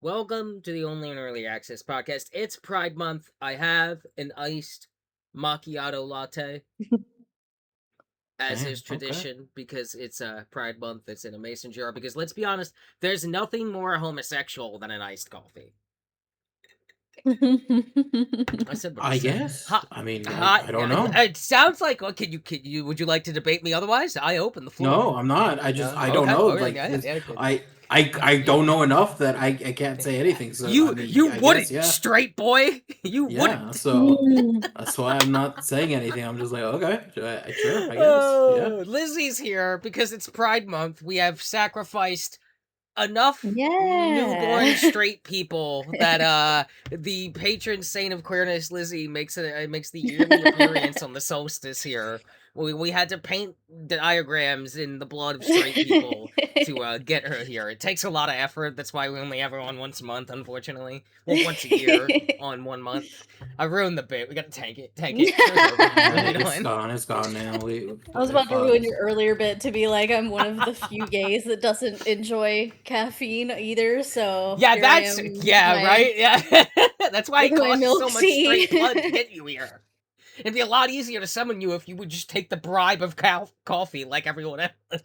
Welcome to the Only in Early Access podcast. It's Pride Month. I have an iced macchiato latte, as Damn, is okay. tradition, because it's Pride Month. It's in a mason jar. Because let's be honest, there's nothing more homosexual than an iced coffee. I said what I I said. guess. I mean, I don't Yeah, know. it sounds like. Well, would you like to debate me otherwise? I open the floor. No, I'm not. I don't Okay. know. Oh yeah, Like yeah, this, yeah. Good. I don't know enough that I can't say anything. So I mean, You I guess wouldn't, yeah, straight boy. You yeah. wouldn't. So that's why I'm not saying anything. I'm just like, okay, sure, I guess, yeah. Oh, Lizzie's here because it's Pride Month. We have sacrificed enough newborn Yeah. straight people that the patron saint of queerness, Lizzie, makes the yearly appearance on the solstice here. We had to paint diagrams in the blood of straight people to get her here. It takes a lot of effort. That's why we only have her on once a month, unfortunately. Well, once a year on 1 month. I ruined the bit. We gotta tank it. Tank it. Start over. Yeah, Moving it's on. gone. It's gone now. I was It about to ruin your fucked. earlier bit to be like, I'm one of the few gays that doesn't enjoy caffeine either, so Yeah, here I that's am yeah, right? Yeah. That's why with it my costs milk so much tea. straight blood to get you here. It'd be a lot easier to summon you if you would just take the bribe of coffee like everyone else.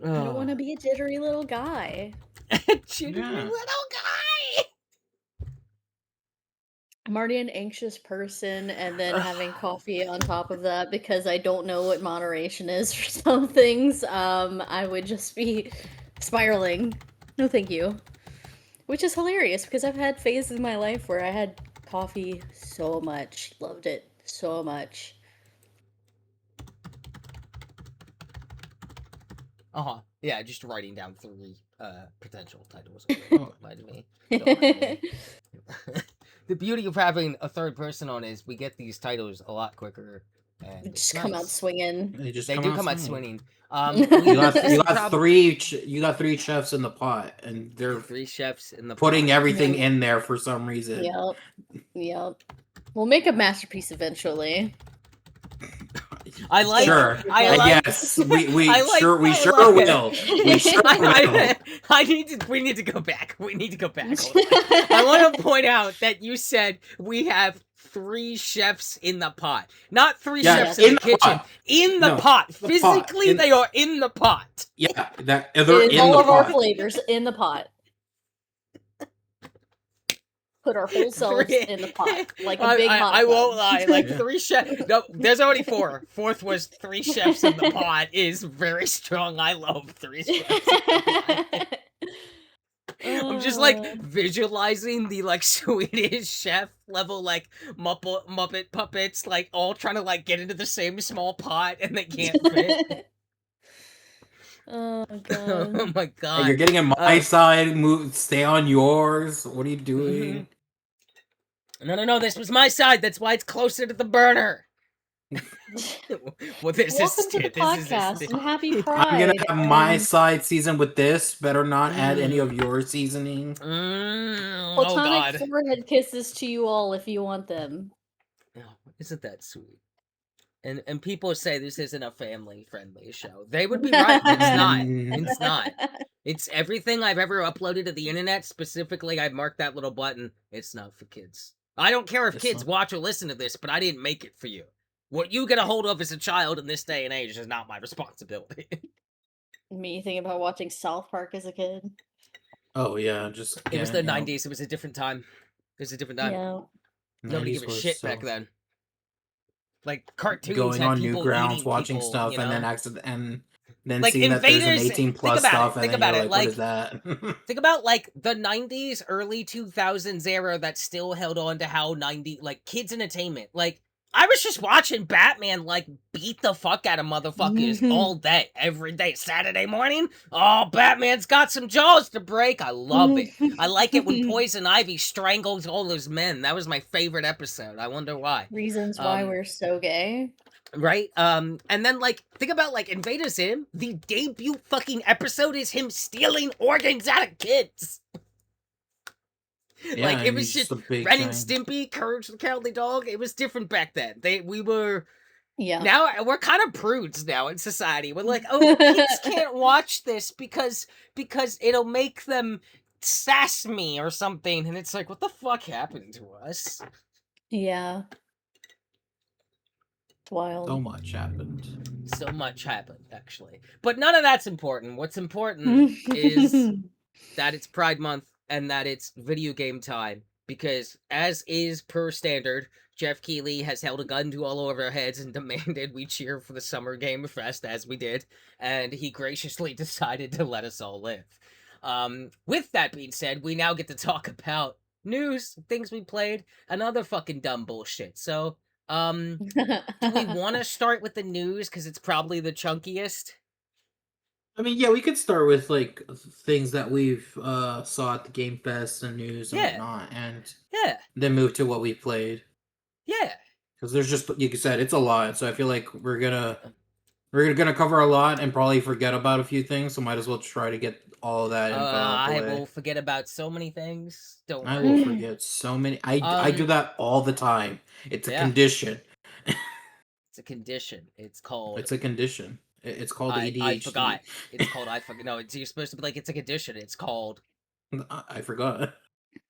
I don't want to be a jittery little guy. Jittery Yeah. little guy. I'm already an anxious person, and then having coffee on top of that because I don't know what moderation is for some things, I would just be spiraling. No, thank you. Which is hilarious because I've had phases in my life where I had coffee so much, loved it so much. Yeah, just writing down 3 potential titles. Oh, Don't lie to me. Don't lie to me. The beauty of having a third person on is we get these titles a lot quicker, and it's Just come out nice. swinging. they just They come do out come out swinging. swinging. You got This you is got probably you got 3 chefs in the pot, and they're 3 chefs in the putting pot. everything in there for some reason. Yep. Yep. We'll make a masterpiece eventually. I like. Sure. I like. Yes. We I like. sure we I sure like will. We sure will. I need to. We need to go back. We need to go back. Hold on. I want to point out that you said we have 3 chefs in the pot, not 3 Yeah, chefs Yes. in the kitchen. pot. In the No, pot. the pot. Physically, they are in the pot. Yeah, they're In in all the of our pot. flavors in the pot. Put our whole selves in the pot, like a big hot I won't tub. lie. Like Yeah. 3 chefs. No, there's already 4. Fourth was 3 chefs in the pot. Is very strong. I love 3 chefs in the pot. I'm just like visualizing the like Swedish chef level like Muppet puppets like all trying to like get into the same small pot and they can't fit. Oh Oh god. my Hey, god. you're getting in my side. Move. Stay on yours. What are you Mhm. doing? No. This was my side. That's why it's closer to the burner. Well, this Welcome to the is podcast and happy I'm Pride. gonna have my and side seasoned with this. Better not add any of your seasoning. Oh platonic god. forehead kisses to you all if you want them. Oh, isn't that sweet? And people say this isn't a family friendly show. They would be right. It's not. It's not. It's everything I've ever uploaded to the internet. Specifically, I've marked that little button. It's not for kids. I don't care if It's kids not- watch or listen to this, but I didn't make it for you. What you get a hold of as a child in this day and age is not my responsibility. Me thinking about watching South Park as a kid. Oh yeah, just It was yeah, the you know, 90s. It was a different time. It was a different time. Yeah. Nobody 90s gave a was shit back so then. Like, cartoons going had on people Newgrounds, eating watching people, stuff, you and know? then and then Like, seeing that there's an Invaders, 18 think plus about stuff, it, and think then about you're it, like, what like, is that? think about, like, the 90s, early 2000s era that still held on to how like, kids' entertainment. Like, I was just watching Batman, like, beat the fuck out of motherfuckers all day, every day. Saturday morning, oh, Batman's got some jaws to break. I love it. I like it when Poison Ivy strangles all those men. That was my favorite episode. I wonder why. Reasons why we're so gay. Right? And then, like, think about, like, Invader Zim. The debut fucking episode is him stealing organs out of kids. Yeah, Like, it and was he's just just a big Ren and giant. Stimpy, Courage the Cowardly Dog. It was different back then. We were Yeah. Now we're kind of prudes now in society. We're like, oh, kids can't watch this because it'll make them sass me or something, and it's like, what the fuck happened to us? Yeah. It's So wild. much happened. So much happened, actually, but none of that's important. What's important is that it's Pride Month and that it's video game time. Because, as is per standard, Jeff Keighley has held a gun to all of our heads and demanded we cheer for the Summer Game Fest, as we did, and he graciously decided to let us all live. With that being said, we now get to talk about news, things we played, and other fucking dumb bullshit. So, do we want to start with the news because it's probably the chunkiest? I mean, yeah, we could start with like things that we've saw at the Game Fest and news and Yeah, whatnot, and yeah, then move to what we played. yeah. Because there's just, like you said, it's a lot. So I feel like we're gonna cover a lot and probably forget about a few things. So might as well try to get all of that info out the I way. will forget about so many things. Don't I will worry. forget so many. I do Um, that all the time. It's a yeah, condition. it's a condition. It's called It's a condition. It's called I ADHD. forgot. It's called I forgot. No, it's you're supposed to be like it's a condition. It's called I forgot.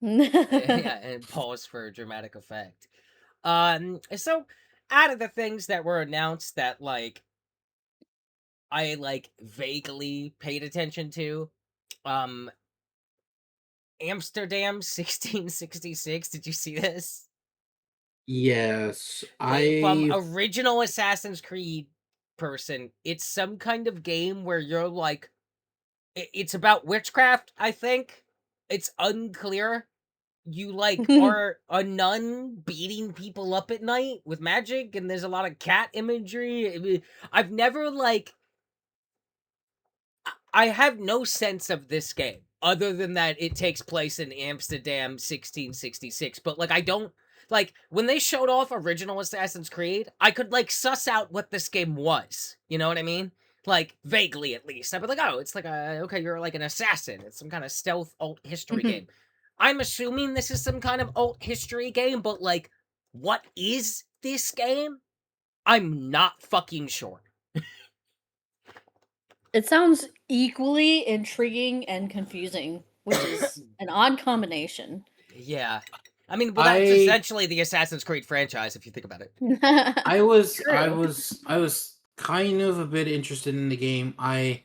yeah, and pause for dramatic effect. So out of the things that were announced that like I like vaguely paid attention to, um, Amsterdam 1666. Did you see this? Yes, From I. original Assassin's Creed person. It's some kind of game where you're like, it's about witchcraft, I think. It's unclear. You like are a nun beating people up at night with magic, and there's a lot of cat imagery. I've never like I have no sense of this game other than that it takes place in Amsterdam 1666. But like I don't like when they showed off original Assassin's Creed, I could like suss out what this game was. You know what I mean? Like vaguely at least. I'd be like, oh, it's like a okay, you're like an assassin. It's some kind of stealth alt history game. I'm assuming this is some kind of alt history game, but like, what is this game? I'm not fucking sure. It sounds equally intriguing and confusing, which is an odd combination. Yeah. I mean, well, that's I essentially the Assassin's Creed franchise, if you think about it. I was I True. was I was kind of a bit interested in the game. I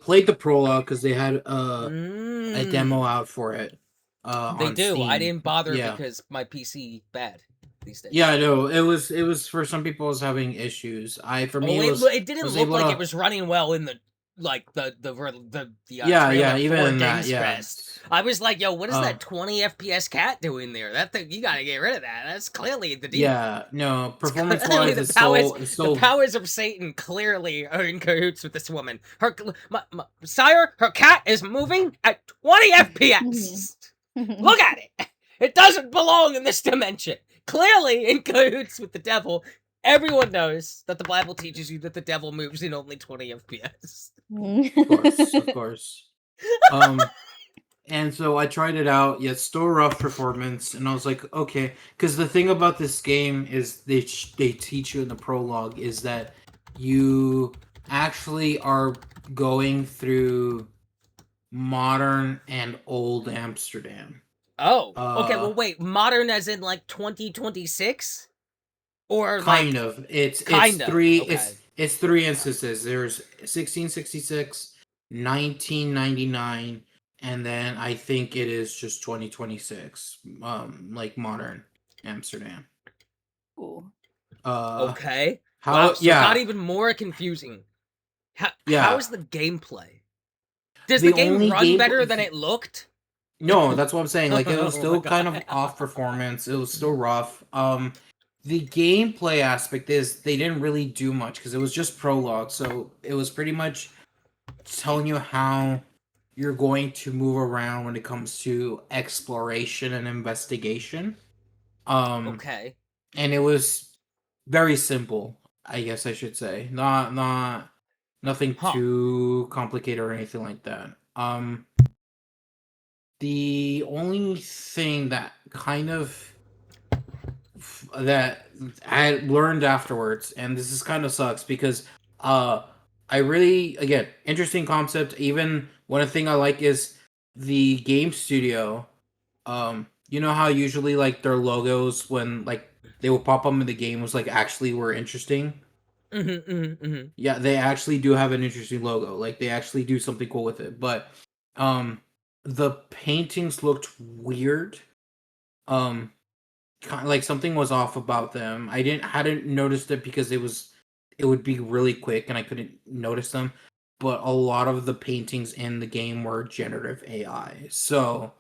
played the prologue because they had a demo Mm. out for it They on do. I Steam. didn't bother Yeah. because my PC bad these Yeah, days. I know. It was for some people, was having issues. For me Oh, it it I didn't was look able like it to. was running well in the like the Yeah, yeah, trailer even for in that, Games yeah. Fest. I was like, yo, what is Uh that 20 FPS cat doing there? That thing, you gotta get rid of that. That's clearly the demon. yeah, no, It's performance clearly wise it's the still powers of Satan clearly are in cahoots with this woman. Sire, her cat is moving at 20 FPS. Look at it. It doesn't belong in this dimension. Clearly in cahoots with the devil. Everyone knows that the Bible teaches you that the devil moves in only 20 FPS. of course, of course. And so I tried it out. Yeah, it's still rough performance, and I was like, okay, because the thing about this game is they teach you in the prologue is that you actually are going through modern and old Amsterdam. Oh, okay. Uh, Well, wait. Modern as in like 2026, or kind like of. It's kind of. three. Okay. It's three instances. There's 1666, 1999, and then I think it is just 2026. Like modern Amsterdam. Ooh. Okay. Wow. How? So it got Yeah, even more confusing. How yeah. is the gameplay? Does the The game only run game. better than it looked? No, that's what I'm saying. Like it was Oh my still kind of god. off performance. It was still rough. The gameplay aspect is they didn't really do much because it was just prologue. So it was pretty much telling you how you're going to move around when it comes to exploration and investigation. Um, Okay. and it was very simple, I guess I should say. Not nothing Huh. too complicated or anything like that. The only thing that kind of that I learned afterwards, and this is kind of sucks because I really, again, interesting concept. Even one thing I like is the game studio. You know how usually like their logos when like they would pop up in the game was like actually were interesting. Yeah, they actually do have an interesting logo. Like they actually do something cool with it. But um the paintings looked weird. Um kind of like something was off about them. I hadn't noticed it because it would be really quick and I couldn't notice them. But a lot of the paintings in the game were generative AI. So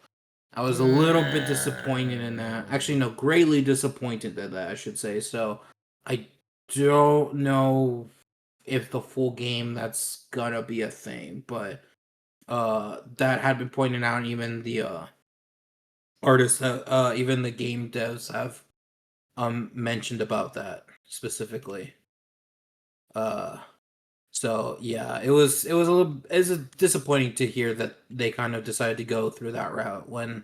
I was a little bit disappointed in that. Actually, no, greatly disappointed in that, I should say. So I don't know if the full game that's gonna be a thing, but that had been pointed out. And even the artists, even the game devs have mentioned about that specifically. Uh, so yeah, it was disappointing to hear that they kind of decided to go through that route when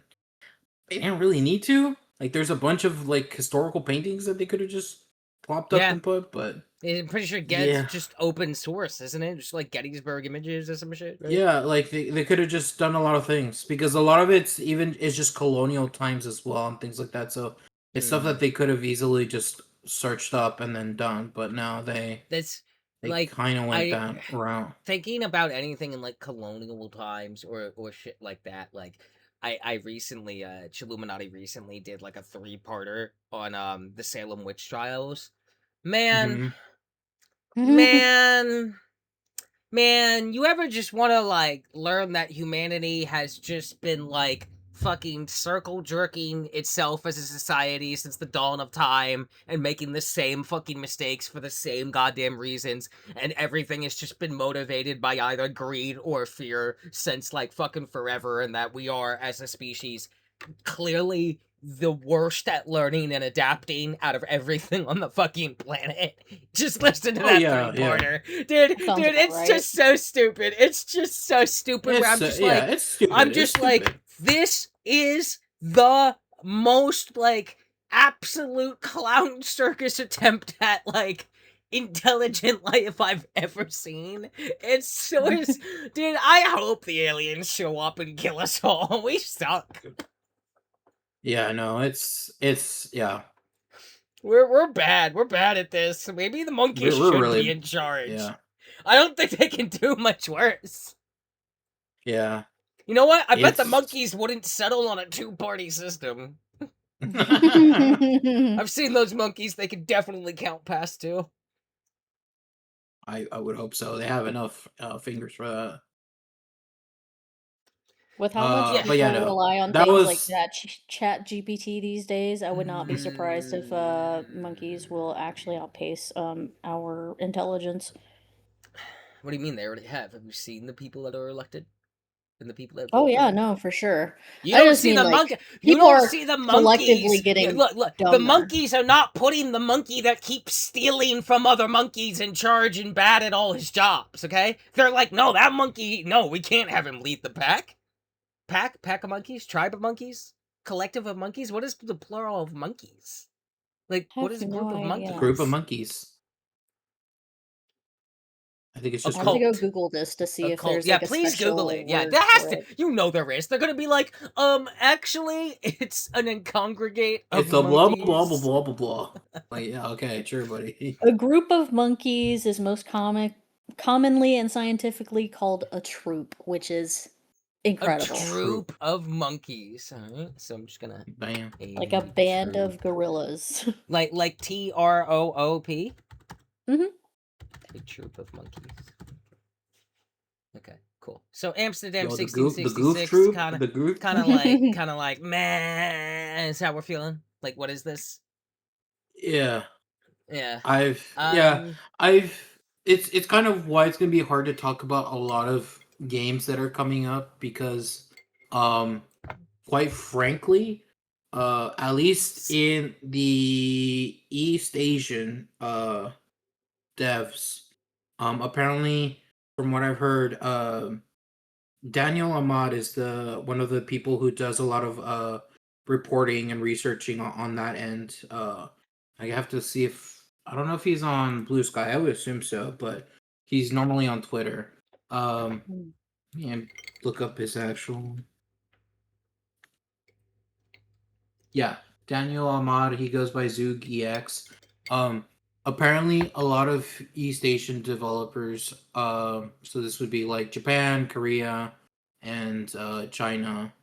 they didn't really need to. Like, there's a bunch of like historical paintings that they could have just plopped up Yeah. and put, but I'm pretty sure Get's yeah, just open source, isn't it? Just like Gettysburg Images or some shit, right? yeah, like they could have just done a lot of things because a lot of it's just colonial times as well and things like that. So it's stuff that they could have easily just searched up and then done, but now That's they like kind of went I that route. thinking about anything in like colonial times or shit like that. Like I recently Chilluminati recently did like a 3-parter on the Salem witch trials. Man, Hmm. man, Man, you ever just want to like learn that humanity has just been like fucking circle jerking itself as a society since the dawn of time and making the same fucking mistakes for the same goddamn reasons, and everything has just been motivated by either greed or fear since like fucking forever, and that we are as a species clearly the worst at learning and adapting out of everything on the fucking planet. Just listen to Oh that yeah, yeah. three-parter. Dude, Sounds about it's right. just so stupid. It's just so stupid where It's it's I'm stupid. It's just like, stupid. this is the most like absolute clown circus attempt at like intelligent life I've ever seen. It's so dude, I hope the aliens show up and kill us all. We suck. Yeah, no, it's yeah. We're bad. We're bad at this. Maybe the monkeys We're should be really in charge. yeah. I don't think they can do much worse. Yeah. You know what? I bet the It's monkeys wouldn't settle on a 2-party system. I I've seen those monkeys. They can definitely count past 2. I would hope so. They have enough fingers for that. With how much Yeah. But yeah, people no. rely on That things like was that Chat GPT these days, I would not be surprised if monkeys will actually outpace our intelligence. What do you mean they already have? Have you seen the people that are elected? And the people that Oh vote for yeah, them? no, for sure. You I don't just see mean the like monkey. You people don't are see the collectively monkeys. Yeah, getting look. The dumber. monkeys are not putting the monkey that keeps stealing from other monkeys in charge and bad at all his jobs. Okay, they're like, no, that monkey. No, we can't have him lead the pack. Pack of monkeys, tribe of monkeys, collective of monkeys. What is the plural of monkeys? Like, I what have is a no group of a idea. group of monkeys? monkeys. I think it's A just I have to go cult. Google this to see A if cult. there's Yeah, like a please Google special it. Yeah, word there has for to. it. You know there is. They're gonna be like, actually, it's an congregate of it's a blah blah blah blah monkeys. blah blah blah. Like yeah, okay, sure, buddy. A group of monkeys is most commonly and scientifically called a troop, which is A A incredible. troop. troop of monkeys. All right, so I'm just gonna Bam. Like a a band troop, of gorillas. like TROOP. Hmm. A troop of monkeys. Okay, cool. So Amsterdam Yo, the goof 1666, troop, the goof. kind of like, man, is how we're feeling. Like, what is this? Yeah, Yeah. yeah, Um. I've. It's kind of why it's gonna be hard to talk about a lot of games that are coming up because, um, quite frankly, at least in the East Asian devs, apparently from what I've heard, Daniel Ahmad is the one of the people who does a lot of reporting and researching on that end. I have to see if I don't know if he's on Blue Sky. I would assume so, but he's normally on Twitter. Mm. And look up his actual. Yeah, Daniel Ahmad. He goes by Zoog EX. Um, Apparently a lot of East Asian developers. So this would be like Japan, Korea, and China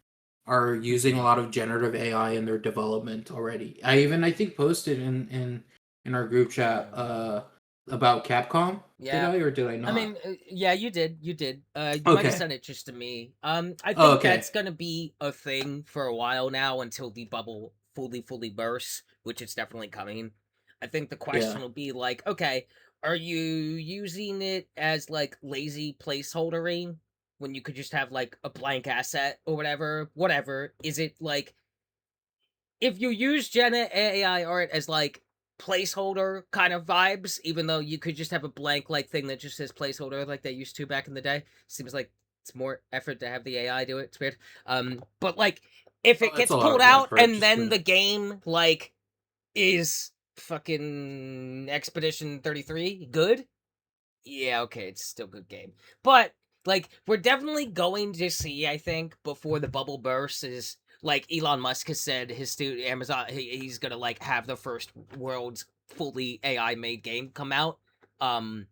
are using a lot of generative AI in their development already. I think posted in our group chat about Capcom. Did Yeah. I or did I I not? mean, yeah, you did. You did. You might have Okay. sent it just to me. I Oh, think okay. that's gonna be a thing for a while now until the bubble fully bursts, which is definitely coming. I think the Yeah. question will be like, okay, are you using it as like lazy placeholdering when you could just have like a blank asset or whatever? Whatever. Is it like if you use Gen AI art as like placeholder kind of vibes, even though you could just have a blank like thing that just says placeholder like they used to back in the day, seems like it's more effort to have the AI do it. It's weird. But like if Oh, it that's gets a lot pulled of out effort. and Just then to the game like is fucking Expedition 33 good, yeah, okay, it's still a good game. But like we're definitely going to see, I think, before the bubble bursts is like Elon Musk has said his Amazon he's gonna like have the first world's fully AI made game come out. Um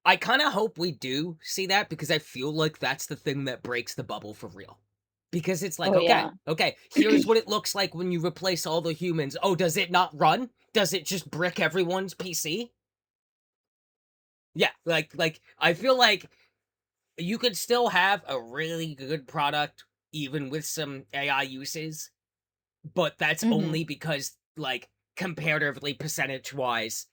I kind of hope we do see that because I feel like that's the thing that breaks the bubble for real. Because it's like, Oh yeah. okay, here's what it looks like when you replace all the humans. Oh, does it not run? Does it just brick everyone's PC? Yeah, like I feel like you could still have a really good product even with some AI uses, but that's Hmm. only because like comparatively percentage wise,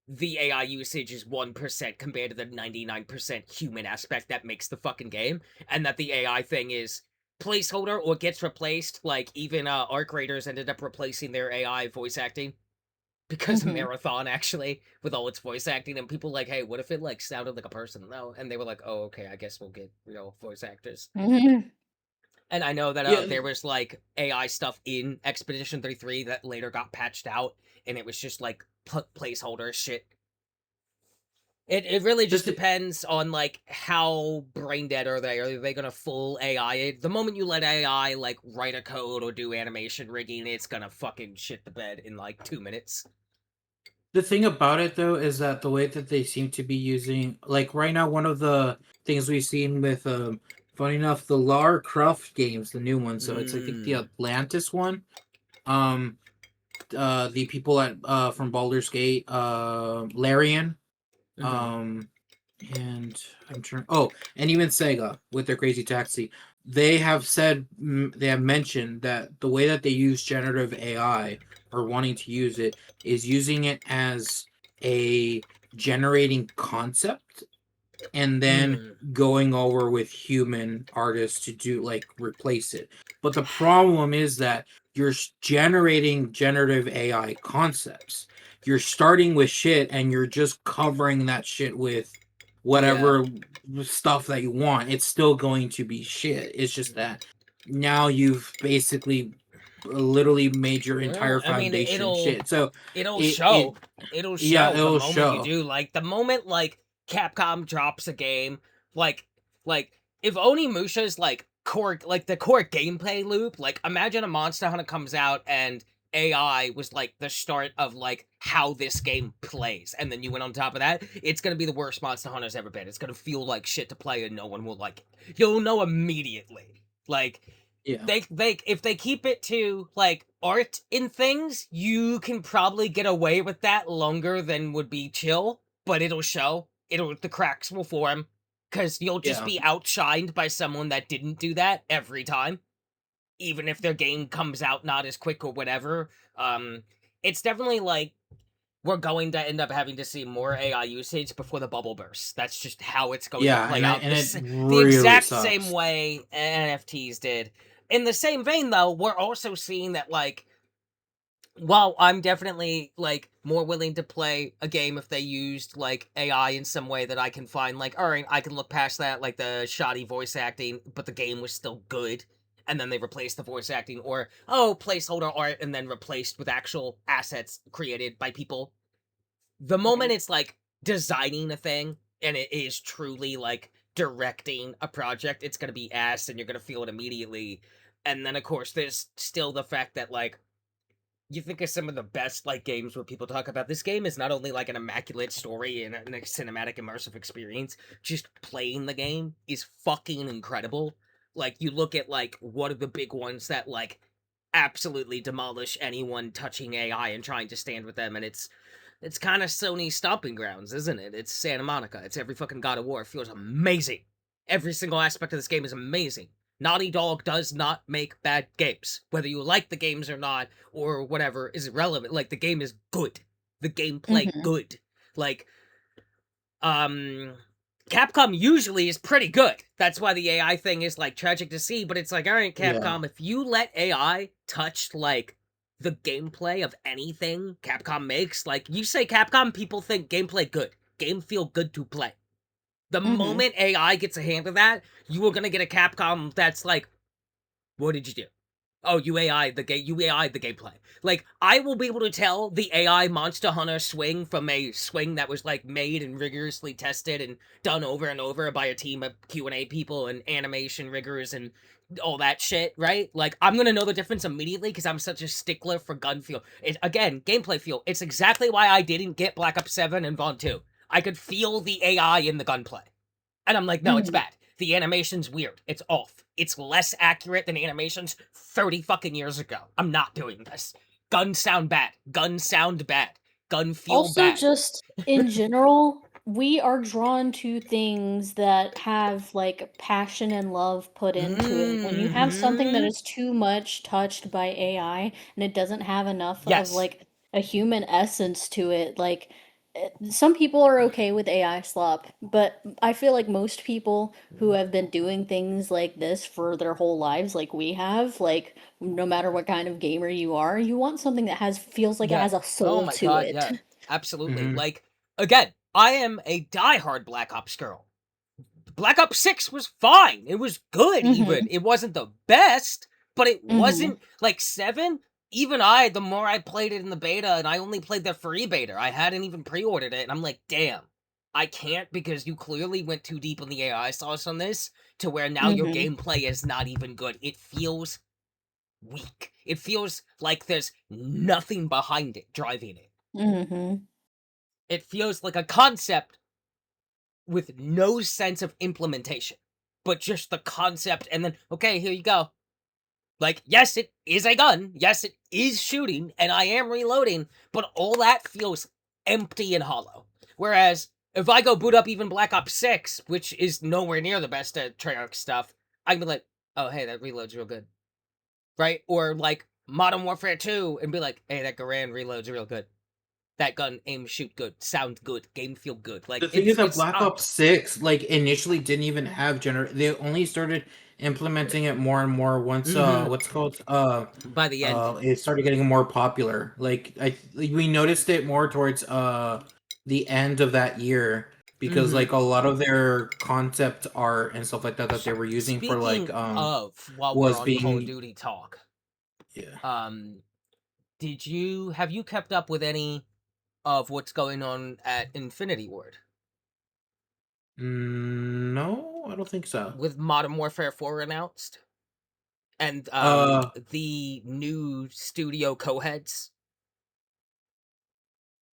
the AI usage is 1% compared to the 99% human aspect that makes the fucking game, and that the AI thing is placeholder or gets replaced. Like even Arc Raiders ended up replacing their AI voice acting because of Hmm. Marathon actually with all its voice acting, and people like, hey, what if it like sounded like a person? No, and they were like, oh, okay, I guess we'll get real voice actors. Hmm. And I know that yeah. there was like AI stuff in Expedition 33 that later got patched out, and it was just like placeholder shit. It really The just th- depends on like how brain dead are they? Are they gonna full AI it? The moment you let AI like write a code or do animation rigging, it's gonna fucking shit the bed in like 2 minutes. the thing about it though is that the way that they seem to be using, like right now, one of the things we've seen with funny enough, the Lara Croft games, the new one. So it's I think the Mm. Atlantis one. Um, the people at from Baldur's Gate, Larian, Mm-hmm. um, and I'm trying. Oh, and even Sega with their Crazy Taxi, they have said they have mentioned that the way that they use generative AI or wanting to use it is using it as a generating concept and then Mm. going over with human artists to do like replace it. But the problem is that you're generating generative AI concepts. You're starting with shit and you're just covering that shit with Yeah. whatever stuff that you want. It's still going to be shit. It's just that now you've basically literally made your Well, entire I mean, foundation shit. So it'll it show. It'll yeah, show the it'll moment you show. do. Like the moment like Capcom drops a game, like like if Onimusha's like the core gameplay loop, like imagine a Monster Hunter comes out and AI was like the start of like how this game plays, and then you went on top of that, it's gonna be the worst Monster Hunter's ever been. It's gonna feel like shit to play and no one will like it. You'll know immediately. Like Yeah. they if they keep it to like art in things, you can probably get away with that longer than would be chill, but it'll show. It'll the cracks will form because you'll just Yeah. be outshined by someone that didn't do that every time, even if their game comes out not as quick or whatever. It's definitely like we're going to end up having to see more AI usage before the bubble bursts. That's just how it's going to Yeah, play out. and it The really exact same sucks. way NFTs did. In the same vein, though, we're also seeing that like while I'm definitely like more willing to play a game if they used like AI in some way that I can find like, all right, I can look past that, like the shoddy voice acting, but the game was still good and then they replaced the voice acting, or oh, placeholder art and then replaced with actual assets created by people. The moment it's like designing a thing and it is truly like directing a project, it's gonna be ass and you're gonna feel it immediately. And then of course there's still the fact that like you think of some of the best like games where people talk about this game is not only like an immaculate story and a cinematic immersive experience, just playing the game is fucking incredible. Like you look at like one of the big ones that like absolutely demolish anyone touching AI and trying to stand with them, and it's kind of Sony's stomping grounds, isn't it? It's Santa Monica. It's every fucking God of War. It feels amazing. Every single aspect of this game is amazing. Naughty Dog does not make bad games. Whether you like the games or not, or whatever, is irrelevant. Like, the game is good. The gameplay good. Like, Capcom usually is pretty good. That's why the AI thing is, like, tragic to see, but it's like, alright, Capcom, if you let AI touch, like, the gameplay of anything Capcom makes, like, you say Capcom, people think gameplay good. Game feel good to play. The moment AI gets a hand of that, you are gonna get a Capcom that's like, what did you do? Oh, you AI the game. You AI the gameplay. Like, I will be able to tell the AI Monster Hunter swing from a swing that was like made and rigorously tested and done over and over by a team of Q&A people and animation riggers and all that shit, right? Like, I'm gonna know the difference immediately because I'm such a stickler for gun feel. Again, gameplay feel. It's exactly why I didn't get Black Ops 7 and Vaughn 2. I could feel the AI in the gunplay. And I'm like, no, it's bad. The animation's weird. It's off. It's less accurate than animations 30 fucking years ago. I'm not doing this. Guns sound bad. Guns sound bad. Gun feel bad. Also, just in general, we are drawn to things that have like passion and love put into it. When you have something that is too much touched by AI and it doesn't have enough of like a human essence to it, like some people are okay with AI slop, but I feel like most people who have been doing things like this for their whole lives, like we have, like no matter what kind of gamer you are, you want something that feels like it has a Oh soul my to god, it. yeah. Absolutely. Like, again, I am a diehard Black Ops girl. Black Ops 6 was fine. It was good, even. It wasn't the best, but it wasn't like 7. Even the more I played it in the beta, and I only played the free beta, I hadn't even pre-ordered it, and I'm like, damn, I can't because you clearly went too deep on the AI sauce on this to where now your gameplay is not even good. It feels weak. It feels like there's nothing behind it driving it. It feels like a concept with no sense of implementation, but just the concept, and then, okay, here you go. Like, yes, it is a gun. Yes, it is shooting, and I am reloading, but all that feels empty and hollow. Whereas, if I go boot up even Black Ops 6, which is nowhere near the best at Treyarch stuff, I can be like, oh, hey, that reloads real good. Right? Or, like, Modern Warfare 2, and be like, hey, that Garand reloads real good. That gun aim shoot good, sound good, game feel good. Like, The thing is that it's Black Ops 6, like, initially didn't even have they only started implementing it more and more once what's called by the end. it started getting more popular. Like we noticed it more towards the end of that year because like a lot of their concept art and stuff like that they were using for like Speaking of, while we're was on Call of being Duty talk, yeah. have you kept up with any of what's going on at Infinity Ward No, I don't think so. with Modern Warfare 4 announced and Uh the new studio co-heads?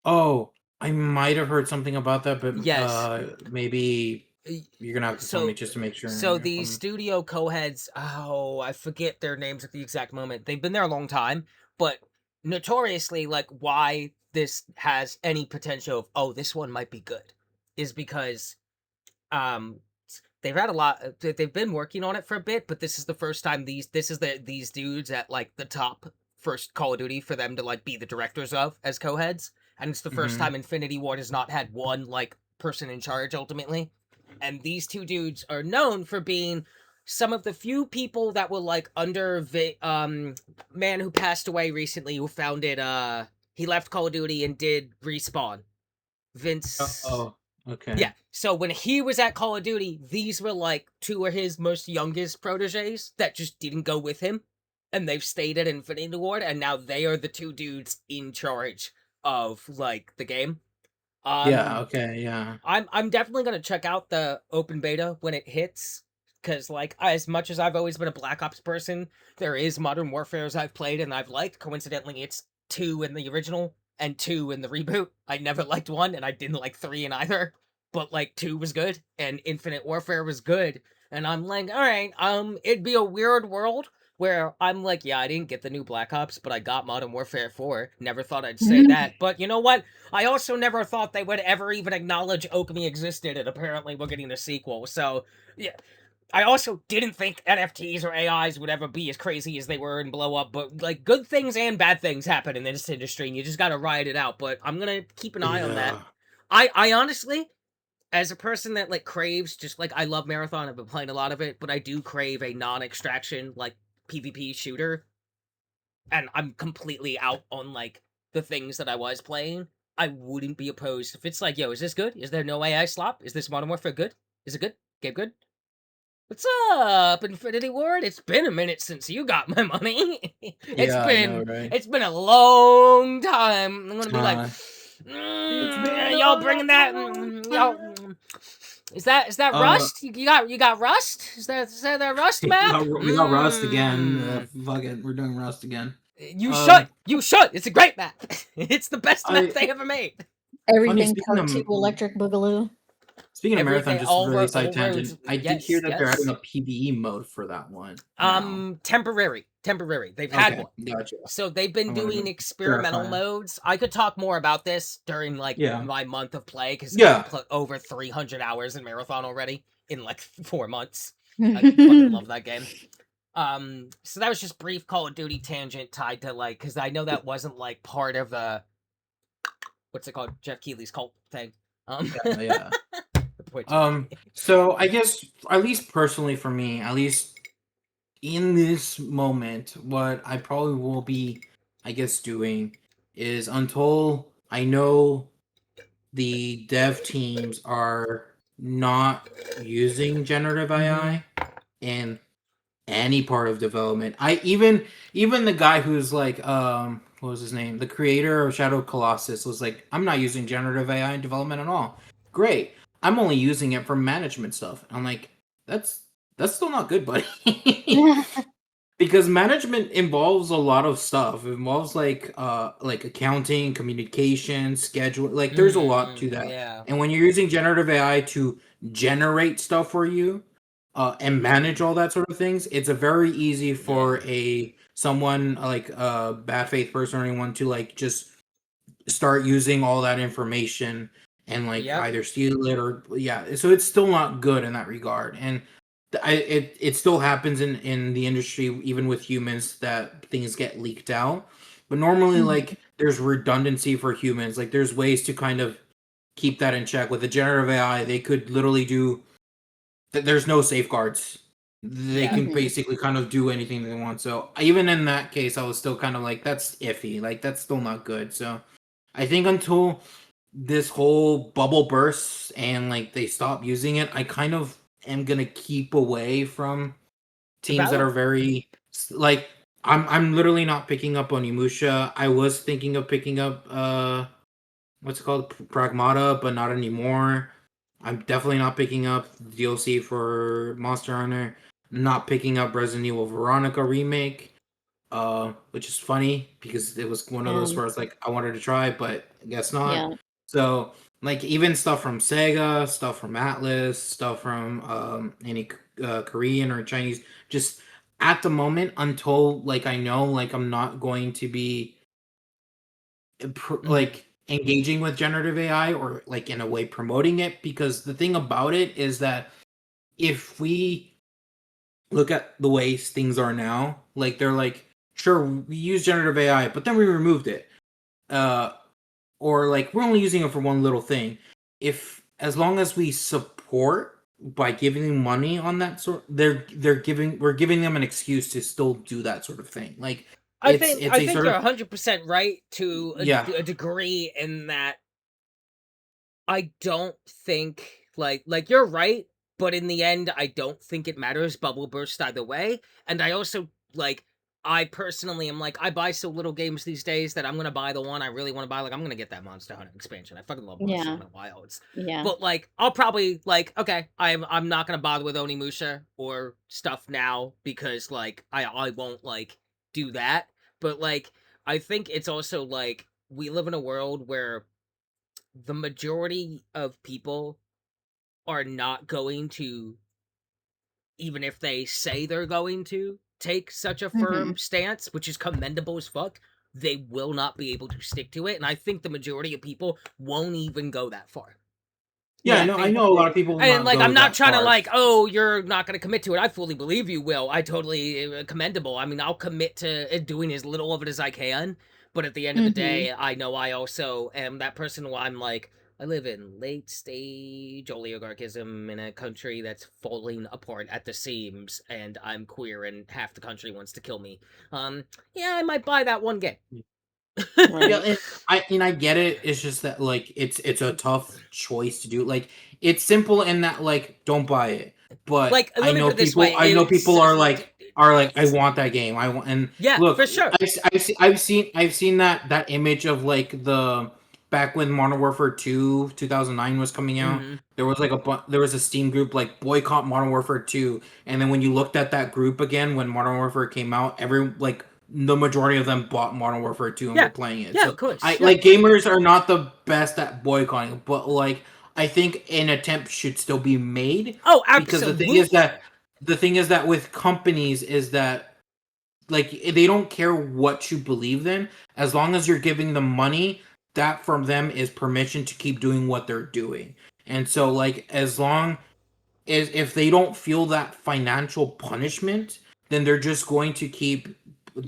oh, I might have heard something about that, but Yes. maybe you're gonna have to tell me So just to make sure. so the studio co-heads, oh, I forget their names at the exact moment. They've been there a long time, but notoriously, like, why this has any potential of, oh, this one might be good, is because um they've had a lot. They've been working on it for a bit, but this is the first time these dudes at like the top first Call of Duty for them to like be the directors of as co-heads, and it's the first time Infinity Ward has not had one like person in charge ultimately. And these two dudes are known for being some of the few people that were like under man who passed away recently, who founded he left Call of Duty and did Respawn. Vince. Oh, okay. Yeah. So when he was at Call of Duty, these were like two of his most youngest proteges that just didn't go with him, and they've stayed at Infinity Ward, and now they are the two dudes in charge of like the game. Yeah. Okay. Yeah. I'm definitely gonna check out the open beta when it hits, because like as much as I've always been a Black Ops person, there is Modern Warfare's I've played and I've liked. Coincidentally, it's 2 in the original and 2 in the reboot. I never liked 1 and I didn't like 3 in either, but like 2 was good and Infinite Warfare was good. And I'm like, all right, it'd be a weird world where I'm like, yeah, I didn't get the new Black Ops, but I got Modern Warfare 4. Never thought I'd say that, but you know what? I also never thought they would ever even acknowledge Okami existed, and apparently we're getting a sequel. So, yeah. I also didn't think NFTs or AIs would ever be as crazy as they were and blow up, but like good things and bad things happen in this industry, and you just gotta ride it out. But I'm gonna keep an eye on that. Yeah. I honestly, as a person that like craves, just like I love Marathon, I've been playing a lot of it, but I do crave a non-extraction like PvP shooter, and I'm completely out on like the things that I was playing. I wouldn't be opposed if it's like, yo, is this good? Is there no AI slop? Is this Modern Warfare good? Is it good? Game good? What's up, Infinity Ward? It's been a minute since you got my money. Yeah. I know, right? It's been a long time. I'm gonna be like, Uh, it's been a y'all bringing that? long Y'all, time. is that Rust? You got Rust? Is that Rust map? We got Rust again. Fuck it, we're doing Rust again. You Um, should. You should. It's a great map. It's the best map I they ever made. Everything speaking part 2 of Electric Boogaloo. speaking of Marathon, Everything, just all really side all roads. tangent. I did hear Yes, that they're yes. having a PvE mode for that one now. Temporary. They've had Okay, one. gotcha. So they've been I wanted doing to experimental verify. modes. I could talk more about this during like Yeah. my month of play because Yeah. I've put over 300 hours in Marathon already in like 4 months. I fucking love that game. So that was just brief Call of Duty tangent tied to like because I know that wasn't like part of the what's it called, Jeff Keighley's cult thing. Yeah. Which, So I guess at least personally for me, at least in this moment, what I probably will be, I guess, doing is until I know the dev teams are not using generative AI in any part of development. I even the guy who's like what was his name? The creator of Shadow Colossus was like, I'm not using generative AI in development at all. Great. I'm only using it for management stuff. I'm like, that's still not good, buddy. Because management involves a lot of stuff. It involves like accounting, communication, schedule. Like there's a lot to that. yeah. And when you're using generative AI to generate stuff for you and manage all that sort of things, it's a very easy for someone like a bad faith person or anyone to like just start using all that information and like either steal it or so it's still not good in that regard. And it still happens in the industry even with humans that things get leaked out, but normally like there's redundancy for humans. Like there's ways to kind of keep that in check. With the generative AI, they could literally do that. There's no safeguards. They can basically kind of do anything they want. So even in that case, I was still kind of like, that's iffy. Like that's still not good. So I think until this whole bubble bursts and like they stop using it, I kind of am gonna keep away from teams that are very like I'm literally not picking up on Yumusha. I was thinking of picking up what's it called, Pragmata, but not anymore. I'm definitely not picking up DLC for Monster Hunter. Not picking up Resident Evil Veronica remake, which is funny because it was one of those where I was like, I wanted to try, but I guess not. Yeah. So like even stuff from Sega, stuff from Atlas, stuff from any Korean or Chinese, just at the moment until like I know like I'm not going to be like engaging with generative AI or like in a way promoting it, because the thing about it is that if we look at the way things are now, like they're like, sure, we use generative AI, but then we removed it. Or like we're only using it for one little thing. If as long as we support by giving them money on that sort, we're giving them an excuse to still do that sort of thing. Like I think you're 100% right to Yeah. a degree in that I don't think Like you're right, but in the end, I don't think it matters. Bubble burst either way, and I also like. I personally am like, I buy so little games these days that I'm gonna buy the one I really want to buy. Like, I'm gonna get that Monster Hunter expansion. I fucking love Monster Yeah. Hunter Wilds. Yeah. But like, I'll probably like, okay, I'm not gonna bother with Onimusha or stuff now because like I won't like do that. But like, I think it's also like we live in a world where the majority of people are not going to, even if they say they're going to, take such a Mm-hmm. firm stance, which is commendable as fuck. They will not be able to stick to it, and I think the majority of people won't even go that far. Yeah, Yeah. I know a lot of people will And not like, go I'm not that trying to far. like, oh, you're not going to commit to it. I fully believe you will. I totally commendable. I mean, I'll commit to doing as little of it as I can. But at the end of the Mm-hmm. day, I know I also am that person who I'm like, I live in late stage oligarchism in a country that's falling apart at the seams, and I'm queer, and half the country wants to kill me. Yeah, I might buy that one game. Yeah, Right. and I get it. It's just that like it's a tough choice to do. Like it's simple in that like don't buy it. But Like, let me put it this way: I know it's people are like I want that game. I want and yeah, look, for sure. I've seen that image of like the back when Modern Warfare 2 2009 was coming out. Hmm. There was like there was a Steam group like boycott Modern Warfare 2, and then when you looked at that group again when Modern Warfare came out, every like the majority of them bought Modern Warfare 2 and were Yeah, playing it. yeah, So of course, I yeah. like gamers are not the best at boycotting, but like I think an attempt should still be made Oh, because absolutely. the thing is that with companies is that like they don't care what you believe in as long as you're giving them money that from them is permission to keep doing what they're doing. And so like as long is if they don't feel that financial punishment, then they're just going to keep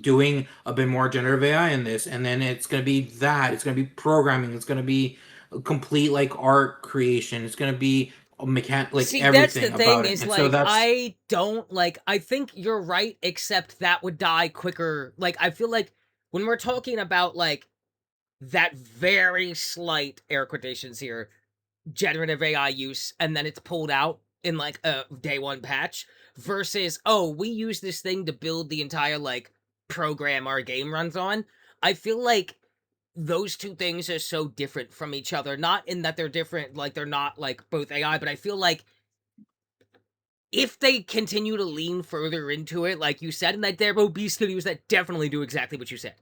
doing a bit more generative AI in this, and then it's going to be that it's going to be programming, it's going to be a complete like art creation, it's going to be a like See, that's the everything thing about it, is and so like that's I don't like I think you're right except that would die quicker. Like I feel like when we're talking about like that very slight air quotations here generative AI use and then it's pulled out in like a day one patch versus oh, we use this thing to build the entire like program our game runs on. I feel like those two things are so different from each other. Not in that they're different, like they're not like both AI, but I feel like if they continue to lean further into it, like you said, and that there will be studios that definitely do exactly what you said.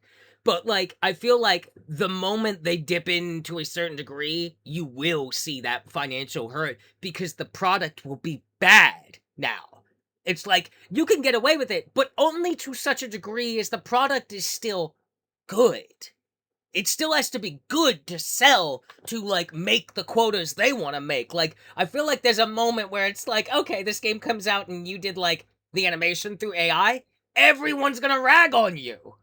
But like, I feel like the moment they dip into a certain degree, you will see that financial hurt because the product will be bad now. It's like you can get away with it, but only to such a degree as the product is still good. It still has to be good to sell to like make the quotas they want to make. Like I feel like there's a moment where it's like, okay, this game comes out and you did like the animation through AI, everyone's going to rag on you.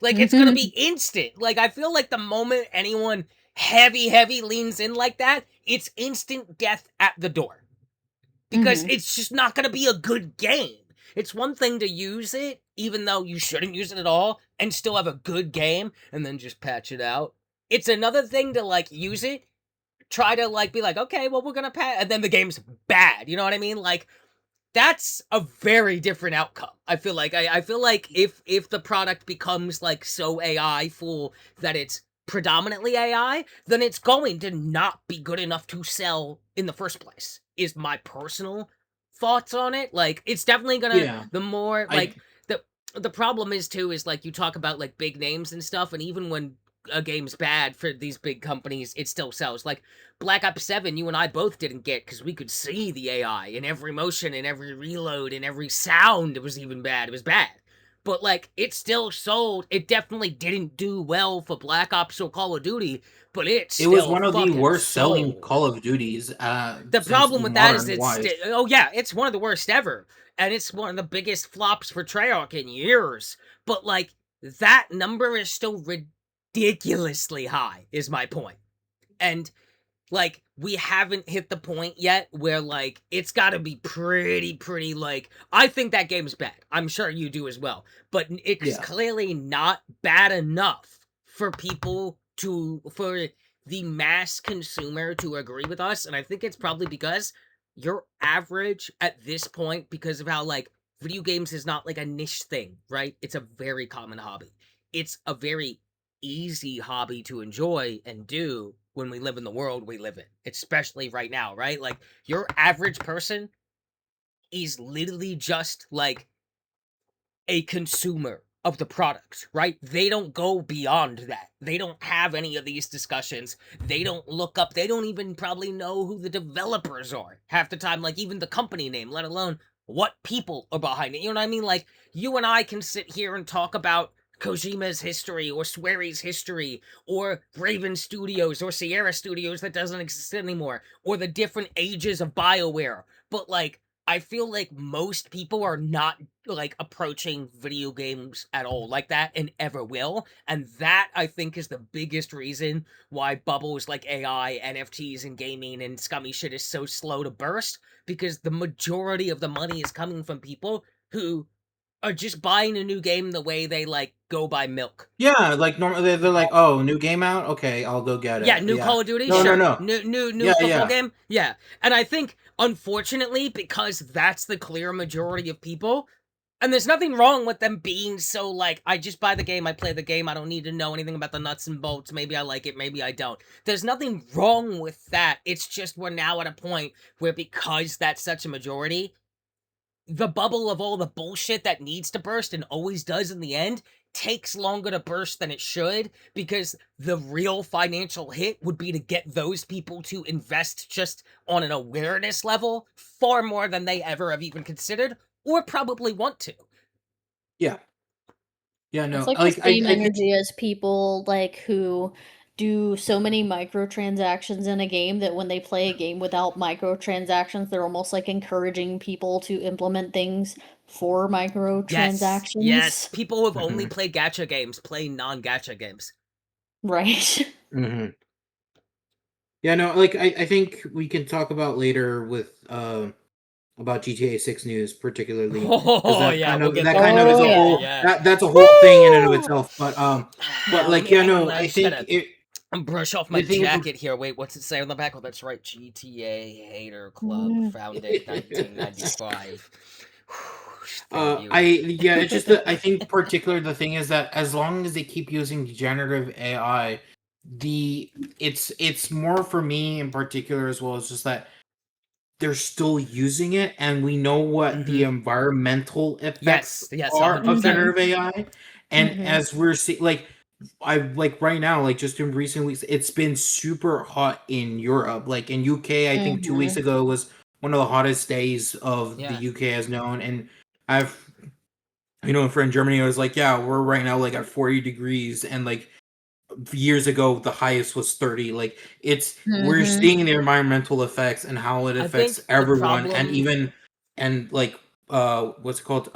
Like it's going to be instant. Like I feel like the moment anyone heavy leans in like that, it's instant death at the door because Mm-hmm. it's just not going to be a good game. It's one thing to use it, even though you shouldn't use it at all, and still have a good game, and then just patch it out. It's another thing to like use it, try to like be like, okay, well we're gonna patch, and then the game's bad. You know what I mean? Like that's a very different outcome. I feel like I feel like if the product becomes like so AI full that it's predominantly AI, then it's going to not be good enough to sell in the first place. Is my personal thoughts on it. Like it's definitely gonna yeah. the more I like the problem is too is like you talk about like big names and stuff, and even when a game's bad for these big companies, it still sells. Like Black Ops 7, you and I both didn't get because we could see the AI in every motion, in every reload, in every sound. It was even bad. It was bad. But like it still sold. It definitely didn't do well for Black Ops or Call of Duty, but it it was still one of the fucking worst selling sold. Call of Duties The since problem with that is modern wise. oh yeah, it's one of the worst ever, and it's one of the biggest flops for Treyarch in years. But like that number is still ridiculously high, is my point. And like we haven't hit the point yet where like it's got to be pretty like I think that game's bad. I'm sure you do as well, but it's Yeah. clearly not bad enough for people to the mass consumer to agree with us, and I think it's probably because your average at this point, because of how like video games is not like a niche thing, right? It's a very common hobby. It's a very easy hobby to enjoy and do when we live in the world we live in, especially right now, right? Like your average person is literally just like a consumer of the product, right? They don't go beyond that. They don't have any of these discussions. They don't look up, they don't even probably know who the developers are half the time, like even the company name, let alone what people are behind it. You know what I mean? Like you and I can sit here and talk about Kojima's history or Swery's history or Raven Studios or Sierra Studios that doesn't exist anymore or the different ages of BioWare. But like I feel like most people are not like approaching video games at all like that and ever will. And that I think is the biggest reason why bubbles like AI, NFTs, and gaming and scummy shit is so slow to burst, because the majority of the money is coming from people who are just buying a new game the way they like go buy milk. Yeah, like normally they're like, oh, new game out, okay, I'll go get Yeah, it. new Yeah, Call of Duty, no, no, sure. no. New Yeah, football yeah, game, yeah. And I think, unfortunately, because that's the clear majority of people, and there's nothing wrong with them being so like, I just buy the game, I play the game, I don't need to know anything about the nuts and bolts. Maybe I like it, maybe I don't. There's nothing wrong with that. It's just we're now at a point where because that's such a majority, the bubble of all the bullshit that needs to burst and always does in the end takes longer to burst than it should, because the real financial hit would be to get those people to invest just on an awareness level far more than they ever have even considered or probably want to. yeah, yeah. It's No, like the like same I think energy as people like who do so many microtransactions in a game that when they play a game without microtransactions, they're almost like encouraging people to implement things for Yes, yes. microtransactions. People who have only hmm played gacha games play non-gacha games. Right. hmm Yeah, no, like I think we can talk about later with about GTA 6 news particularly, because Oh yeah, we'll get that there. kind We'll of get is Oh a there. yeah. whole Yeah. that's a whole thing in and of Woo! itself. But Let like me yeah, hang on. no, I I just think gotta it brush off my the thing about jacket here. Wait, what's it say on the back? Oh, that's right. GTA Hater Club, Mm. founded 1995. Thank I you. yeah, it's just that I think particular the thing is that as long as they keep using generative AI, the it's more for me in particular as well. It's just that they're still using it, and we know what the Mm-hmm. environmental effects Yes, yes, are of 100%. Mhm. generative AI. And Mhm. as we're seeing, like I like right now, like just in recent weeks, it's been super hot in Europe. Like in UK, I think 2 weeks Mhm. ago was one of the hottest days of the Yeah, UK has known. And I've a friend in Germany was like, yeah, we're right now like at 40 degrees, and like years ago the highest was 30. Like we're Mhm. seeing the environmental effects and how it I affects think the everyone, and problem. even and like what's it called,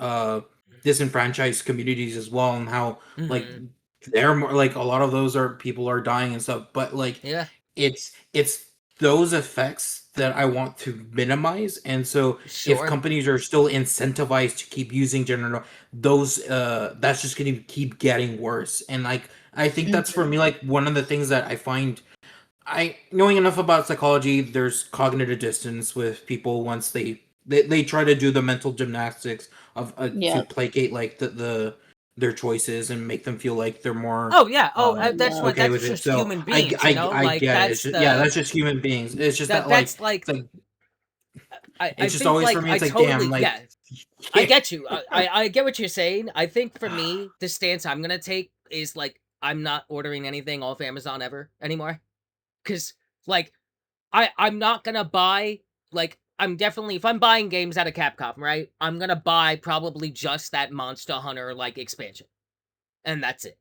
disenfranchised communities as well, and how like Mm-hmm. they're more like a lot of those are people are dying and stuff, but like Yeah, it's those effects that I want to minimize. And so if sure. companies are still incentivized to keep using general, those that's just going to keep getting worse. And like I think that's for Mhm. me like one of the things that I find, I knowing enough about psychology, there's cognitive dissonance with people once they try to do the mental gymnastics of to Yep. placate like their choices and make them feel like they're more Oh yeah. Oh, that's what. okay That's with it. just So human beings, I Like get it. It's that's just, yeah, the that's just human beings. It's just that that's like like. it's like I it's just think always for like me. I It's like damn, totally, like yeah. I get you. I get what you're saying. I think for me, the stance I'm gonna take is like I'm not ordering anything off Amazon ever anymore. Cause like I'm not gonna buy, like I'm definitely, if I'm buying games out of Capcom, right? I'm gonna buy probably just that Monster Hunter like expansion. And that's it.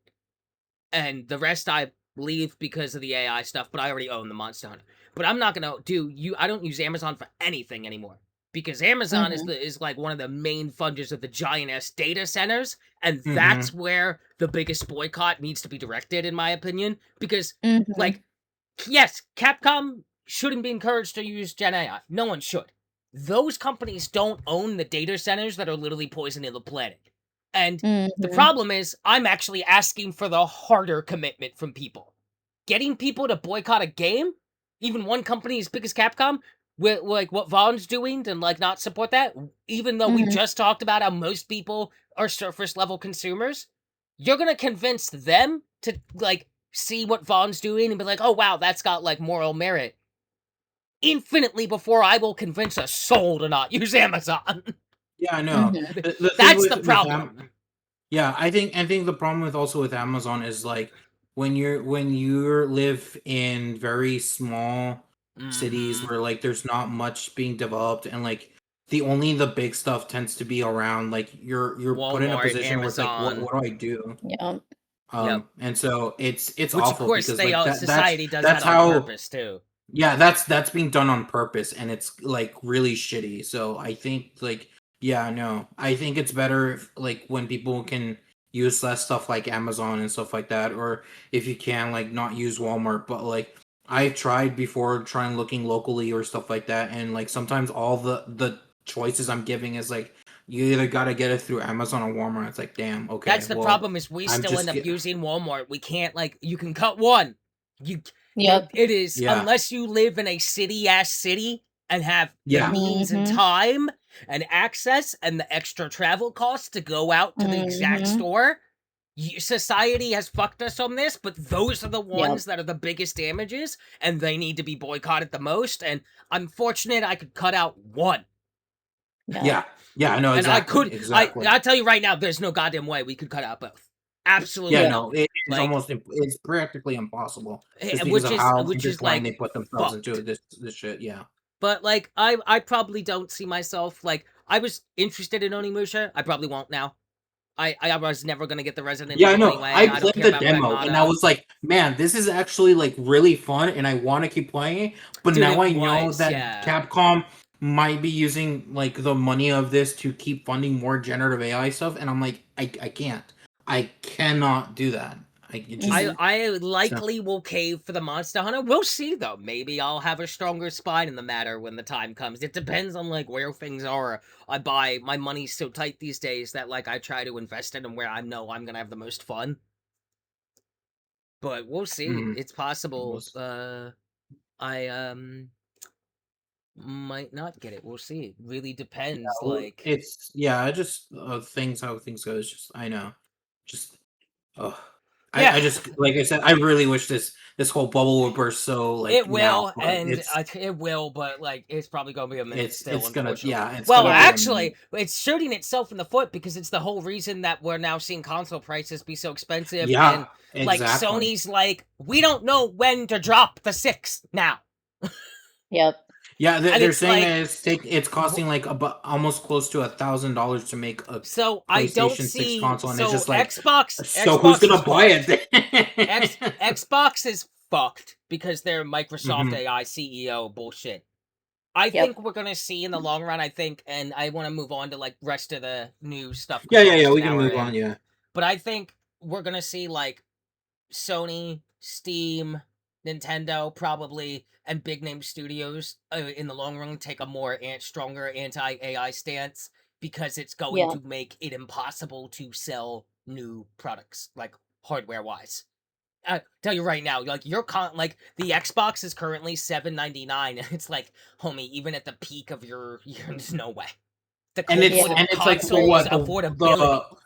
And the rest I leave because of the AI stuff, but I already own the Monster Hunter. But I'm not gonna do you I don't use Amazon for anything anymore. Because Amazon Mhm. is like one of the main funders of the giant ass data centers, and mm-hmm, that's where the biggest boycott needs to be directed, in my opinion. Because Mhm. like, yes, Capcom shouldn't be encouraged to use Gen AI. No one should. Those companies don't own the data centers that are literally poisoning the planet. And the Mhm. problem is, I'm actually asking for the harder commitment from people. getting people to boycott a game, even one company as big as Capcom, with like what Vaughn's doing to like not support that, even though we just talked about how most people are surface level consumers, you're gonna convince them to like see what Vaughn's doing and be like, oh wow, that's got like moral merit. Infinitely before I will convince a soul to not use Amazon. Yeah, I know. The thing That's with, the problem. yeah, I think the problem with also with Amazon is like when you live in very small cities where like there's not much being developed and like the big stuff tends to be around like you're put in a Walmart, position where it's like Amazon. what do I do? Yeah. Yep. And so it's Which of awful course because they like society does that's that on how purpose too. yeah, that's being done on purpose and it's like really shitty. So I think like yeah, no. I think it's better if like when people can use less stuff like Amazon and stuff like that, or if you can like not use Walmart, but like I've tried before trying looking locally or stuff like that, and like sometimes all the choices I'm giving is like you either gotta get it through Amazon or Walmart. It's like damn, okay. That's the well, problem is we I'm still just end up get- using Walmart. We can't like you can cut one. You Yep. it is Yeah. unless you live in a city-ass city and have the Yeah. means and time and access and the extra travel costs to go out to the exact store. Society has fucked us on this, but those are the ones that are the biggest damages, and they need to be boycotted the most. And I'm fortunate I could cut out one. Yeah. Yeah, I know And I exactly. could, Exactly. I'll tell you right now, there's no goddamn way we could cut out both. Absolutely. Yeah, not. no, it's Like, almost it's practically impossible just because which of is how which is intertwined they like put themselves into fucked. this shit. Yeah. But like, I probably don't see myself like I was interested in Onimusha. I probably won't now. I was never gonna get the Resident Yeah, I Evil know. anyway. I I don't played care the about demo and I Pragmata. was like, man, this is actually like really fun and I want to keep playing it. But Dude, now it I know was, that yeah. Capcom might be using like the money of this to keep funding more generative AI stuff, and I'm like, I can't. I cannot do that. I likely will cave for the Monster Hunter. We'll see though. Maybe I'll have a stronger spine in the matter when the time comes. It depends on like where things are. I buy my money's so tight these days that like I try to invest in them where I know I'm gonna have the most fun. But we'll see. It's possible. I might not get it. We'll see. It really depends. Like It's I just things how things go. It's just I know, just yeah. I just like I said, I really wish this whole bubble would burst. So like It now, will, but and it will, but like it's probably gonna be a minute still. it's gonna Unfortunately, it's well, gonna be actually, it's shooting itself in the foot because it's the whole reason that we're now seeing console prices be so expensive. yeah, And like exactly. Sony's like, we don't know when to drop the 6 now. Yep. Yeah, they're it's saying like, that it's costing like about almost close to $1,000 to make a so I don't PlayStation 6 see. console, and So it's just like, Xbox who's is gonna buy it fucked. then? Xbox is fucked because they're Microsoft Mhm. AI CEO bullshit. I think we're gonna see in the long run. I think, and I want to move on to like rest of the new stuff. 'Cause Yeah. we're almost We an can hour move in. on. Yeah. But I think we're gonna see like Sony, Steam, Nintendo, probably, and big name studios in the long run take a more stronger anti AI stance because it's going to make it impossible to sell new products like hardware wise. I tell you right now, like like the Xbox is currently $799, and it's like, homie, even at the peak of your there's no way. The And cold it's point of like for console is what affordability.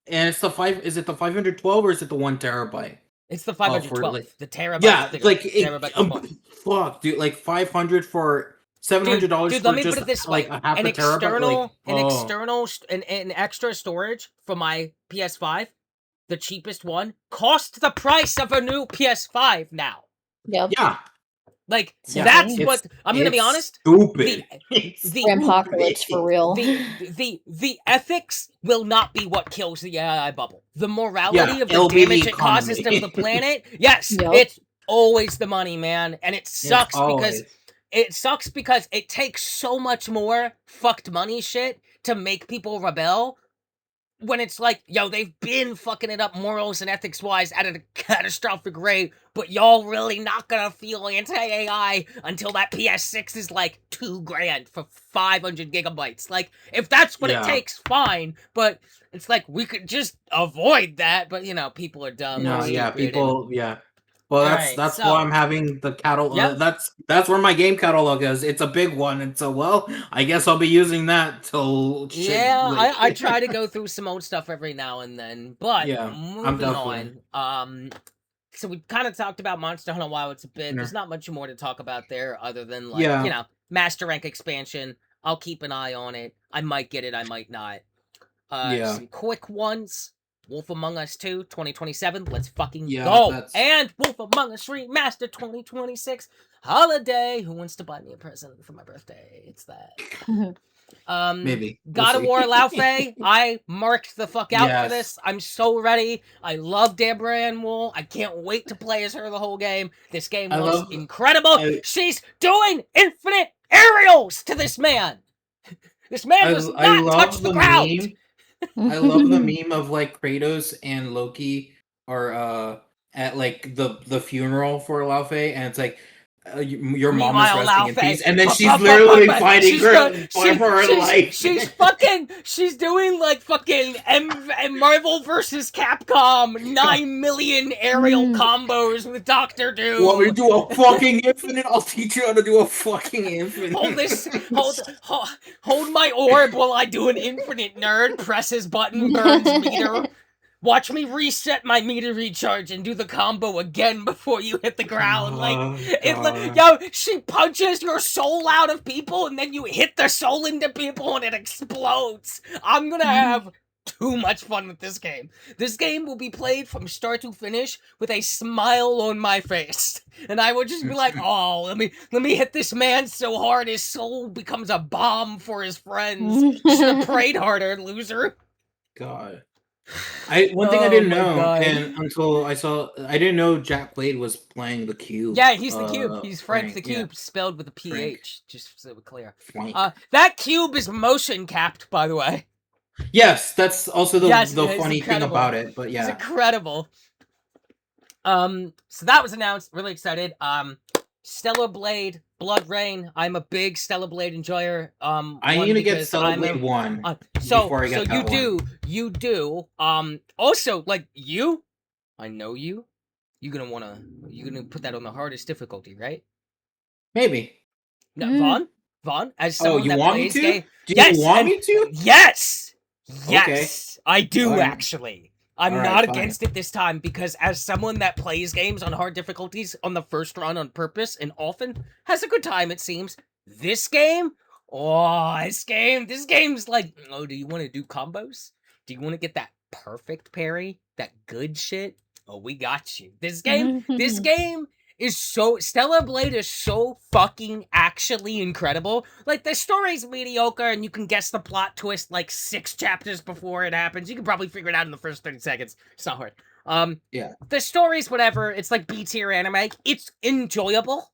and it's the five. Is it the 512 or is it the 1 terabyte? It's the For 512. like The terabyte yeah, is bigger. like Terabyte is small. fuck, dude, like 500 for $700 Dude, for let me put just it this like way: a half a terabyte. Like an extra storage for my PS5, the cheapest one, cost the price of a new PS5 now. Yep. yeah, Like Yeah, that's it's- what I'm gonna be honest. Stupid. The Apocalypse for real. the ethics will not be what kills the AI bubble. The morality of the it'll be the damage it causes to economy. the planet. Yes, Yep. it's always the money, man, and it sucks always. because it takes so much more fucked money shit to make people rebel. When it's like, yo, they've been fucking it up morals and ethics wise at a catastrophic rate, but y'all really not gonna feel anti-AI until that PS6 is like $2,000 for 500 gigabytes. Like, if that's what it takes, fine. But it's like we could just avoid that. But you know, people are dumb. No, and yeah, stupid, people, yeah. Well, Alright, that's so why I'm having the catalog. Yep. That's where my game catalog is. It's a big one, and so well, I guess I'll be using that till shit. Yeah, Like, I try to go through some old stuff every now and then, but yeah, I'm moving definitely. on. So we kind of talked about Monster Hunter while it's a bit. Yeah. There's not much more to talk about there other than like, Yeah. you know, Master Rank expansion. I'll keep an eye on it. I might get it, I might not. Yeah. Some quick ones. Wolf Among Us 2, 2027. Let's fucking Yeah, go. that's- And Wolf Among Us Remastered 2026 holiday. Who wants to buy me a present for my birthday? It's that. Maybe. We'll God of see. War Laufey. I marked the fuck out for Yes. this. I'm so ready. I love Deborah Ann Wool. I can't wait to play as her the whole game. This game I looks love- incredible. I- She's doing infinite aerials to this man. This man does not touch the ground. meme. I love the meme of like Kratos and Loki are at like the funeral for Laufey, and it's like your mom is Meanwhile, resting in Laufey, peace, and then she's literally fighting she's for her life. She's doing like fucking Marvel versus Capcom 9 million aerial combos with Doctor Doom. Want me to do a fucking infinite? I'll teach you how to do a fucking infinite. Hold my orb while I do an infinite, nerd. Press his button, burns meter. Watch me reset my meter recharge and do the combo again before you hit the ground. She punches your soul out of people and then you hit the soul into people and it explodes. I'm gonna have too much fun with this game. This game will be played from start to finish with a smile on my face. And I will just be like, oh, let me hit this man so hard his soul becomes a bomb for his friends. Should have prayed harder, loser. God. One thing I didn't know, and until I didn't know Jack Blade was playing the Cube. Yeah, he's the Cube. He's Frank the Cube, spelled with a PH, Frank. just so we're clear. Frank. That cube is motion capped, by the way. Yes, that's also the funny thing incredible. about it. But yeah, It's incredible. So that was announced. Really excited. Stellar Blade, Blood Rain. I'm a big Stellar Blade enjoyer. I need to get Stellar Blade 1 before I get that one. You do. Also, like you, I know you. You're gonna put that on the hardest difficulty, right? Maybe. No, Vaughn, as someone you that want plays me to? game, Do you want me to? Yes, Okay. I do Fine. actually. I'm All not right, against it this time because as someone that plays games on hard difficulties on the first run on purpose and often has a good time, it seems. This game's like, oh, do you want to do combos? Do you want to get that perfect parry? That good shit? Oh, we got you. This game is Stellar Blade is so fucking actually incredible. Like, the story's mediocre, and you can guess the plot twist like 6 chapters before it happens. You can probably figure it out in the first 30 seconds. It's not hard. Yeah. The story's whatever. It's like B-tier anime. It's enjoyable.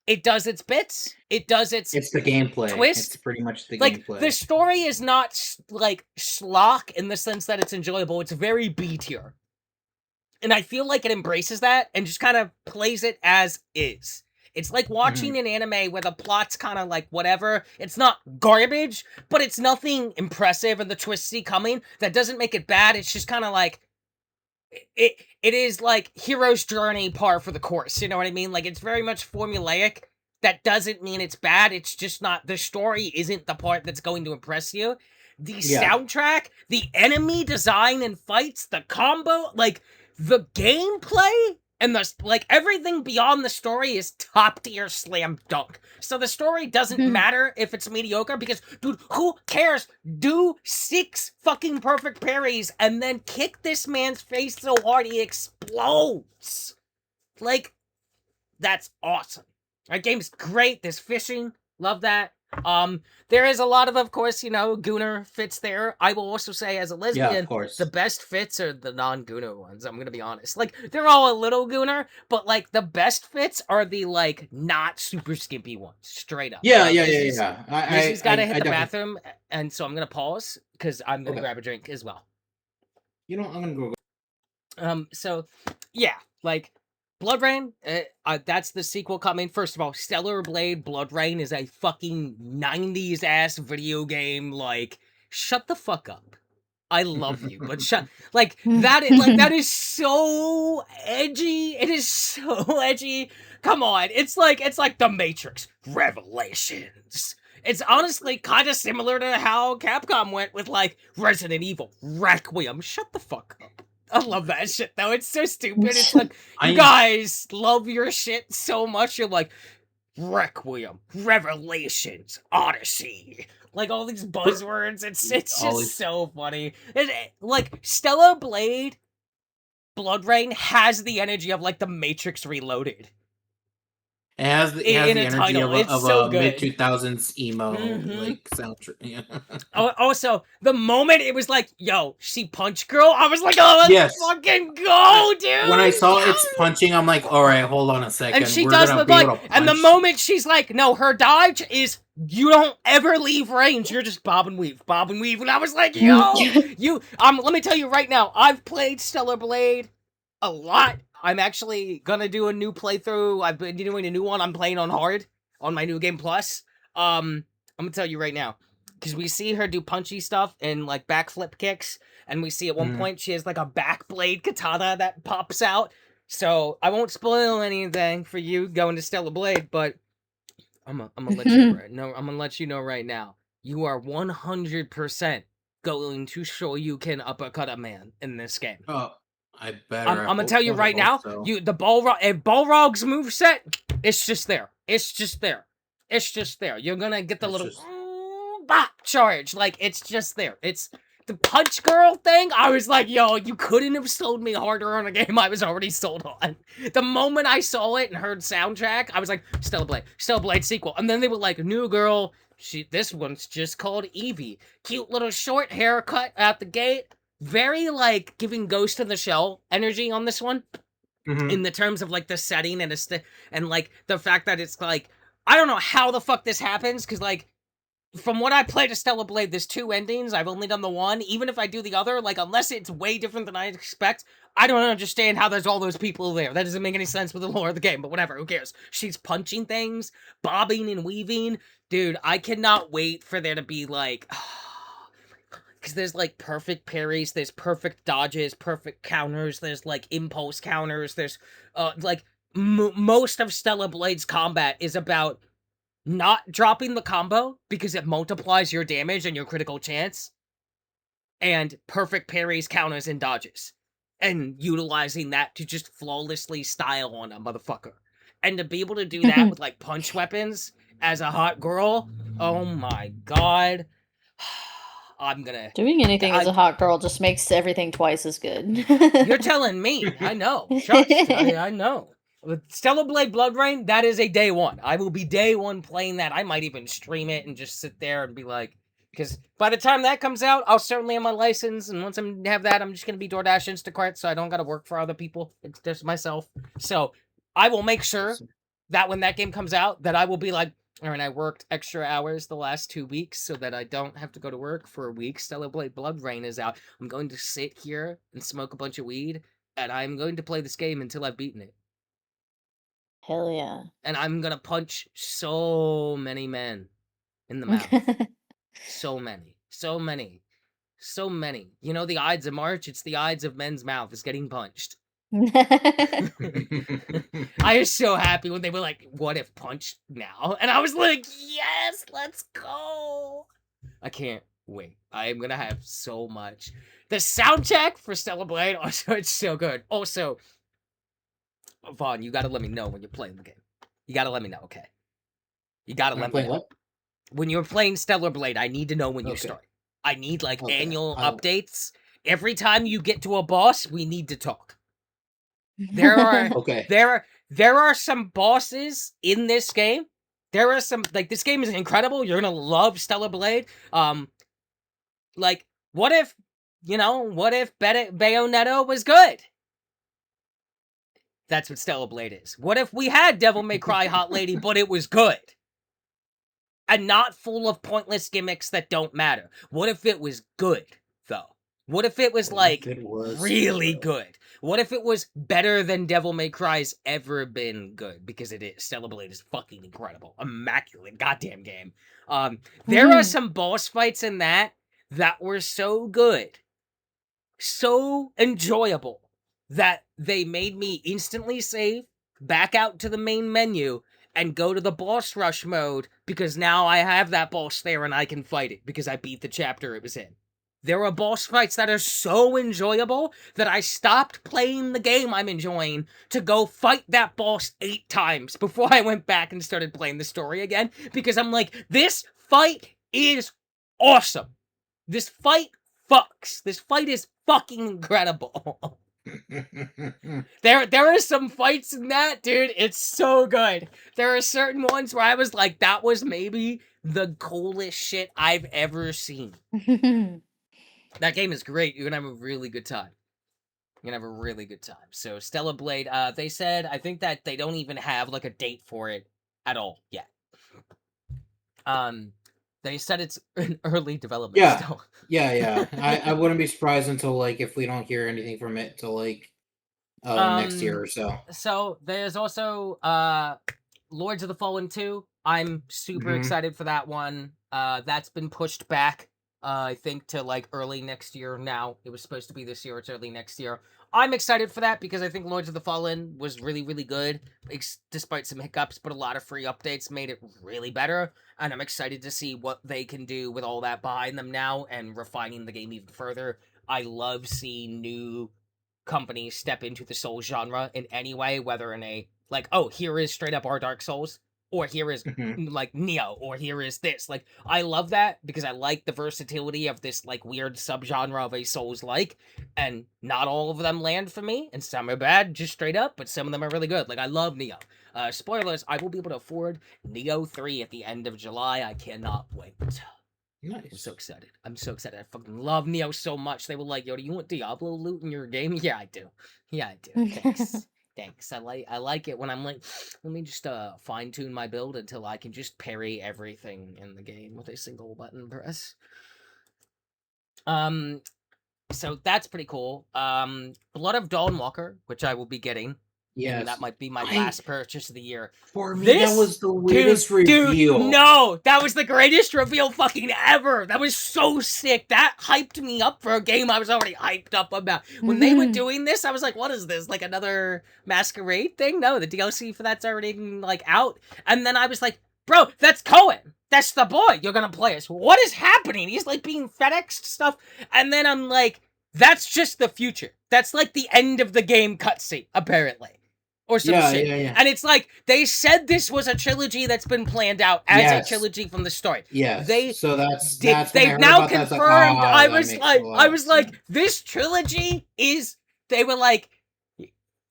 It does its bits. It does its It's the gameplay. twist. It's pretty much the like, gameplay. the story is not, like, schlock in the sense that it's enjoyable. It's very B-tier. And I feel like it embraces that and just kind of plays it as is. It's like watching an anime where the plot's kind of like whatever. It's not garbage, but it's nothing impressive and the twists see coming. That doesn't make it bad. It's just kind of like... It is like hero's journey par for the course. You know what I mean? Like, it's very much formulaic. That doesn't mean it's bad. It's just not... The story isn't the part that's going to impress you. The soundtrack, the enemy design and fights, the combo, like... The gameplay and everything beyond the story is top tier slam dunk. So the story doesn't matter if it's mediocre because, dude, who cares? Do 6 fucking perfect parries and then kick this man's face so hard he explodes. Like, that's awesome. Our game's great. There's fishing. Love that. There is a lot of course, Gunnar fits there. I will also say, as a lesbian, the best fits are the non-Gunnar ones. I'm gonna be honest. Like, they're all a little Gunnar, but, like, the best fits are the, like, not super skimpy ones. Straight up. Yeah. Lizzie's gotta hit the bathroom, and so I'm gonna pause, because I'm gonna grab a drink as well. I'm gonna go. So, yeah, like... Blood Rain, that's the sequel coming. First of all, Stellar Blade Blood Rain is a fucking 90s-ass video game, like, shut the fuck up. I love you, but like that is so edgy. It is so edgy. Come on, it's like The Matrix Revelations. It's honestly kind of similar to how Capcom went with like Resident Evil Requiem. Shut the fuck up. I love that shit though. It's so stupid. It's like you guys love your shit so much. You're like Requiem, Revelations, Odyssey. Like all these buzzwords. It's just so funny. Like Stella Blade Blood Rain has the energy of like The Matrix Reloaded. It has the energy of so a mid-2000s emo like soundtrack. Yeah. Also, the moment it was like, yo, she punch girl, I was like, oh, let's fucking go, dude. When I saw it's punching, I'm like, all right, hold on a second. And she does look like, and the moment she's like, no, her dodge is you don't ever leave range. You're just bob and weave. And I was like, yo, let me tell you right now, I've played Stellar Blade a lot. I'm actually gonna do a new playthrough. I've been doing a new one. I'm playing on hard on my new game plus. I'm gonna tell you right now, because we see her do punchy stuff and like backflip kicks, and we see at one point she has like a back blade katana that pops out. So I won't spoil anything for you going to Stellar Blade, but I'm gonna let you know. I'm gonna let you know right now. You are 100% going to show you can uppercut a man in this game. Oh. I better. I'm gonna tell you right now. So. The Balrog's moveset, it's just there. It's just there. You're gonna get the little bop charge. Like it's just there. It's the punch girl thing. I was like, yo, you couldn't have sold me harder on a game I was already sold on. The moment I saw it and heard soundtrack, I was like, Stellar Blade sequel. And then they were like, new girl. This one's just called Evie. Cute little short haircut out the gate. Very, like, giving Ghost in the Shell energy on this one. In the terms of, like, the setting and like, the fact that it's, like... I don't know how the fuck this happens, because, like, from what I played of Stellar Blade, there's 2 endings. I've only done the one. Even if I do the other, like, unless it's way different than I expect, I don't understand how there's all those people there. That doesn't make any sense with the lore of the game, but whatever, who cares? She's punching things, bobbing and weaving. Dude, I cannot wait for there to be, like... Because there's, like, perfect parries, there's perfect dodges, perfect counters, there's, like, impulse counters, there's, like, most of Stellar Blade's combat is about not dropping the combo, because it multiplies your damage and your critical chance, and perfect parries, counters, and dodges, and utilizing that to just flawlessly style on a motherfucker. And to be able to do that with, like, punch weapons as a hot girl, oh my god... I'm gonna... Doing anything as a hot girl just makes everything twice as good. You're telling me. I know. Trust. I know. With Stellar Blade Blood Rain, that is a day one. I will be day one playing that. I might even stream it and just sit there and be like... Because by the time that comes out, I'll certainly have my license, and once I have that, I'm just gonna be DoorDash Instacart, so I don't gotta work for other people. It's just myself. So, I will make sure that when that game comes out, that I will be like, alright, I worked extra hours the last 2 weeks so that I don't have to go to work for a week. Stellar Blade Blood Rain is out. I'm going to sit here and smoke a bunch of weed, and I'm going to play this game until I've beaten it. Hell yeah. And I'm gonna punch so many men in the mouth. So many. You know the Ides of March? It's the Ides of men's mouth is getting punched. I was so happy when they were like, what if punch now? And I was like, yes, let's go. I can't wait. I'm gonna have so much. The soundtrack for Stellar Blade, also, it's so good. Also, Vaughn, you gotta let me know when you're playing the game. You gotta let me know, okay? You gotta let me know. What? When you're playing Stellar Blade, I need to know when you start. I need, like, annual updates. Every time you get to a boss, we need to talk. There are some bosses in this game. There are some, like, this game is incredible. You're gonna love Stellar Blade. Like, what if Bayonetta was good? That's what Stellar Blade is. What if we had Devil May Cry Hot Lady, but it was good? And not full of pointless gimmicks that don't matter. What if it was good, though? What if it was, like, really good? What if it was better than Devil May Cry's ever been good? Because it is. Stellar Blade is fucking incredible. Immaculate goddamn game. There are some boss fights in that were so good so enjoyable that they made me instantly save, back out to the main menu, and go to the boss rush mode, because now I have that boss there and I can fight it because I beat the chapter it was in. There are boss fights that are so enjoyable that I stopped playing the game I'm enjoying to go fight that boss 8 times before I went back and started playing the story again, because I'm like, this fight is awesome. This fight fucks. This fight is fucking incredible. There are some fights in that, dude. It's so good. There are certain ones where I was like, that was maybe the coolest shit I've ever seen. That game is great. You're gonna have a really good time. You're gonna have a really good time. So Stellar Blade, they said, I think that they don't even have like a date for it at all yet. They said it's in early development still. Yeah. I wouldn't be surprised until like if we don't hear anything from it till like next year or so. So there's also Lords of the Fallen 2. I'm super excited for that one. That's been pushed back, I think, to like early next year now. It was supposed to be this year, it's early next year. I'm excited for that because I think Lords of the Fallen was really, really good, despite some hiccups, but a lot of free updates made it really better, and I'm excited to see what they can do with all that behind them now and refining the game even further. I love seeing new companies step into the Souls genre in any way, whether in a, like, oh, here is straight up our Dark Souls, or here is like Neo, or here is this. Like, I love that because I like the versatility of this like weird subgenre of a Souls-like, and not all of them land for me, and some are bad, just straight up, but some of them are really good. Like, I love Neo. Spoilers, I will be able to afford Neo 3 at the end of July. I cannot wait. Nice. I'm so excited. I'm so excited. I fucking love Neo so much. They were like, yo, do you want Diablo loot in your game? Yeah, I do. Yeah, I do. Thanks. Thanks. I like it when I'm like, let me just fine-tune my build until I can just parry everything in the game with a single button press. So that's pretty cool. Blood of Dawnwalker, which I will be getting. Yeah, and that might be my last purchase of the year. For me, that was the weirdest reveal. Dude, no, that was the greatest reveal fucking ever. That was so sick. That hyped me up for a game I was already hyped up about. When they were doing this, I was like, what is this? Like another Masquerade thing? No, the DLC for that's already like out. And then I was like, bro, that's Cohen. That's the boy you're gonna play as. What is happening? He's like being FedExed stuff. And then I'm like, that's just the future. That's like the end of the game cutscene, apparently. Or some shit. Yeah. And it's like, they said this was a trilogy that's been planned out as a trilogy from the start. Yes. They've now confirmed. I was like, this trilogy is, they were like,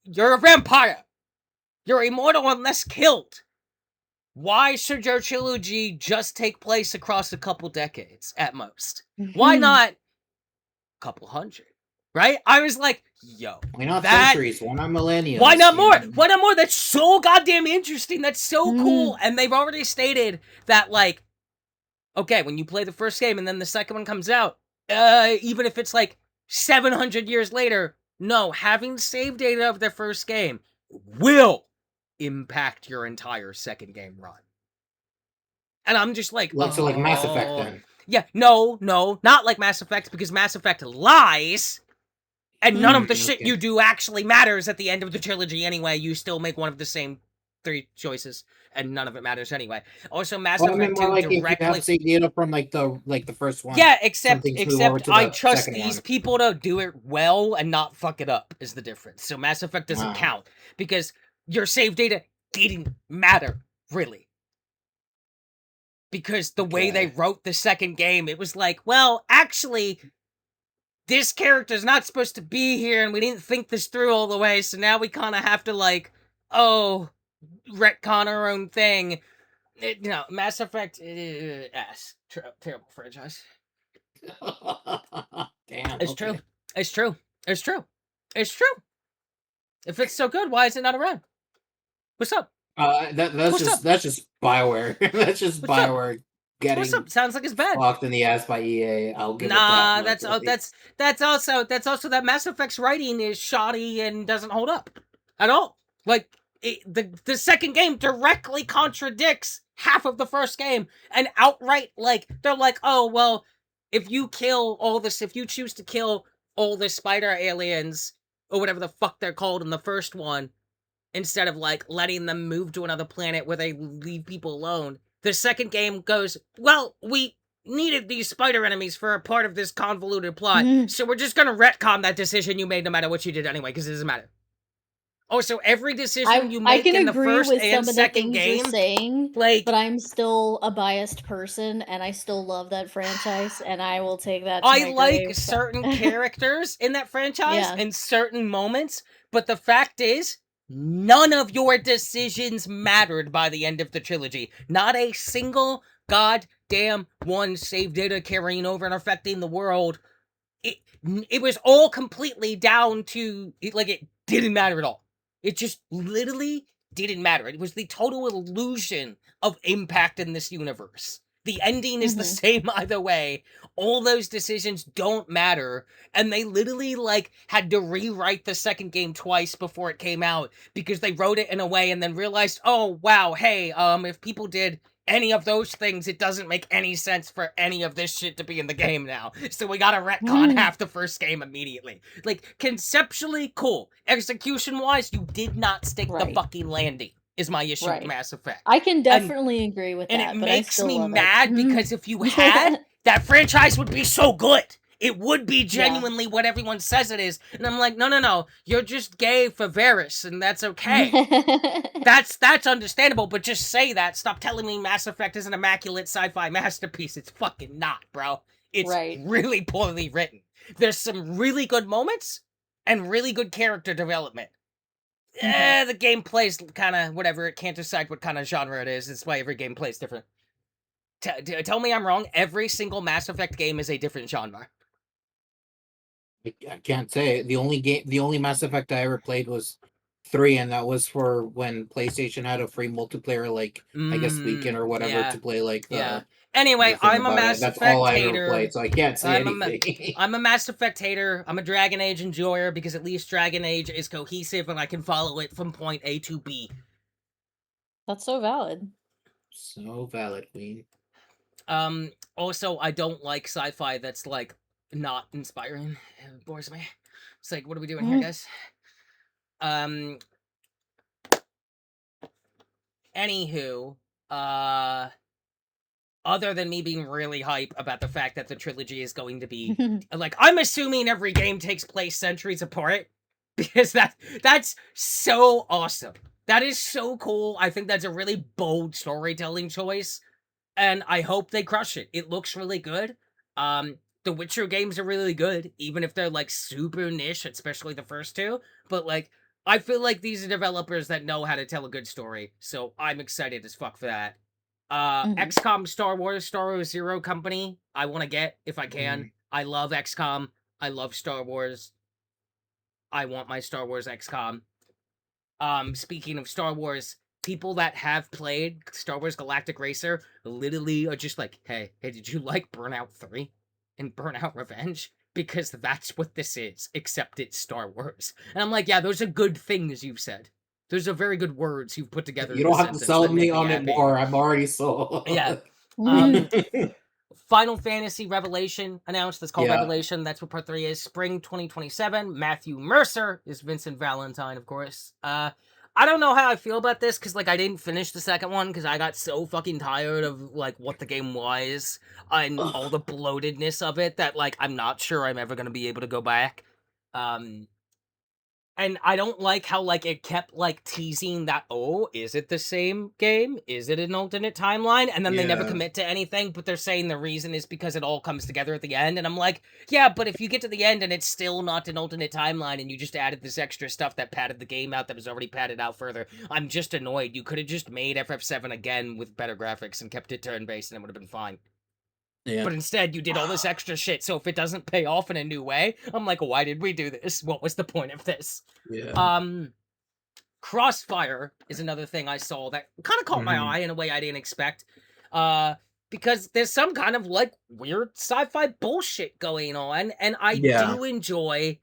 you're a vampire. You're immortal unless killed. Why should your trilogy just take place across a couple decades at most? Why not a couple hundred? Right? I was like, yo. Why not centuries? Why not millennia? Why not more? Why not more? That's so goddamn interesting. That's so cool. And they've already stated that, like, okay, when you play the first game and then the second one comes out, even if it's like 700 years later, no, having save data of the first game will impact your entire second game run. And I'm just like, so like Mass Effect then. Yeah, no, not like Mass Effect, because Mass Effect lies. And none of the shit you do actually matters at the end of the trilogy anyway. You still make one of the same 3 choices, and none of it matters anyway. Also, Mass Effect 2 like directly... if you have save data from like the first one. Yeah, except I trust these people to do it well and not fuck it up, is the difference. So Mass Effect doesn't count, because your save data didn't matter, really. Because the way they wrote the second game, it was like, well, actually... this character's not supposed to be here, and we didn't think this through all the way, so now we kind of have to, like, retcon our own thing. Mass Effect, ass. Terrible franchise. Damn. It's true. It's true. It's true. It's true. If it's so good, why is it not around? What's up? That's just BioWare. That's just What's BioWare. Up? What's up? Sounds like it's bad. Fucked in the ass by EA. I'll give it that. That's also that Mass Effect's writing is shoddy and doesn't hold up at all. Like the second game directly contradicts half of the first game, and outright, like, they're like, oh well, if you kill all this, if you choose to kill all the spider aliens, or whatever the fuck they're called in the first one, instead of, like, letting them move to another planet where they leave people alone. The second game goes, well, we needed these spider enemies for a part of this convoluted plot, so we're just gonna retcon that decision you made no matter what you did anyway, because it doesn't matter. Also, every decision you I make can in the agree first with and some of the second things you're game, saying, like, but I'm still a biased person, and I still love that franchise, and I will take that to I my like grave. certain characters in that franchise Yeah. and certain moments, but the fact is, none of your decisions mattered by the end of the trilogy. Not a single goddamn one, save data carrying over and affecting the world. It was all completely down to, like, it didn't matter at all. It just literally didn't matter. It was the total illusion of impact in this universe. The ending is the same either way. All those decisions don't matter. And they literally, like, had to rewrite the second game twice before it came out because they wrote it in a way and then realized, oh, wow, hey, if people did any of those things, it doesn't make any sense for any of this shit to be in the game now. So we gotta retcon half the first game immediately. Like, conceptually, cool. Execution-wise, you did not stick the Right. fucking landing, is my issue with Right. Mass Effect. I can And definitely agree with it that, but I makes still me love mad it. because if you had, that franchise would be so good. It would be Yeah. genuinely what everyone says it is. And I'm like, no. You're just gay for Varys, and that's okay. That's understandable, but just say that. Stop telling me Mass Effect is an immaculate sci-fi masterpiece. It's fucking not, bro. It's Right. really poorly written. There's some really good moments and really good character development. The gameplay's kind of whatever. It can't decide what kind of genre it is. That's why every gameplay is different. Tell me I'm wrong. Every single Mass Effect game is a different genre. I can't say. The only Mass Effect I ever played was 3, and that was for when PlayStation had a free multiplayer, like I guess weekend or whatever, Yeah. to play like Yeah. the Anyway, thing I'm a about it. Mass That's all Effect I ever hater. played, so I can't say anything. I'm a Mass Effect hater. I'm a Dragon Age enjoyer because at least Dragon Age is cohesive and I can follow it from point A to B. That's so valid. So valid, Queen. Also, I don't like sci-fi that's, like, not inspiring. It bores me. It's like, what are we doing here, guys? Anywho, other than me being really hype about the fact that the trilogy is going to be, like, I'm assuming every game takes place centuries apart, because that's so awesome. That is so cool. I think that's a really bold storytelling choice, and I hope they crush it. It looks really good. The Witcher games are really good, even if they're, like, super niche, especially the first two, but, like, I feel like these are developers that know how to tell a good story, so I'm excited as fuck for that. XCOM Star Wars Zero Company, I want to get if I can. I love XCOM. I love Star Wars. I want my Star Wars XCOM. Speaking of Star Wars, people that have played Star Wars Galactic Racer literally are just like, hey, did you like Burnout 3 and Burnout Revenge? Because that's what this is, except it's Star Wars. And I'm like, yeah, those are good things you've said. Those are very good words you've put together. You don't have to sell me on it more. I'm already sold. Yeah. Final Fantasy Revelation announced. That's called Revelation. That's what part 3 is. Spring 2027. Matthew Mercer is Vincent Valentine, of course. I don't know how I feel about this, because, like, I didn't finish the second one, because I got so fucking tired of, like, what the game was, and all the bloatedness of it, that, like, I'm not sure I'm ever gonna be able to go back. And I don't like how, like, it kept, like, teasing that, oh, is it the same game? Is it an alternate timeline? And then they never commit to anything, but they're saying the reason is because it all comes together at the end. And I'm like, yeah, but if you get to the end and it's still not an alternate timeline and you just added this extra stuff that padded the game out that was already padded out further, I'm just annoyed. You could have just made FF7 again with better graphics and kept it turn-based and it would have been fine. Yeah. But instead, you did all this extra shit, so if it doesn't pay off in a new way, I'm like, why did we do this? What was the point of this? Yeah. Crossfire is another thing I saw that kind of caught my eye in a way I didn't expect. Because there's some kind of, like, weird sci-fi bullshit going on, and I do enjoy,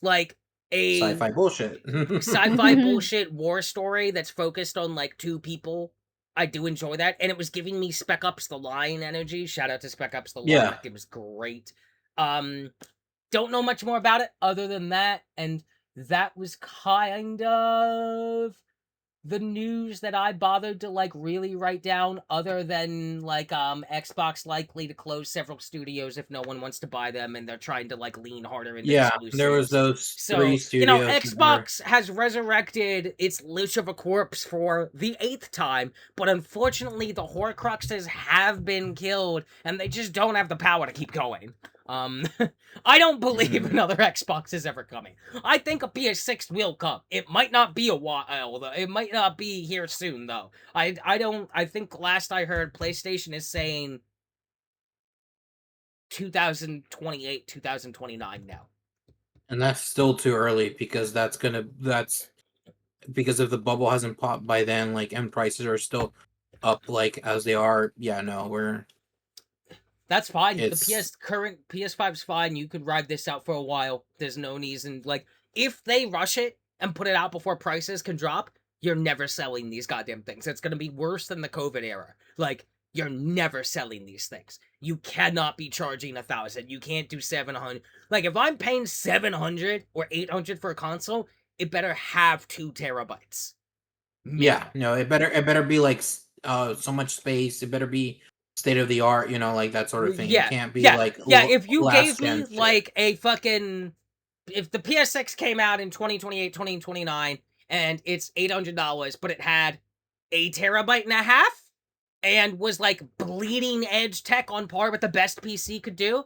like, a sci-fi bullshit. sci-fi bullshit war story that's focused on, like, two people. I do enjoy that, and it was giving me Spec Ops The Line energy. Shout out to Spec Ops The Line. Yeah. That game was great. don't know much more about it other than that, and that was kind of the news that I bothered to like really write down, other than like Xbox likely to close several studios if no one wants to buy them, and they're trying to like lean harder into Yeah, there was exclusives. those 3 So, studios that were Xbox has resurrected its Lich of a Corpse for the 8th time, but unfortunately the Horcruxes have been killed, and they just don't have the power to keep going. I don't believe another Xbox is ever coming. I think a PS6 will come. It might not be a while, though. It might not be here soon, though. I think last I heard, PlayStation is saying 2028, 2029 now. and that's still too early because that's because if the bubble hasn't popped by then, like, and prices are still up like as they are, yeah, no, That's fine. it's Current PS5's fine. You could ride this out for a while. There's no reason. Like, if they rush it and put it out before prices can drop, you're never selling these goddamn things. It's gonna be worse than the COVID era. Like, you're never selling these things. You cannot be charging 1,000. You can't do 700. Like, if I'm paying 700 or 800 for a console, it better have 2 terabytes. yeah, no, it better be like so much space. It better be state of the art, like that sort of thing. It can't be like If you last gave me gen shit. like a fucking, if the PS6 came out in 2028, 2029, and it's $800, but it had a terabyte and a half and was like bleeding edge tech on par with the best PC could do,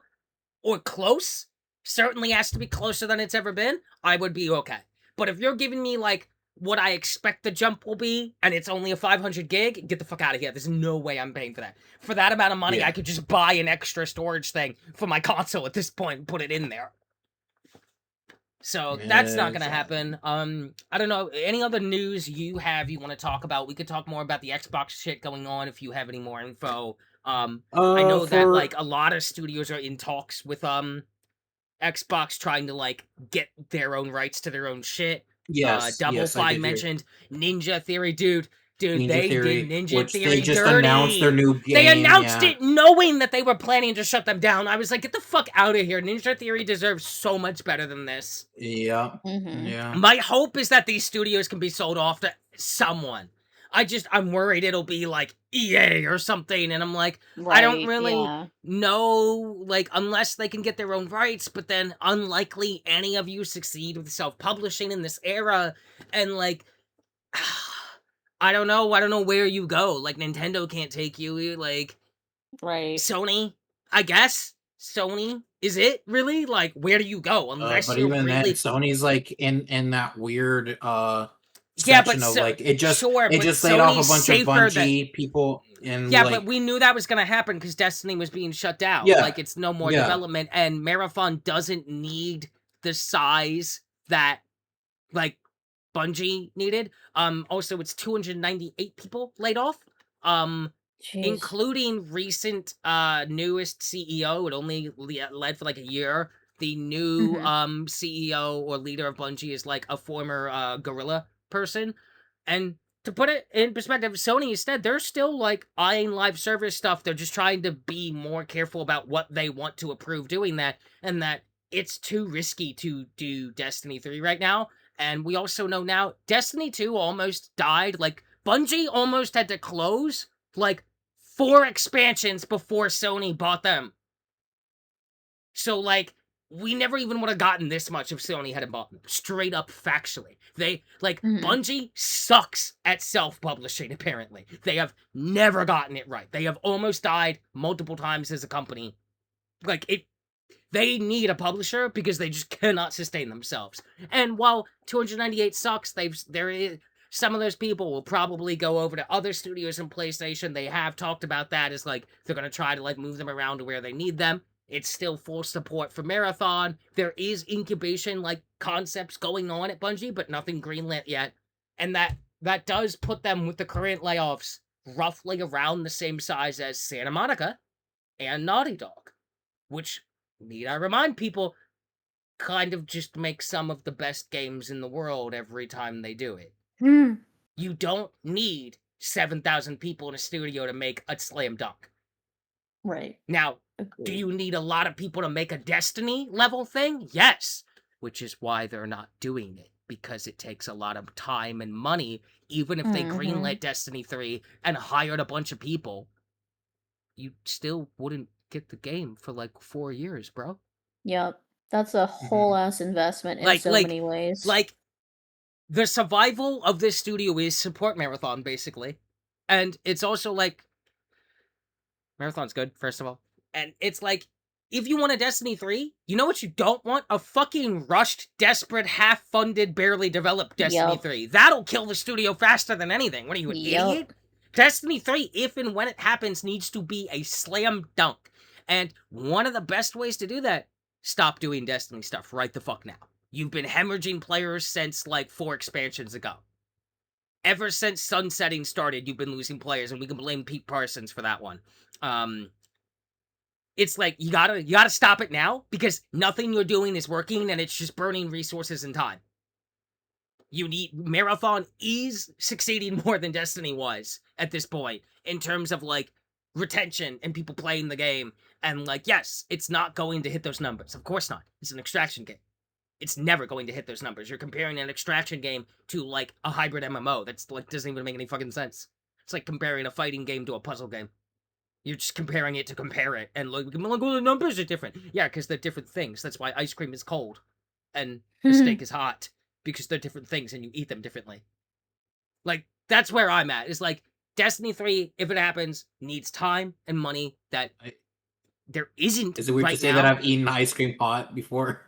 or close, certainly has to be closer than it's ever been, I would be okay. But if you're giving me like what I expect the jump will be, and it's only a 500 gig, get the fuck out of here. There's no way I'm paying for that. For that amount of money, Yeah. I could just buy an extra storage thing for my console at this point and put it in there. So that's not gonna happen. I don't know, any other news you want to talk about? We could talk more about the Xbox shit going on if you have any more info. I know that like a lot of studios are in talks with Xbox trying to like get their own rights to their own shit. Double Fine mentioned Ninja Theory, dude. Ninja They Theory, did Ninja which Theory they just dirty. announced their new game. They announced yeah. it knowing that they were planning to shut them down. I was like, get the fuck out of here. Ninja Theory deserves so much better than this. Yeah. Mhm. Yeah. My hope is that these studios can be sold off to someone. I'm worried it'll be like EA or something, and I'm like, I don't Right, really yeah. know, like, unless they can get their own rights, but then unlikely any of you succeed with self-publishing in this era, and like, I don't know where you go. Like, Nintendo can't take you, like, Right. Sony, I guess. Sony, is it really? Like, where do you go unless But you're even then, really... Sony's like in that weird Yeah, but section of like it just Sony's laid off a bunch of safer Bungie people and Yeah, like but we knew that was gonna happen because Destiny was being shut down. Yeah, Like, it's no more yeah. development, and Marathon doesn't need the size that, like, Bungie needed. Also, it's 298 people laid off. Jeez. Including recent, newest CEO. It only led for, like, a year. The new, CEO or leader of Bungie is, like, a former, Guerrilla person. And to put it in perspective, Sony instead, they're still, like, eyeing live service stuff. They're just trying to be more careful about what they want to approve doing that, and that it's too risky to do Destiny 3 right now. And we also know now, Destiny 2 almost died. Like, Bungie almost had to close, like, 4 expansions before Sony bought them. So, like, we never even would have gotten this much if Sony hadn't bought them. Straight up factually. They, like, Bungie sucks at self-publishing, apparently. They have never gotten it right. They have almost died multiple times as a company. Like, they need a publisher because they just cannot sustain themselves. And while 298 sucks, some of those people will probably go over to other studios in PlayStation. They have talked about that as, like, they're going to try to, like, move them around to where they need them. It's still full support for Marathon. There is incubation, like, concepts going on at Bungie, but nothing greenlit yet. And that does put them, with the current layoffs, roughly around the same size as Santa Monica and Naughty Dog. Which, need I remind people, kind of just make some of the best games in the world every time they do it. You don't need 7,000 people in a studio to make a slam dunk. Right. Now, Do Agreed. you need a lot of people to make a Destiny level thing? Yes. Which is why they're not doing it, because it takes a lot of time and money. Even if they greenlit Destiny 3 and hired a bunch of people, you still wouldn't get the game for like 4 years, bro. Yep. That's a whole ass investment in Like, so many ways. like the survival of this studio is support Marathon, basically. And it's also like, Marathon's good, first of all. And it's like, if you want a Destiny 3, you know what you don't want? A fucking rushed, desperate, half-funded, barely developed Destiny Yep. 3. That'll kill the studio faster than anything. What are you, an Yep. idiot? Destiny 3, if and when it happens, needs to be a slam dunk. And one of the best ways to do that, stop doing Destiny stuff right the fuck now. You've been hemorrhaging players since, like, 4 expansions ago. Ever since Sunsetting started, you've been losing players, and we can blame Pete Parsons for that one. It's like, you gotta stop it now, because nothing you're doing is working, and it's just burning resources and time. Marathon is succeeding more than Destiny was at this point, in terms of, like, retention and people playing the game, and, like, yes, it's not going to hit those numbers. Of course not. It's an extraction game. It's never going to hit those numbers. You're comparing an extraction game to, like, a hybrid MMO. That's, like, doesn't even make any fucking sense. It's like comparing a fighting game to a puzzle game. You're just comparing it to compare it, and like, well, the numbers are different. Yeah, because they're different things. That's why ice cream is cold, and the steak is hot, because they're different things, and you eat them differently. Like, that's where I'm at. It's like, Destiny 3, if it happens, needs time and money that there isn't. Is it weird right to say now. that I've eaten ice cream hot before?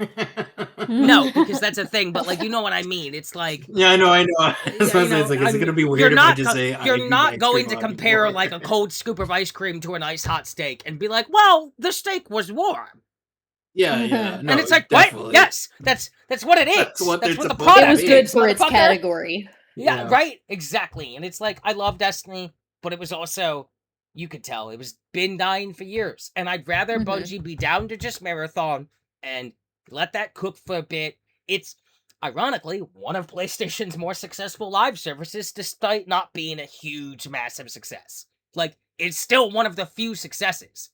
No, because that's a thing, but, like, you know what I mean. It's like, yeah, I know. It's you know, like, is it gonna be you're weird if I not just say I you're eat not ice going cream to hot compare, before? like, a cold scoop of ice cream to a nice hot steak and be like, well, the steak was warm. Yeah, no, And it's like, definitely. what? Yes, that's what it is. That's what they're the supposed to product It was be. good is, for its motherfucker. category. Yeah, right? Exactly. And it's like, I love Destiny, but it was also, you could tell, it was been dying for years. And I'd rather Bungie be down to just Marathon and let that cook for a bit. It's, ironically, one of PlayStation's more successful live services, despite not being a huge, massive success. Like, it's still one of the few successes.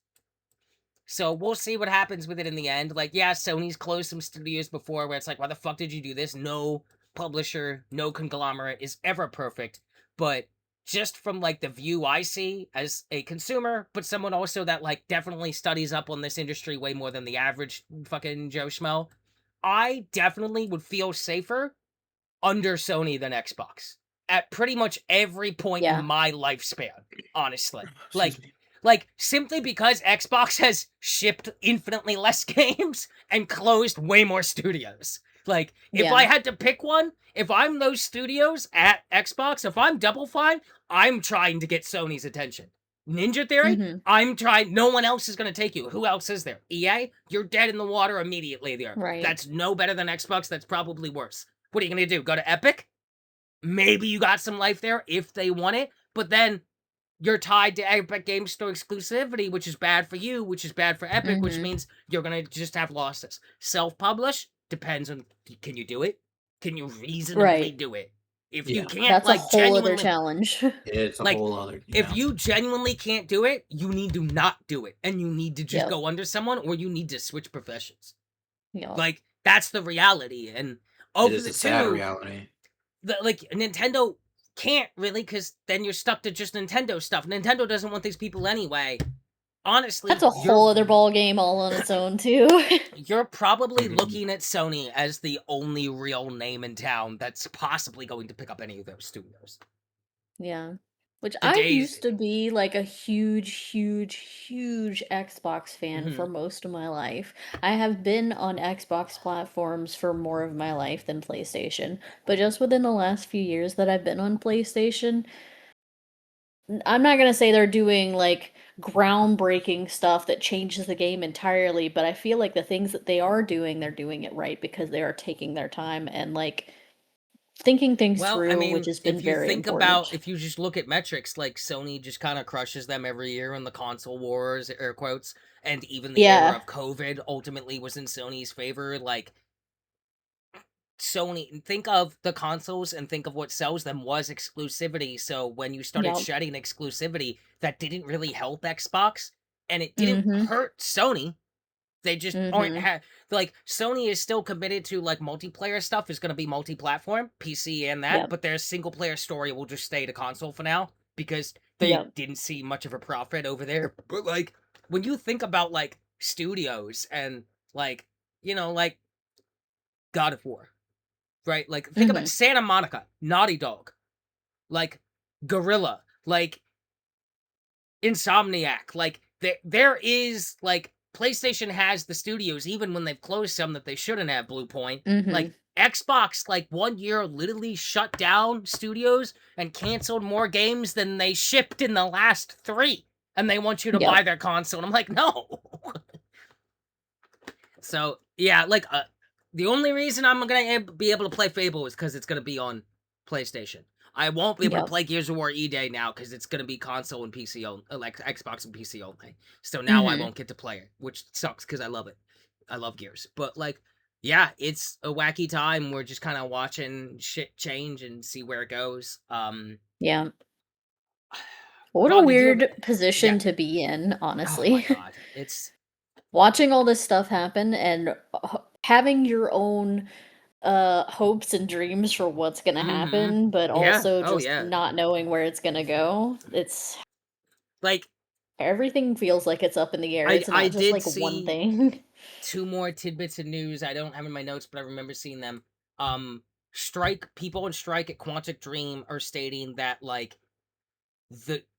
So we'll see what happens with it in the end. Like, yeah, Sony's closed some studios before where it's like, why the fuck did you do this? No publisher, no conglomerate is ever perfect. But just from, like, the view I see as a consumer, but someone also that, like, definitely studies up on this industry way more than the average fucking Joe Schmo, I definitely would feel safer under Sony than Xbox. At pretty much every point in my lifespan, honestly. Like, simply because Xbox has shipped infinitely less games and closed way more studios. Like, if I had to pick one, if I'm those studios at Xbox, if I'm Double Fine, I'm trying to get Sony's attention. Ninja Theory, I'm trying, no one else is going to take you. Who else is there? EA? You're dead in the water immediately there. Right. That's no better than Xbox, that's probably worse. What are you going to do? Go to Epic? Maybe you got some life there if they want it, but then you're tied to Epic Game Store exclusivity, which is bad for you, which is bad for Epic, which means you're gonna just have losses. Self-publish depends on, can you do it? Can you reasonably do it? If you can't, That's like, a whole other genuinely, challenge. It's a like, whole other. if you genuinely can't do it, you need to not do it, and you need to just go under someone, or you need to switch professions. Like, that's the reality, and of it is the a sad two, reality. like, Nintendo can't really, because then you're stuck to just Nintendo stuff. Nintendo doesn't want these people anyway. Honestly, That's a whole other ball game all on its own too. you're probably looking at Sony as the only real name in town that's possibly going to pick up any of those studios. Yeah. Which The I days- used to be like a huge Xbox fan for most of my life. I have been on Xbox platforms for more of my life than PlayStation, but just within the last few years that I've been on PlayStation, I'm not gonna say they're doing like groundbreaking stuff that changes the game entirely, but I feel like the things that they are doing, they're doing it right because they are taking their time and like thinking things Well, through, I mean, which has been if you very think important. about, if you just look at metrics, like, Sony just kind of crushes them every year in the console wars, air quotes, and even the era of COVID ultimately was in Sony's favor. Like, Sony, think of the consoles and think of what sells them was exclusivity. So when you started shedding exclusivity, that didn't really help Xbox. and it didn't Mhm. hurt Sony. They just aren't Mhm. like, Sony is still committed to, like, multiplayer stuff is gonna be multi-platform, PC and that, Yep. but their single player story will just stay to console for now because they Yep. didn't see much of a profit over there. But, like, when you think about, like, studios and, like, like God of War, right? Like, think about Mhm. Santa Monica, Naughty Dog, like, Gorilla, like, Insomniac, like, there is, like, PlayStation has the studios even when they've closed some that they shouldn't have, Blue Point. Like, Mhm. Xbox, like, 1 year literally shut down studios and canceled more games than they shipped in the last 3, and they want you to buy Yep. their console, and I'm like, "No." So, yeah, like, the only reason I'm gonna be able to play Fable is because it's gonna be on PlayStation. I won't be able to Yep. play Gears of War E-Day now because it's gonna be console and PC only, like Xbox and PC only. So now I Mhm. won't get to play it, which sucks because I love it. I love Gears, but like, yeah, it's a wacky time. We're just kind of watching shit change and see where it goes. Yeah. What a Vaughn, did you have? weird Yeah. position to be in, Oh my honestly. god, it's. Watching all this stuff happen and having your own hopes and dreams for what's going to Mm-hmm. happen, but Yeah. also Oh just yeah. not knowing where it's going to go. Like Everything feels like it's up in the air. I It's I not just did like one see thing. 2 more tidbits of news. I don't have in my notes, but I remember seeing them. Strike people on strike at Quantic Dream are stating that like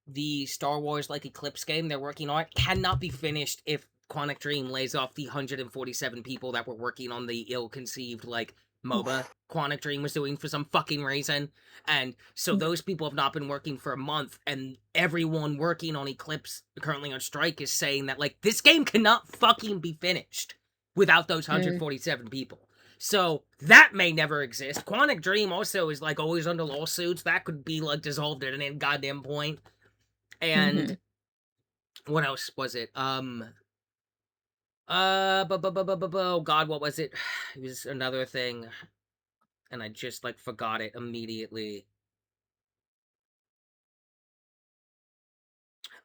the Star Wars like Eclipse game they're working on cannot be finished if Quantic Dream lays off the 147 people that were working on the ill-conceived like MOBA Oof. Quantic Dream was doing for some fucking reason. And so those people have not been working for a month, and everyone working on Eclipse currently on strike is saying that like this game cannot fucking be finished without those Mm, 147 people. So that may never exist. Quantic Dream also is like always under lawsuits. That could be like dissolved at any goddamn point. And mhm. what else was it? Oh God, what was it? It was another thing, and I just like forgot it immediately.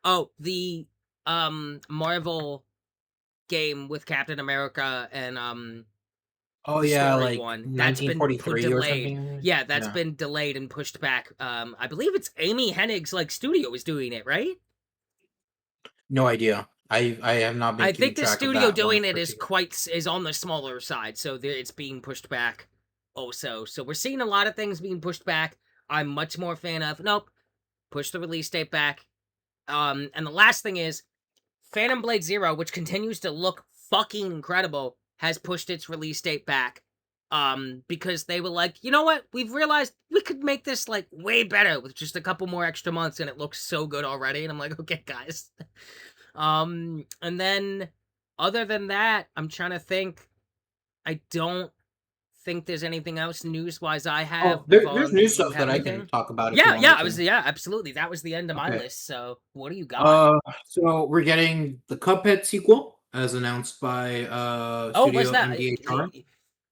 Oh, the Marvel game with Captain America and Oh the yeah, story like one that's been put 1943 or delayed. something. Yeah, that's Yeah. been delayed and pushed back. I believe it's Amy Hennig's like studio is doing it, right? No idea. I have not been I keeping think the track of studio that one in doing it particular. is on the smaller side, so it's being pushed back also. So we're seeing a lot of things being pushed back. I'm much more a fan of nope, push the release date back. And the last thing is Phantom Blade Zero, which continues to look fucking incredible, has pushed its release date back. Because they were like, you know what? We've realized we could make this like way better with just a couple more extra months, and it looks so good already. And I'm like, okay, guys. And then other than that, I'm trying to think. I don't think there's anything else news wise I have. Oh, there's Vaughn, new did you stuff that have I can anything? talk about if you Yeah, want yeah, me I was to. yeah, absolutely. That was the end of my Okay. list. So what do you got? So we're getting the Cuphead sequel as announced by Oh, was Studio that? MDHR.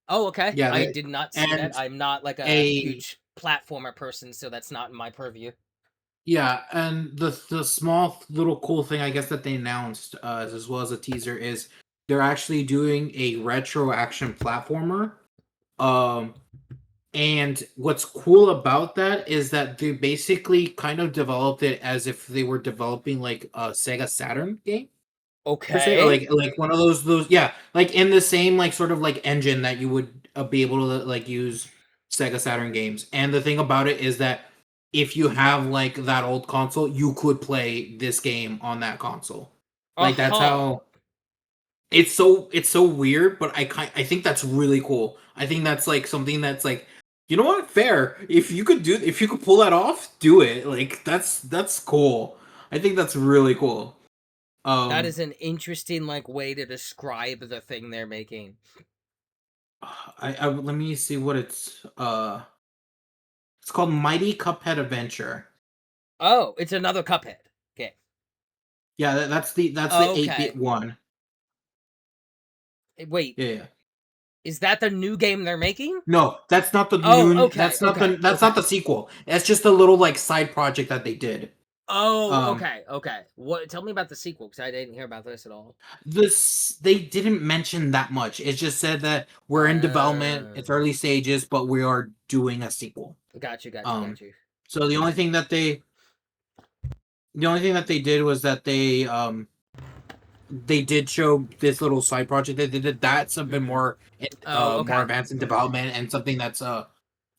Oh, okay. Yeah, I did not see that. and I'm not like a a huge platformer person, so that's not in my purview. yeah, and the small little cool thing I guess that they announced as well as a teaser is they're actually doing a retro action platformer. Um And what's cool about that is that they basically kind of developed it as if they were developing like a Sega Saturn game per se, or Okay. like one of those yeah, like in the same like sort of like engine that you would be able to like use Sega Saturn games. And the thing about it is that if you have like that old console, you could play this game on that console. Like that's Uh-huh. how it's so weird, but I think that's really cool. I think that's like something that's like, you know what? Fair. If you could pull that off, do it. Like that's cool. I think that's really cool. That Um is an interesting like way to describe the thing they're making. I let me see what it's called Mighty Cuphead Adventure. Oh, it's another Cuphead. Okay. Yeah, that's the 8-bit Okay. one. Wait, Yeah, yeah. is that the new game they're making? No, that's not the Oh, new okay, that's not okay, the okay. sequel. It's just a little like side project that they did. Oh, okay. What? Tell me about the sequel, because I didn't hear about this at all. They didn't mention that much. It just said that we're in development, it's early stages, but we are doing a sequel. Got you. So the only thing that they did was that they did show this little side project that they did. That's a bit more more advanced in development and something that's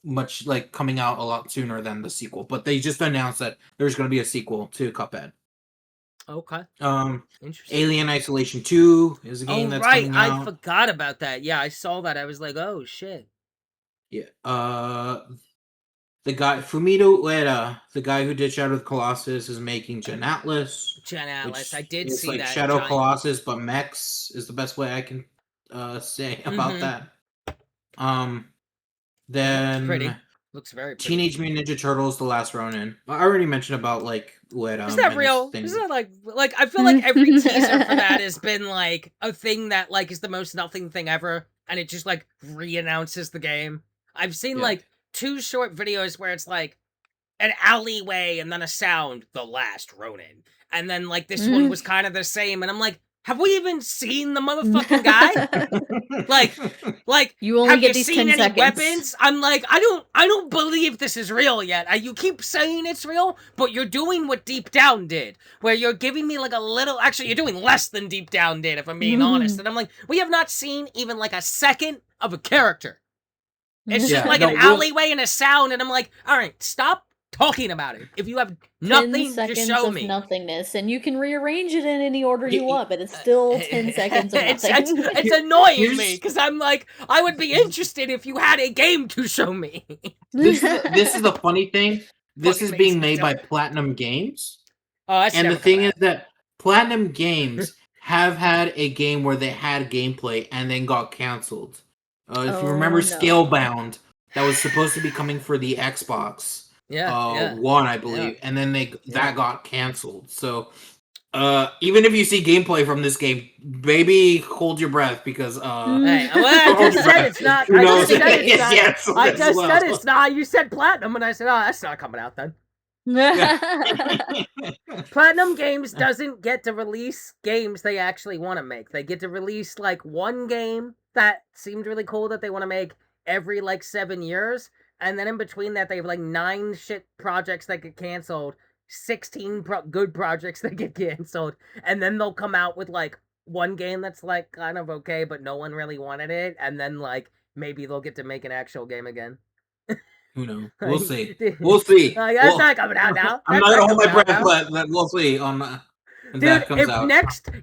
much like coming out a lot sooner than the sequel. But they just announced that there's going to be a sequel to Cuphead. Okay. Interesting. Alien Isolation 2 is a game that's coming out. I forgot about that. Yeah, I saw that. I was like, oh shit. Yeah. The guy Fumito Ueda, the guy who did Shadow of the Colossus, is making Gen Atlas. I did see like that. Shadow Colossus, but mechs is the best way I can say about that. Then pretty. Looks very pretty. Teenage Mutant Ninja Turtles: The Last Ronin. I already mentioned about like Ueda. Is that real? Is that like I feel like every teaser for that has been like a thing that like is the most nothing thing ever, and it just like re-announces the game. I've seen like 2 short videos where it's like an alleyway and then a sound, The Last Ronin, and then like this one was kind of the same, and I'm like, have we even seen the motherfucking guy? like you only have get you these seen 10 any seconds. weapons? I'm like, I don't believe this is real yet. You keep saying it's real, but you're doing what Deep Down did, where you're giving me like a little. Actually, you're doing less than Deep Down did, if I'm being honest. And I'm like, we have not seen even like a second of a character. It's just like an alleyway and a sound, and I'm like, all right, stop talking about it. If you have nothing to show me, nothingness, and you can rearrange it in any order you want, but it's still 10 seconds of nothing. It's annoying me because I'm like, I would be interested if you had a game to show me. This is the funny thing. This is being made by Platinum Games. And the thing is that Platinum Games have had a game where they had gameplay and then got canceled. If you remember Scalebound, that was supposed to be coming for the Xbox. One, I believe, and then that got canceled. So, even if you see gameplay from this game, maybe hold your breath because hey, well, I just said it's not. I just said it's not. You said Platinum, and I said, oh, that's not coming out then. Platinum Games doesn't get to release games they actually want to make. They get to release like one game that seemed really cool that they want to make every like 7 years. And then in between that, they have like 9 shit projects that get canceled, 16 good projects that get canceled, and then they'll come out with like one game that's like kind of okay, but no one really wanted it, and then like maybe they'll get to make an actual game again. Who knows? We'll see. We'll see. That's not coming out now. I'm not gonna hold my breath, but we'll see on. Dude,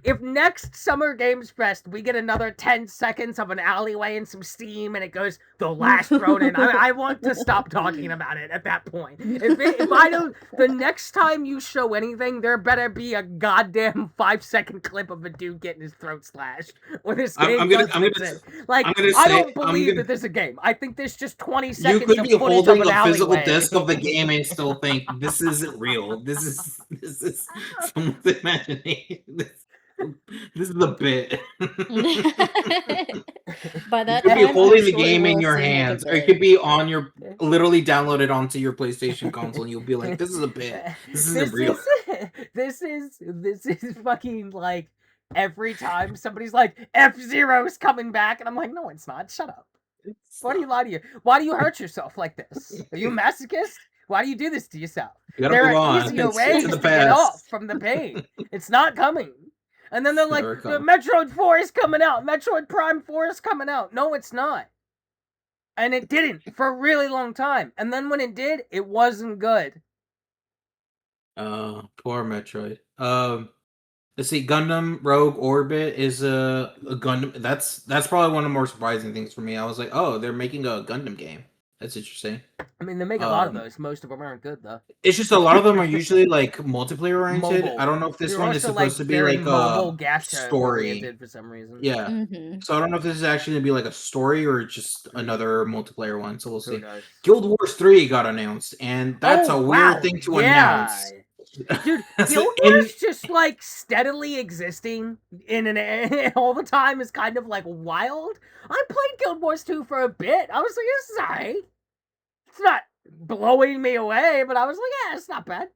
if next Summer Games Fest we get another 10 seconds of an alleyway and some steam and it goes The Last Ronin, I want to stop talking about it at that point. If I don't, the next time you show anything, there better be a goddamn 5-second clip of a dude getting his throat slashed. Or this game I don't believe that there's a game. I think there's just 20 seconds. You could be holding a physical disc of the game and still think this isn't real. This is someone's imagination. This is a bit. By that, you could be holding the game in your hands, or it could be on your literally downloaded onto your PlayStation console, and you'll be like, "This is a bit. This isn't real." This is fucking like every time somebody's like, F-Zero's coming back, and I'm like, no, it's not. Shut up. Why do you lie to you? Why do you hurt yourself like this? Are you a masochist? Why do you do this to yourself? There are easier ways to get off from the pain. It's not coming. And then they're like, the Metroid 4 is coming out. Metroid Prime 4 is coming out. No, it's not. And it didn't for a really long time. And then when it did, it wasn't good. Poor Metroid. Let's see, Gundam Rogue Orbit is a Gundam. That's probably one of the more surprising things for me. I was like, oh, they're making a Gundam game. That's interesting. I mean, they make a lot of those. Most of them aren't good, though. It's just a lot of them are usually like multiplayer oriented. I don't know if this one is supposed to be like a story for some reason. Yeah. So I don't know if this is actually gonna be like a story or just another multiplayer one. So we'll see. Guild Wars 3 got announced, and that's a weird thing to announce. Dude, Guild Wars just like steadily existing all the time is kind of like wild. I played Guild Wars 2 for a bit. I was like, this is alright. It's not blowing me away, but I was like, yeah, it's not bad.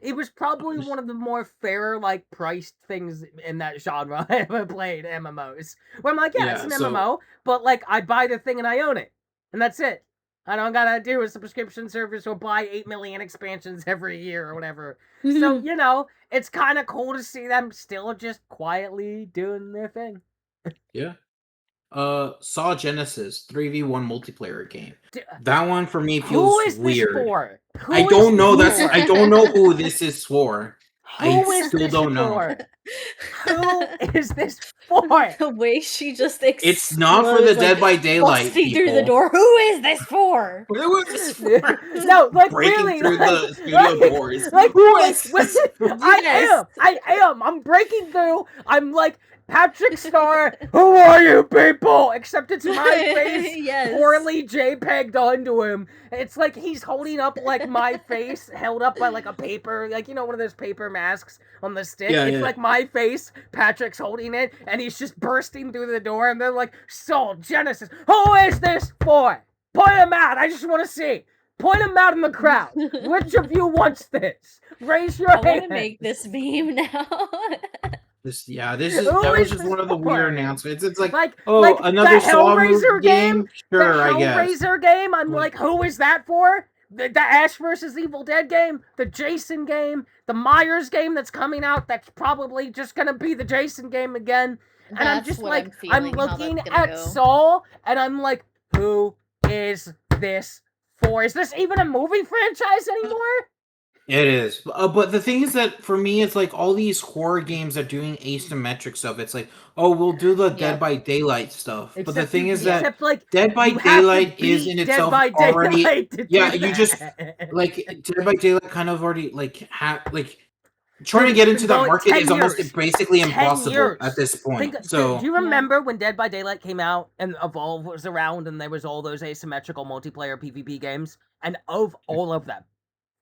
It was probably one of the more fair, like, priced things in that genre I ever played, MMOs. Where I'm like, yeah, it's Yeah, an so MMO, but, like, I buy the thing and I own it. And that's it. I don't gotta do a subscription service or buy 8 million expansions every year or whatever. So, you know, it's kind of cool to see them still just quietly doing their thing. yeah. Saw Genesis 3v1 multiplayer game. D- That one for me Who feels is this weird. for? Who I is don't know. this That's for? I don't know who this is for. I Who is still this don't know. for? Who is this for? The way she just It's not for the explodes, Dead by Daylight busting through the people. door. Who is this for? Who is this for? No, like Breaking really, through like, the studio doors. Like, Who like, is this for? I am. I'm breaking through. I'm like Patrick Star. Who are you people? Except it's my face Yes. poorly JPEG'd onto him. It's like he's holding up like my face held up by like a paper, like you know, one of those paper masks on the stick. Yeah, it's yeah. like my face. Patrick's holding it, and he's just bursting through the door. And they're like, "Soul Genesis. Who is this for? Point him out. I just want to see." Point him out in the crowd. Which of you wants this? Raise your I want hand. to make this meme now. This Who was is just this one of the for? weird announcements. It's like, like another the Saw Hellraiser game. Sure, The I guess. Hellraiser game. I'm What? like, who is that for? The Ash vs. Evil Dead game, the Jason game, the Myers game that's coming out. That's probably just gonna be the Jason game again. And I'm just what like, I'm I'm feeling, how looking that's gonna at go. Saul, and I'm like, who is this for? Is this even a movie franchise anymore? It is. But the thing is that for me, it's like all these horror games are doing asymmetric stuff. It's like, oh, we'll do the Dead Yep. by Daylight stuff. But the Except thing is yeah. that like Dead by you have to Daylight is beat in Dead itself by already. Daylight to Yeah, do you just that. like Dead by Daylight kind of already trying Dude, to get it's into been that going market 10 is almost years. basically 10 impossible years. at this point. Do So you remember when Dead by Daylight came out and Evolve was around and there was all those asymmetrical multiplayer PvP games? And of all of them,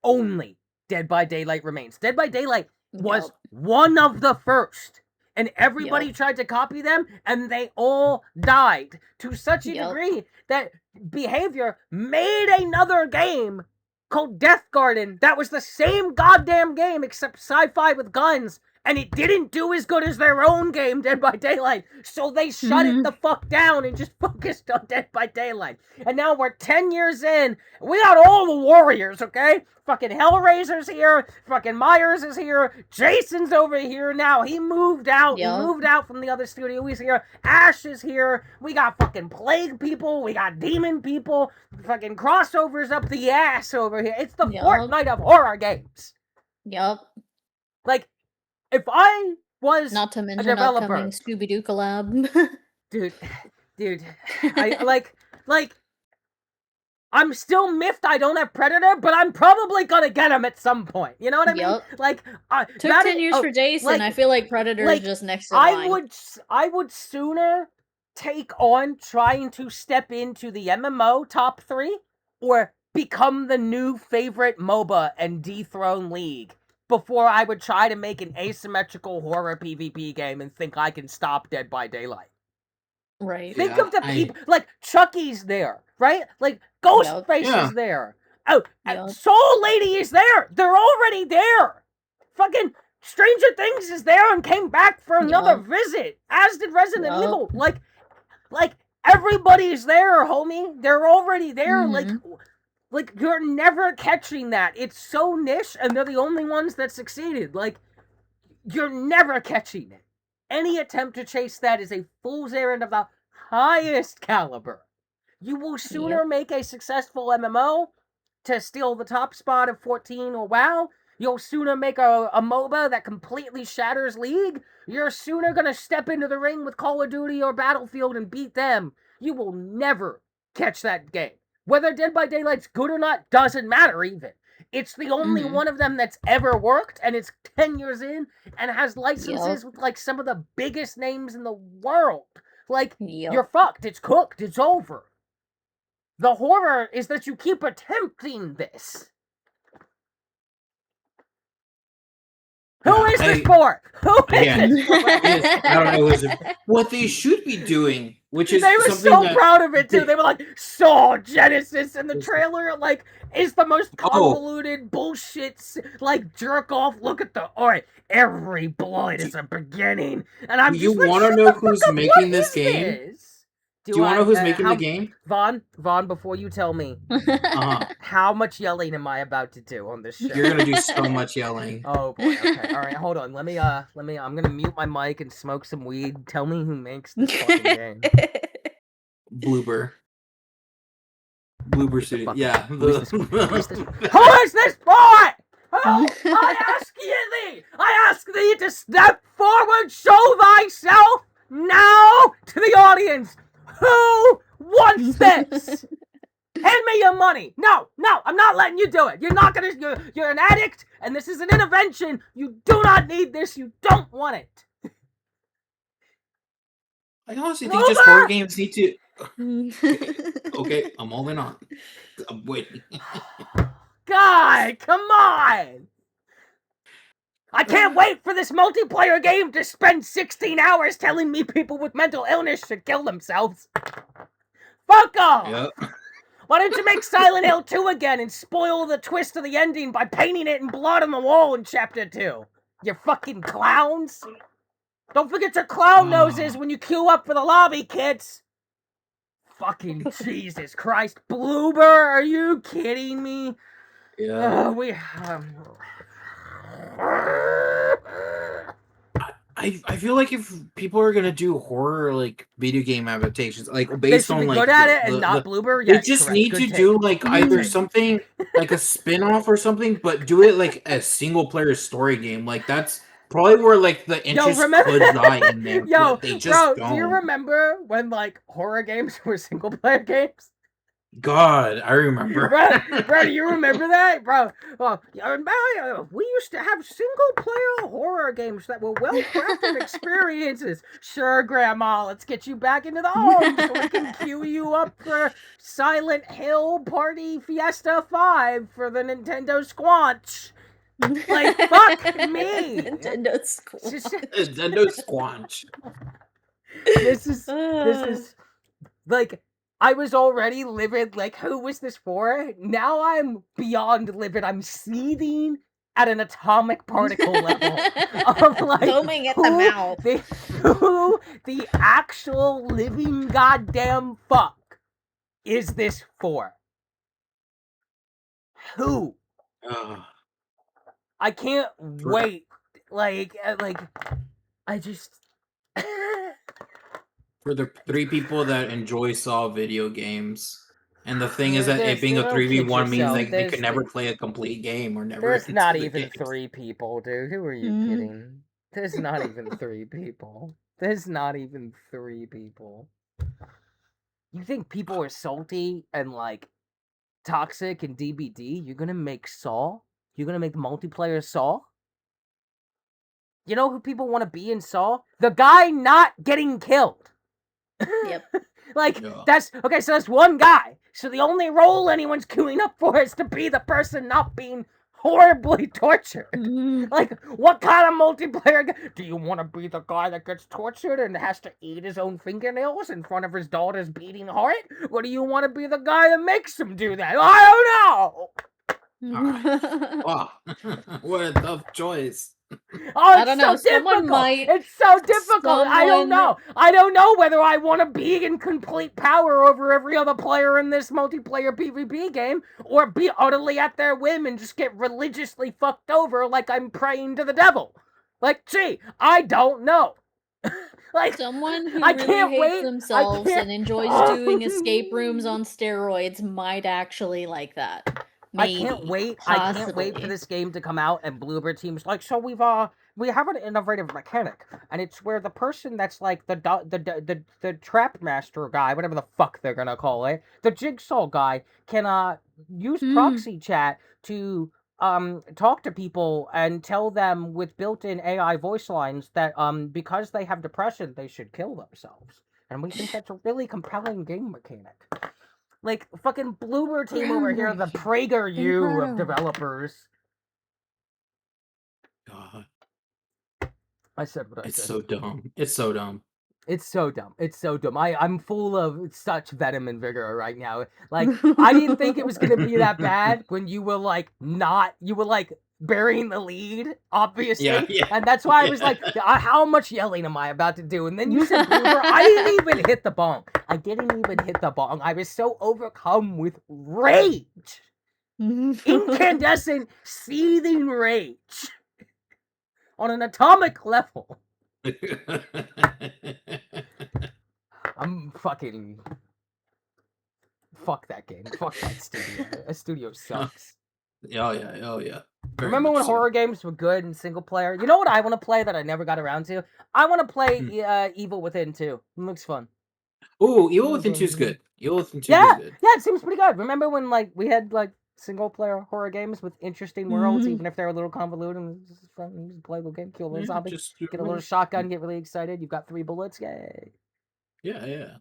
only Dead by Daylight remains. Dead by Daylight was Yup. one of the first. And everybody Yup. tried to copy them, and they all died to such a Yup. degree that Behavior made another game called Death Garden that was the same goddamn game except sci-fi with guns, and it didn't do as good as their own game, Dead by Daylight. So they shut it the fuck down and just focused on Dead by Daylight. And now we're 10 years in. We got all the warriors, okay? Fucking Hellraiser's here. Fucking Myers is here. Jason's over here now. He moved out. Yup. He moved out from the other studio. He's here. Ash is here. We got fucking plague people. We got demon people. Fucking crossovers up the ass over here. It's the Yup. Fortnite of horror games. Yup. Like, if I was Not to a mention developer, upcoming Scooby-Doo collab. dude, I like. I'm still miffed I don't have Predator, but I'm probably gonna get him at some point. You know what I mean? Yup. Like, Took that 10 is- years oh, for Jason. like- I feel like Predator like, is just next in line. I would sooner take on trying to step into the MMO top 3 or become the new favorite MOBA and dethrone League before I would try to make an asymmetrical horror PvP game and think I can stop Dead by Daylight. Right. Think Yeah, of the people, like, Chucky's there, right? Like, Ghostface Yeah. is there. Oh, Yup. Soul Lady is there. They're already there. Fucking Stranger Things is there and came back for another Yup. visit, as did Resident Yup. Evil. Like, everybody's there, homie. They're already there. Like, you're never catching that. It's so niche, and they're the only ones that succeeded. Like, you're never catching it. Any attempt to chase that is a fool's errand of the highest caliber. You will sooner make a successful MMO to steal the top spot of 14 or WoW. You'll sooner make a MOBA that completely shatters League. You're sooner gonna step into the ring with Call of Duty or Battlefield and beat them. You will never catch that game. Whether Dead by Daylight's good or not doesn't matter even. It's the only one of them that's ever worked, and it's 10 years in, and has licenses with, like, some of the biggest names in the world. Like, you're fucked. It's cooked. It's over. The horror is that you keep attempting this. Who is this for? Who is Yeah. this for? I don't know. What they should be doing which is They were something so that proud of it too. They were like, Saw Genesis, and the trailer like is the most convoluted bullshit like jerk off. Look at the alright, every blood is a beginning, and I'm you just like, want to shut know the fuck who's up. making What this is game? this? Do you want to know who's making how, the game? Vaughn, before you tell me, how much yelling am I about to do on this show? You're gonna do so much yelling. Oh boy. Okay. All right. Hold on. Let me. I'm gonna mute my mic and smoke some weed. Tell me who makes this fucking game. Bloober Studio. Yeah. Who is this for? Who is this for? Who? I ask thee to step forward, show thyself now to the audience. Who wants this? Hand me your money. No, I'm not letting you do it. You're not gonna, you're an addict, and this is an intervention. You do not need this. You don't want it. I honestly think just horror games need to... Okay, I'm holding on. I'm waiting. God, come on. I can't wait for this multiplayer game to spend 16 hours telling me people with mental illness should kill themselves. Fuck off. Yep. Why don't you make Silent Hill 2 again and spoil the twist of the ending by painting it in blood on the wall in Chapter 2? You fucking clowns! Don't forget your clown noses when you queue up for the lobby, kids! Fucking Jesus Christ. Bloober, are you kidding me? Yeah. I feel like if people are gonna do horror like video game adaptations, like based on be like good at it and not Bloober, they just need to do like either something like a spin-off or something, but do it like a single player story game. Like that's probably where like the interest could lie in there. Yo, they just don't. Do you remember when like horror games were single player games? God, I remember. Bro, do you remember that? Bro, we used to have single-player horror games that were well-crafted experiences. Sure, Grandma, let's get you back into the home so we can queue you up for Silent Hill Party Fiesta 5 for the Nintendo Squanch. Like, fuck me! Nintendo Squanch. Nintendo Squanch. This is, like... I was already livid, like, who was this for? Now I'm beyond livid. I'm seething at an atomic particle level of, like, foaming at the mouth. Who the actual living goddamn fuck is this for? Who? I can't wait. Like, I just... For the 3 people that enjoy Saw video games. And the thing is that it being a 3v1 means like they could never play a complete game or never. There's not even 3 people, dude. Who are you kidding? There's not even 3 people. There's not even 3 people. You think people are salty and like toxic and DBD? You're gonna make Saw? You're gonna make the multiplayer Saw? You know who people want to be in Saw? The guy not getting killed. Yep. That's okay, so that's one guy. So the only role anyone's queuing up for is to be the person not being horribly tortured. Like, what kind of multiplayer do you want to be the guy that gets tortured and has to eat his own fingernails in front of his daughter's beating heart? Or do you want to be the guy that makes him do that? I don't know! Wow. What a tough choice. Oh, it's I don't know. It's so difficult. I don't know. I don't know whether I want to be in complete power over every other player in this multiplayer PvP game, or be utterly at their whim and just get religiously fucked over like I'm praying to the devil. Like, gee, I don't know. Like, someone who really hates themselves and enjoys doing escape rooms on steroids might actually like that. Maybe, I can't wait for this game to come out and Bloober Team's like, so we have an innovative mechanic, and it's where the person that's like the trap master guy, whatever the fuck they're gonna call it, the jigsaw guy, can use proxy chat to talk to people and tell them with built-in AI voice lines that because they have depression they should kill themselves. And we think that's a really compelling game mechanic. Like, fucking Bloober Team over here, the PragerU of developers. God. I said what I said. It's so dumb. It's so dumb. It's so dumb. It's so dumb. I'm full of such venom and vigor right now. Like, I didn't think it was gonna be that bad when you were like burying the lead, obviously. Yeah. And that's why I was Yeah. like, how much yelling am I about to do? And then you said blooper. I didn't even hit the bong. I didn't even hit the bong. I was so overcome with rage. Incandescent, seething rage. On an atomic level. I'm fucking... Fuck that game. Fuck that studio. That studio sucks. Oh yeah. Very Remember much when so. horror games were good and single player? You know what I want to play that I never got around to? I want to play Evil Within 2. It looks fun. Ooh, Evil Within 2 is good. Evil Within 2 Yeah, is good. yeah, it seems pretty good. Remember when like we had like single player horror games with interesting worlds, even if they're a little convoluted and it's just fun. You just play a little game, kill a little zombie, Just get a little shotgun, get really excited. You've got 3 bullets, yay! yeah.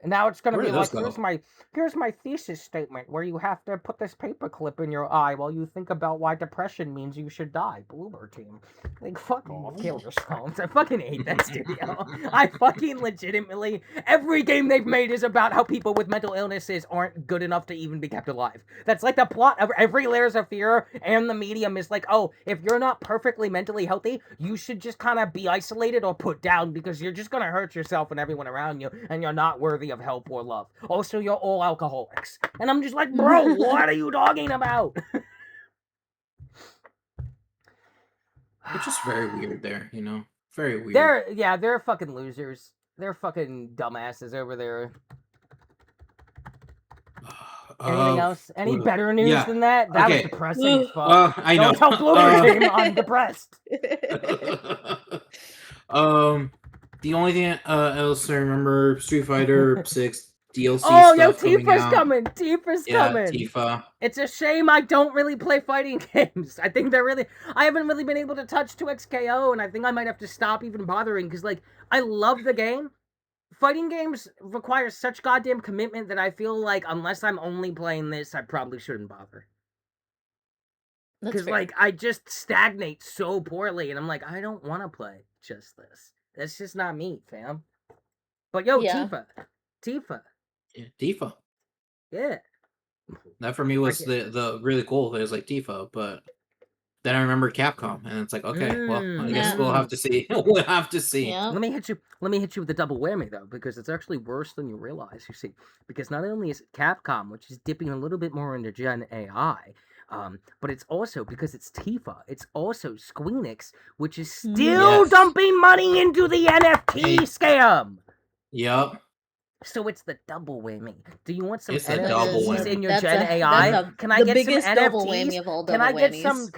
And now it's gonna Where be did those like, go? here's my thesis statement where you have to put this paper clip in your eye while you think about why depression means you should die. Bloober team. Like, fuck off, kill yourselves. I fucking hate that studio. I fucking legitimately, every game they've made is about how people with mental illnesses aren't good enough to even be kept alive. That's like the plot of every Layers of Fear, and the medium is like, oh, if you're not perfectly mentally healthy, you should just kind of be isolated or put down because you're just gonna hurt yourself and everyone around you, and you're not worthy of help or love. Also, you're all alcoholics. And I'm just like, bro, what are you talking about? It's just very weird there, you know? Very weird. They're fucking losers. They're fucking dumbasses over there. Anything else? Any better news than that? That was depressing as fuck. I know. Don't tell Bloober team I'm depressed. The only thing else I remember, Street Fighter 6 DLC Oh, yo, stuff coming Tifa's out. coming. Tifa's coming. Tifa. It's a shame I don't really play fighting games. I think I haven't really been able to touch 2XKO, and I think I might have to stop even bothering, because, like, I love the game. Fighting games require such goddamn commitment that I feel like unless I'm only playing this, I probably shouldn't bother. Because, like, I just stagnate so poorly, and I'm like, I don't want to play just this. That's just not me, fam. But, yo, Yeah. Tifa. Yeah, Tifa. Yeah. That for me was the really cool thing. It was like Tifa, but then I remember Capcom, and it's like, okay, well, I guess we'll have to see. We'll have to see. Yeah. Let me hit you with a double whammy though, because it's actually worse than you realize. You see, because not only is it Capcom, which is dipping a little bit more into Gen AI, but it's also because it's Tifa. It's also Squeenix, which is still dumping money into the NFT scam. Yep. So it's the double whammy. Do you want some It's a double NFTs whammy. in your Gen AI? Can I the get some biggest NFTs? double whammy of all double Can I get whammies. some?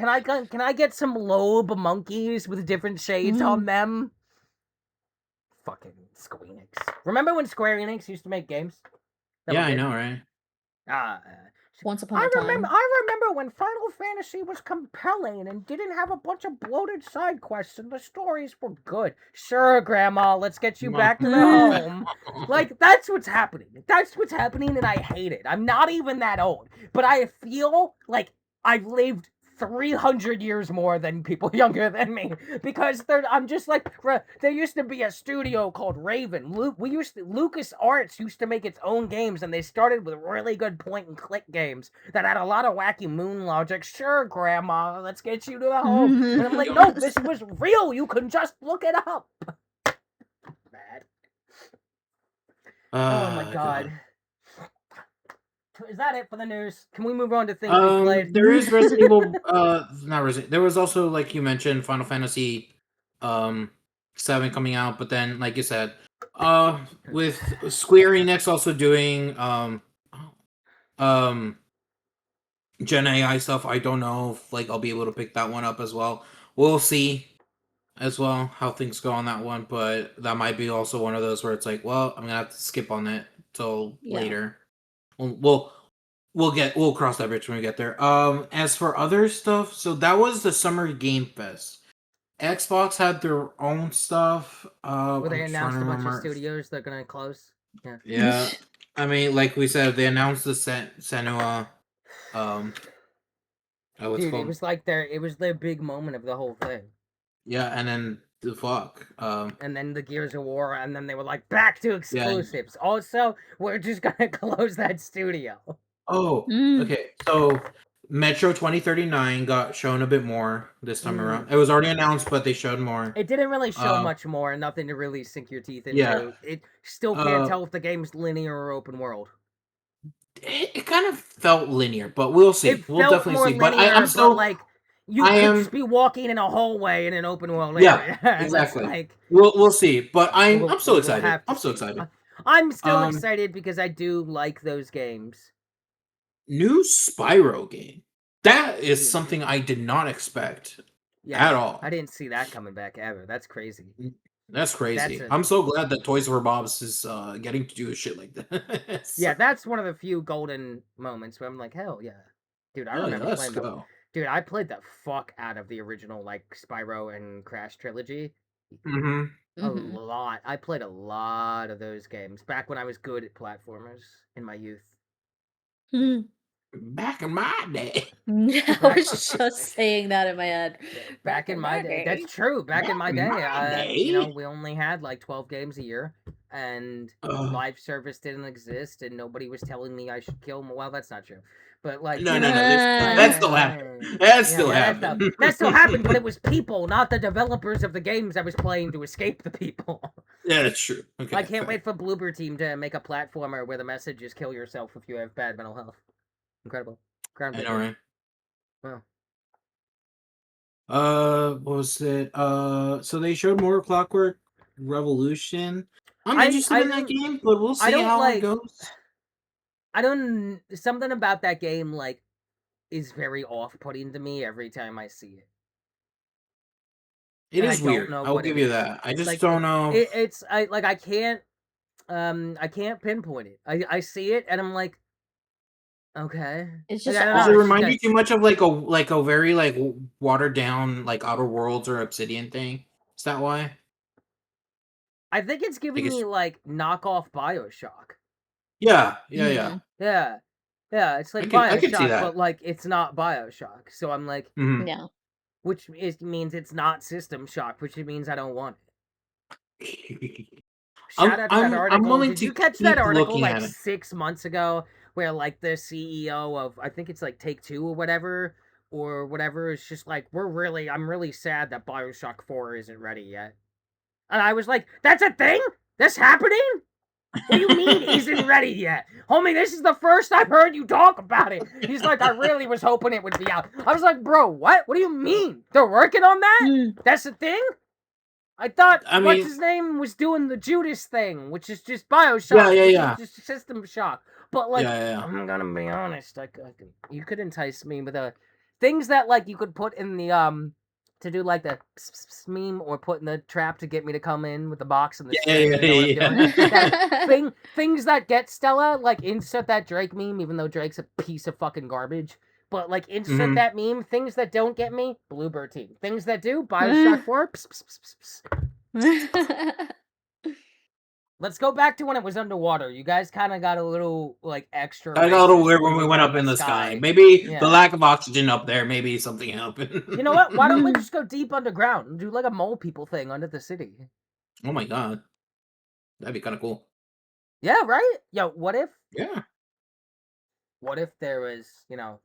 Can I get some lobe monkeys with different shades on them? Fucking Square Enix. Remember when Square Enix used to make games? Yeah, I know, right? Once upon a time. I remember when Final Fantasy was compelling and didn't have a bunch of bloated side quests and the stories were good. Sure, Grandma, let's get you back to the home. Like, that's what's happening. That's what's happening, and I hate it. I'm not even that old, but I feel like I've lived 300 years more than people younger than me, because I'm just like, there used to be a studio called Raven. Lucas Arts used to make its own games, and they started with really good point and click games that had a lot of wacky moon logic. Sure, Grandma, let's get you to the home. And I'm like, no, this was real. You can just look it up. Bad. Oh my god. Is that it for the news? Can we move on to things we played? There is Resident Evil. Not Resident. There was also, like you mentioned, Final Fantasy, 7 coming out. But then, like you said, with Square Enix also doing Gen AI stuff. I don't know if like I'll be able to pick that one up as well. We'll see as well how things go on that one. But that might be also one of those where it's like, well, I'm gonna have to skip on it till later. We'll cross that bridge when we get there. As for other stuff, so that was the Summer Game Fest. Xbox had their own stuff. Where they announced a bunch of studios that are gonna close. Yeah. I mean, like we said, they announced the Senua. Dude, it was like it was their big moment of the whole thing. Yeah, and then the fuck. And then the Gears of War, and then they were like, back to Yeah. exclusives. Also, we're just gonna close that studio. Oh, Mm. okay. So Metro 2039 got shown a bit more this time Mm. around. It was already announced, but they showed more. It didn't really show much more, nothing to really sink your teeth into. Yeah. It still can't tell if the game's linear or open world. It kind of felt linear, but we'll see. It We'll felt definitely more see. linear, But I'm still like you I could am just be walking in a hallway in an open world Yeah, area. That's exactly. like We'll see. But I'm so we'll excited. have to I'm so see. excited. I'm still excited because I do like those games. New Spyro game. That is Yeah. something I did not expect Yeah, at all. I didn't see that coming back ever. That's crazy. That's crazy. That's I'm so glad that Toys for Bob's is getting to do shit like that. Yeah, that's one of the few golden moments where I'm like, hell yeah. Dude, I Oh, yeah, remember let's playing go. Dude, I played the fuck out of the original, like, Spyro and Crash trilogy. Mm-hmm. A lot. I played a lot of those games back when I was good at platformers in my youth. Back in my day. I was just saying that in my head. Back in my day. That's true. Back in my day, you know, we only had like 12 games a year, and live service didn't exist, and nobody was telling me I should kill them. Well, that's not true. But like, No. That still happened. That still happened. That still happened, but it was people, not the developers of the games I was playing to escape the people. Yeah, that's true. Okay, I can't wait for Bloober Team to make a platformer where the message is kill yourself if you have bad mental health. Incredible. I know, right? Wow. What was it? So they showed more Clockwork Revolution. I'm interested in that game, but we'll see how it goes. Something about that game, like, is very off-putting to me every time I see it. It is weird. I'll give you that. I just don't know. I can't pinpoint it. I see it and I'm like, okay. It's just does it remind you too much of like a very like watered down like Outer Worlds or Obsidian thing? Is that why? I think it's giving me like knockoff BioShock. Yeah. Yeah, it's like I can see BioShock, that. but like it's not BioShock. So I'm like, yeah. which means it's not System Shock, which means I don't want it. Shout out to that article. Did you catch that article like 6 months ago where like the CEO of, I think it's like Take-Two or whatever is just like, I'm really sad that BioShock 4 isn't ready yet. And I was like, that's a thing? That's happening? What do you mean isn't ready yet? Homie, this is the first I've heard you talk about it. He's like, I really was hoping it would be out. I was like, bro, what? What do you mean? They're working on that? That's a thing? I thought what's his name was doing the Judas thing, which is just BioShock. Yeah. Just System Shock. But like, yeah. I'm gonna be honest. You could entice me with things that like you could put in the to do like the meme or put in the trap to get me to come in with the box and the string. Things that get Stella, like insert that Drake meme, even though Drake's a piece of fucking garbage. But like insert that meme. Things that don't get me, Bluebird Team. Things that do, BioShock 4. Let's go back to when it was underwater. You guys kind of got a little like extra. I got a little weird when we went up in the sky. Maybe the lack of oxygen up there. Maybe something happened. You know what? Why don't we just go deep underground and do like a mole people thing under the city? Oh my god, that'd be kind of cool. Yeah, right. Yo, what if? Yeah. What if there was,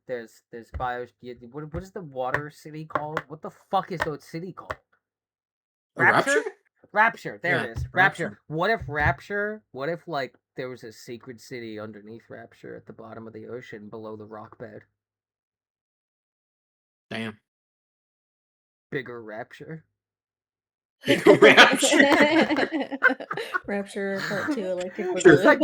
there's bio. What is the water city called? What the fuck is the city called? Rapture? Rapture. There it is. Rapture. What if like there was a secret city underneath Rapture at the bottom of the ocean below the rock bed? Damn. Bigger Rapture. Bigger Rapture. Rapture Part 2 Electric Like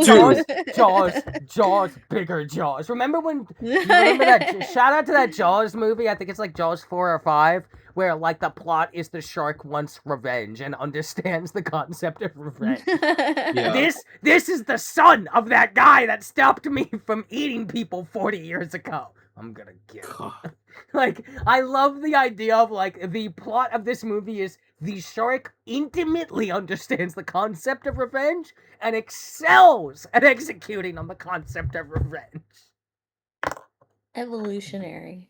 Jaws, bigger Jaws. Remember that? Shout out to that Jaws movie. I think it's like Jaws 4 or 5, where like the plot is the shark wants revenge and understands the concept of revenge. Yeah. This is the son of that guy that stopped me from eating people 40 years ago. I'm gonna get him. Like, I love the idea of like the plot of this movie is the shark intimately understands the concept of revenge and excels at executing on the concept of revenge. Evolutionary.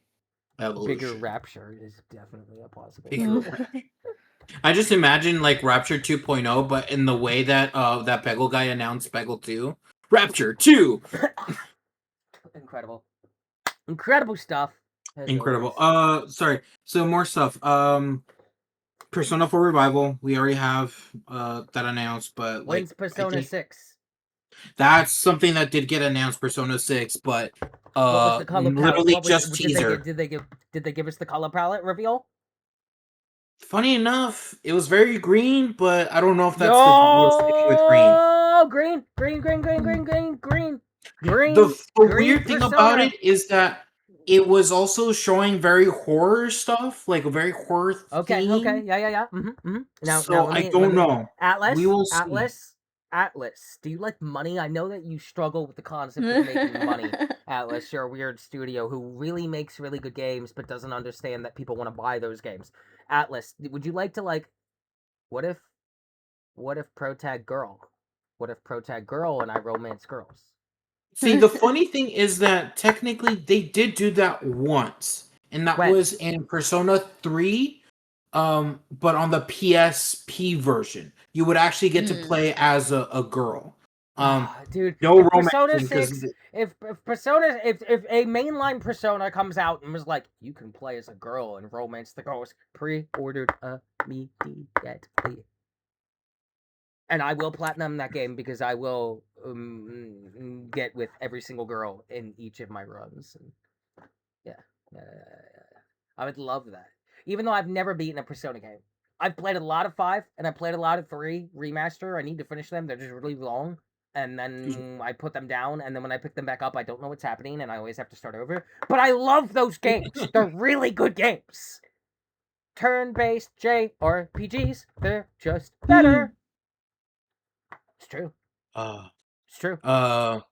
Bigger Rapture is definitely a possibility. I just imagine like Rapture 2.0, but in the way that that Peggle guy announced Peggle 2. Rapture 2! Incredible. Incredible stuff. As Incredible. always. Sorry. So more stuff. Persona 4 Revival, we already have that announced, but like When's I Persona think 6? that's something that did get announced, Persona 6, but What was the color palette? literally What was just teaser. did they give us the color palette reveal? Funny enough, it was very green, but I don't know if that's the we're sticking with green. Yo, green, green, green, green, green, green, green, green, The green weird thing about Persona. it is that it was also showing very horror stuff, like a very horror Okay, theme. yeah. Now So let I me don't know. We will see. Atlas. Do you like money? I know that you struggle with the concept of making money. Atlas, you're a weird studio who really makes really good games, but doesn't understand that people want to buy those games. Atlas, would you like to like? What if protag girl? What if protag girl and I romance girls? See, the funny thing is that technically they did do that once, and that When? was in Persona 3, but on the PSP version. You would actually get to play as a girl. Dude, No if Persona romancing because 6, if Persona, if a mainline Persona comes out and was like, you can play as a girl and romance the girls, pre-ordered immediately. And I will platinum that game because I will get with every single girl in each of my runs. And yeah, I would love that. Even though I've never beaten a Persona game, I've played a lot of 5 and I played a lot of 3 remaster. I need to finish them; they're just really long. And then I put them down, and then when I pick them back up, I don't know what's happening, and I always have to start over. But I love those games; they're really good games. Turn-based JRPGs, they're just better. It's true. It's true. It's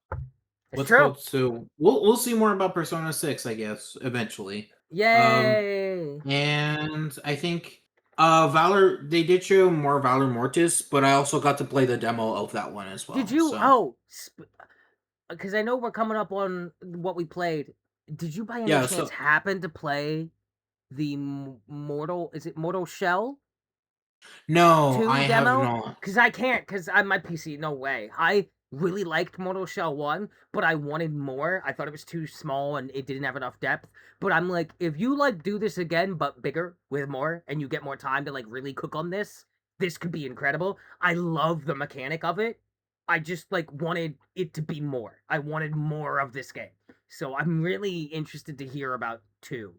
What's true. called? So we'll see more about Persona 6, I guess, eventually. Yay! And I think Valor they did show more Valor Mortis, but I also got to play the demo of that one as well. Did you? So Oh, because I know we're coming up on what we played. Did you by any yeah, chance so happen to play the Mortal? Is it Mortal Shell no, I 2 have demo? not. Because I can't. Because on my PC, no way. I really liked Mortal Shell 1, but I wanted more. I thought it was too small and it didn't have enough depth. But I'm like, if you like do this again, but bigger with more, and you get more time to like really cook on this could be incredible. I love the mechanic of it. I just like wanted it to be more. I wanted more of this game. So I'm really interested to hear about 2.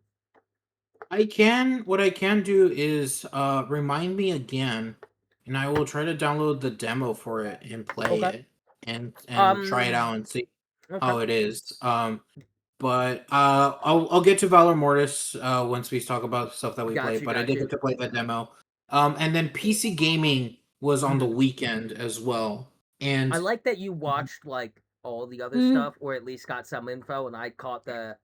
What I can do is remind me again, and I will try to download the demo for it and play Okay. it and try it out and see Okay. how it is. But I'll get to Valor Mortis once we talk about stuff that we played. But I Got did you. get to play the demo. And then PC gaming was on the weekend as well. And I like that you watched like all the other Mm. stuff, or at least got some info, and I caught the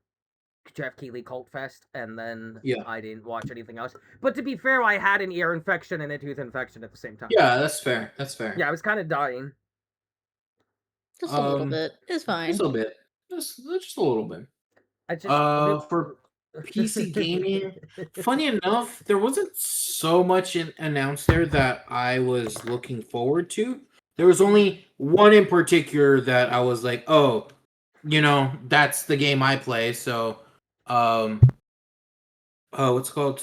Jeff Keighley Cult Fest, and then yeah, I didn't watch anything else. But to be fair, I had an ear infection and a tooth infection at the same time. yeah, that's fair. That's fair. Yeah, I was kind of dying. Just a little bit. It's fine. Just a little bit. Just a little bit. I just For PC gaming, funny enough, there wasn't so much announced there that I was looking forward to. There was only one in particular that I was like, oh, that's the game I play. So, what's it called?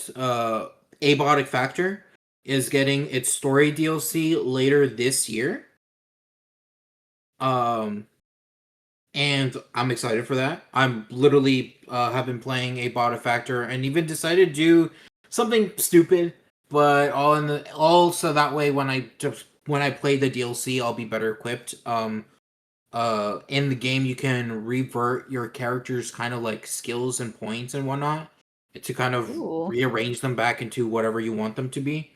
Abiotic Factor is getting its story DLC later this year. And I'm excited for that. I'm literally have been playing a Bot Factor and even decided to do something stupid, but all so that way when I play the DLC, I'll be better equipped. In the game, you can revert your character's kind of like skills and points and whatnot to kind of Ooh. rearrange them back into whatever you want them to be.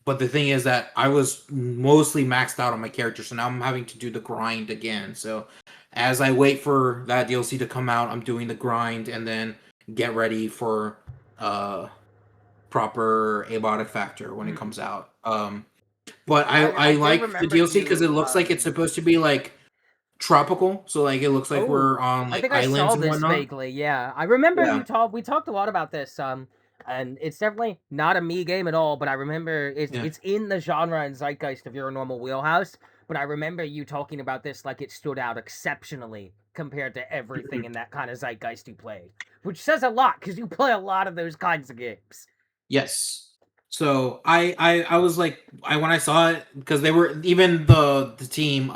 But the thing is that I was mostly maxed out on my character, so now I'm having to do the grind again. So as I wait for that DLC to come out, I'm doing the grind and then get ready for proper Abiotic Factor when it comes out. But I I do like the remember DLC because it you. looks like it's supposed to be like tropical, so like it looks like we're on I like think I islands saw and this whatnot. vaguely. Yeah, I remember Yeah. we talked a lot about this. And it's definitely not a me game at all, but I remember Yeah. it's in the genre and zeitgeist of your normal wheelhouse. But I remember you talking about this like it stood out exceptionally compared to everything in that kind of zeitgeist you played, which says a lot because you play a lot of those kinds of games. Yes. So I was like when I saw it, because they were, even the team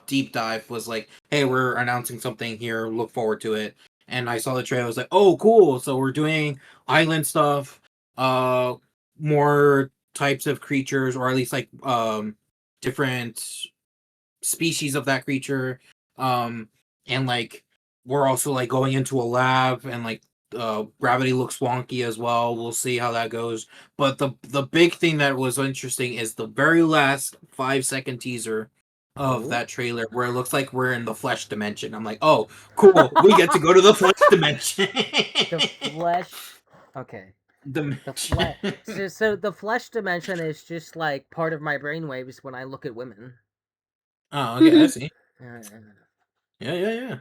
deep dive was like, hey, we're announcing something here, look forward to it. And I saw the trailer, I was like, oh cool, so we're doing island stuff, uh more types of creatures, or at least like different species of that creature. And like we're also like going into a lab, and like gravity looks wonky as well. We'll see how that goes. But the big thing that was interesting is the very last 5-second teaser of that trailer, where it looks like we're in the flesh dimension. I'm like, oh cool, we get to go to the flesh dimension. The flesh. Okay. The flesh. dimension. So the flesh dimension is just like part of my brainwaves when I look at women. Oh, okay, I see. Uh, Yeah.